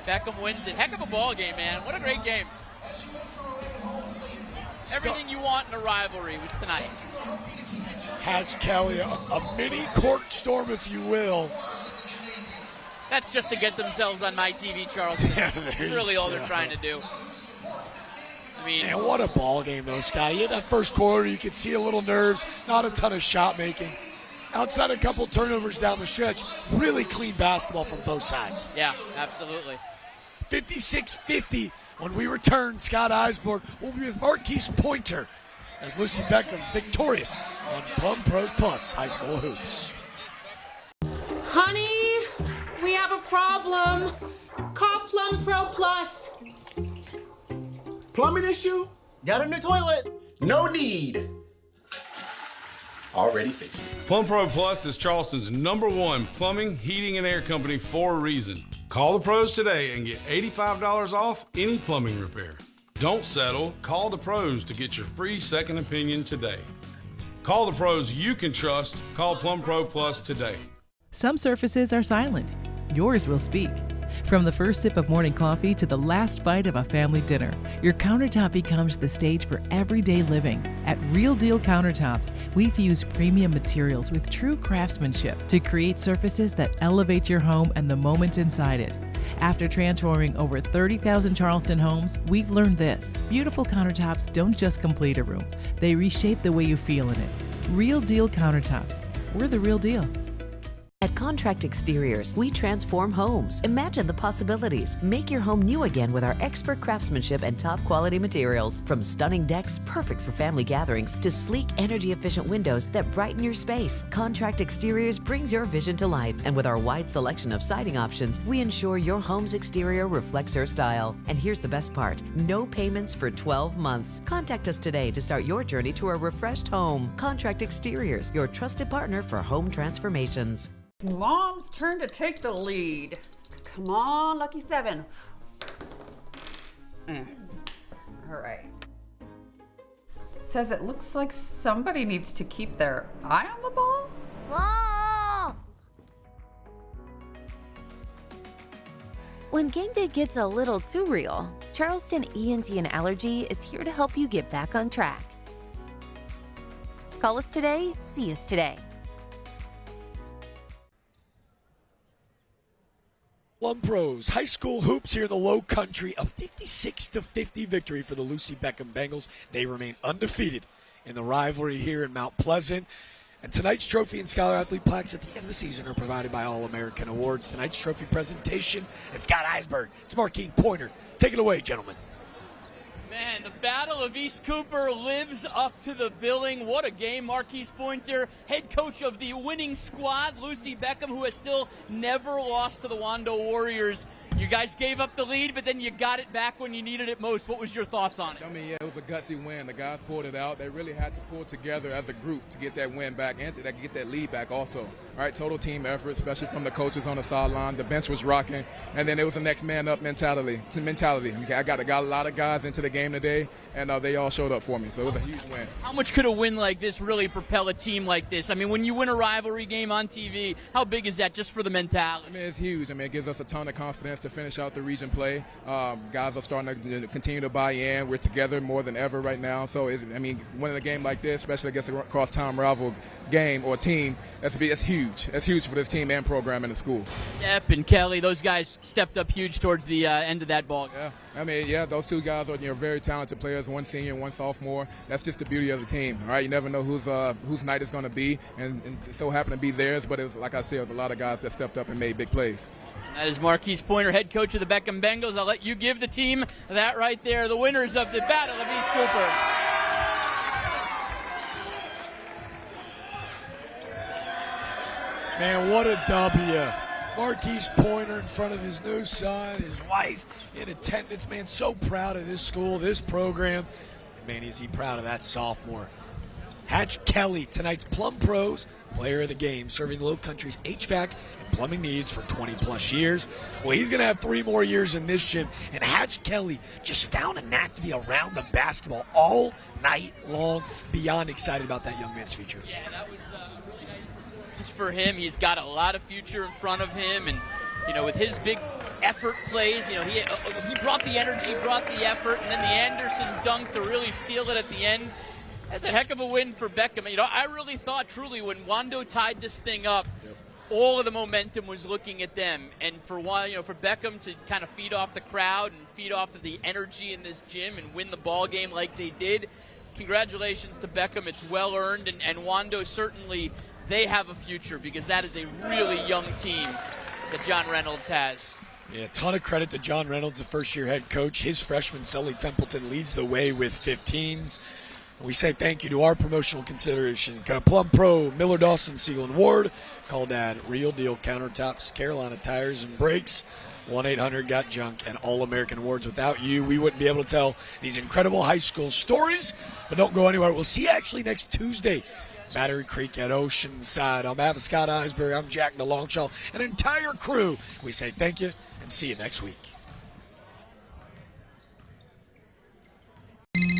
Beckham wins it. Heck of a ball game, man. What a great game. Everything you want in a rivalry was tonight. Hatch Kelly, a mini court storm, if you will. That's just to get themselves on my TV, Charleston. That's really all they're trying to do. I mean, man, what a ball game, though, Scott. In that first quarter, you could see a little nerves, not a ton of shot making. Outside a couple turnovers down the stretch, really clean basketball from both sides. Yeah, absolutely. 56-50. When we return, Scott Eisberg will be with Marquise Pointer as Lucy Beckham victorious on Plum Pros Plus High School Hoops. Honey, we have a problem. Call Plum Pro Plus. Plumbing issue? Got a new toilet? No need. Already fixed it. Plum Pro Plus is Charleston's #1 plumbing, heating, and air company for a reason. Call the pros today and get $85 off any plumbing repair. Don't settle. Call the pros to get your free second opinion today. Call the pros you can trust. Call Plum Pro Plus today. Some surfaces are silent. Yours will speak. From the first sip of morning coffee to the last bite of a family dinner, your countertop becomes the stage for everyday living. At Real Deal Countertops, we fuse premium materials with true craftsmanship to create surfaces that elevate your home and the moment inside it. After transforming over 30,000 Charleston homes, we've learned this: beautiful countertops don't just complete a room, they reshape the way you feel in it. Real Deal Countertops. We're the real deal. At Contract Exteriors, we transform homes. Imagine the possibilities. Make your home new again with our expert craftsmanship and top quality materials. From stunning decks perfect for family gatherings to sleek, energy-efficient windows that brighten your space, Contract Exteriors brings your vision to life. And with our wide selection of siding options, we ensure your home's exterior reflects your style. And here's the best part: no payments for 12 months. Contact us today to start your journey to a refreshed home. Contract Exteriors, your trusted partner for home transformations. Mom's turn to take the lead. Come on, Lucky 7. All right. Says it looks like somebody needs to keep their eye on the ball. Whoa! When game day gets a little too real, Charleston ENT and Allergy is here to help you get back on track. Call us today, see us today. Plum Pros High School Hoops here in the Low Country. A 56-50 victory for the Lucy Beckham Bengals. They remain undefeated in the rivalry here in Mount Pleasant. And tonight's trophy and Scholar Athlete plaques at the end of the season are provided by All-American Awards. Tonight's trophy presentation, it's Scott Eisberg. It's Marquise Pointer. Take it away, gentlemen. Man, the Battle of East Cooper lives up to the billing. What a game. Marquise Pointer, head coach of the winning squad, Lucy Beckham, who has still never lost to the Wando Warriors. You guys gave up the lead, but then you got it back when you needed it most. What was your thoughts on it? I mean, yeah, it was a gutsy win. The guys pulled it out. They really had to pull together as a group to get that win back and to get that lead back also. All right, total team effort, especially from the coaches on the sideline. The bench was rocking, and then it was a next man up mentality. I got a lot of guys into the game today, and they all showed up for me, so it was a huge win. How much could a win like this really propel a team like this? I mean, when you win a rivalry game on TV, how big is that just for the mentality? I mean, it's huge. I mean, it gives us a ton of confidence to finish out the region play. Guys are starting to continue to buy in. We're together more than ever right now. So, winning a game like this, especially against a cross-town rival game or team, that's huge. That's huge for this team and program in the school. Sepp and Kelly, those guys stepped up huge towards the end of that ball. Yeah. I mean, yeah, those two guys are very talented players, one senior and one sophomore. That's just the beauty of the team, all right? You never know whose night is going to be, and it so happened to be theirs, but it was, like I said, it was a lot of guys that stepped up and made big plays. That is Marquise Pointer, head coach of the Beckham Bengals. I'll let you give the team that right there, the winners of the Battle of East Cooper. Man, what a W. Marquise Pointer in front of his new son, his wife in attendance. Man, so proud of this school, this program. Man, is he proud of that sophomore. Hatch Kelly, tonight's Plum Pros Player of the Game, serving Low Country's HVAC and plumbing needs for 20-plus years. Well, he's going to have 3 more years in this gym, and Hatch Kelly just found a knack to be around the basketball all night long. Beyond excited about that young man's future. Yeah, that was a really nice performance for him. He's got a lot of future in front of him, and with his big effort plays, he brought the energy, brought the effort, and then the Anderson dunk to really seal it at the end. That's a heck of a win for Beckham. I really thought truly when Wando tied this thing up, all of the momentum was looking at them, and for Beckham to kind of feed off the crowd and feed off of the energy in this gym and win the ball game like they did. Congratulations to Beckham. It's well earned, and Wando certainly, they have a future because that is a really young team that John Reynolds has. Yeah, a ton of credit to John Reynolds, the first-year head coach. His freshman, Sully Templeton, leads the way with 15s. We say thank you to our promotional consideration. Plum Pro, Miller Dawson, Siegel and Ward. Call Dad, Real Deal Countertops, Carolina Tires and Brakes. 1-800-GOT-JUNK, and All-American Awards. Without you, we wouldn't be able to tell these incredible high school stories. But don't go anywhere. We'll see you actually next Tuesday. Battery Creek at Oceanside. On behalf of Scott Eisberg, I'm Jack DeLongchamp, an entire crew. We say thank you and see you next week.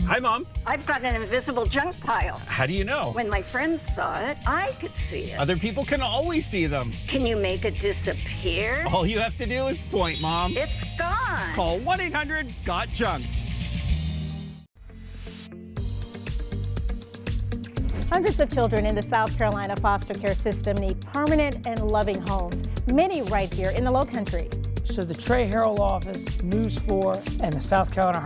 Hi, Mom. I've got an invisible junk pile. How do you know? When my friends saw it, I could see it. Other people can always see them. Can you make it disappear? All you have to do is point, Mom. It's gone. Call 1-800-GOT-JUNK. Hundreds of children in the South Carolina foster care system need permanent and loving homes, many right here in the Low Country. So the Trey Harrell office, News 4, and the South Carolina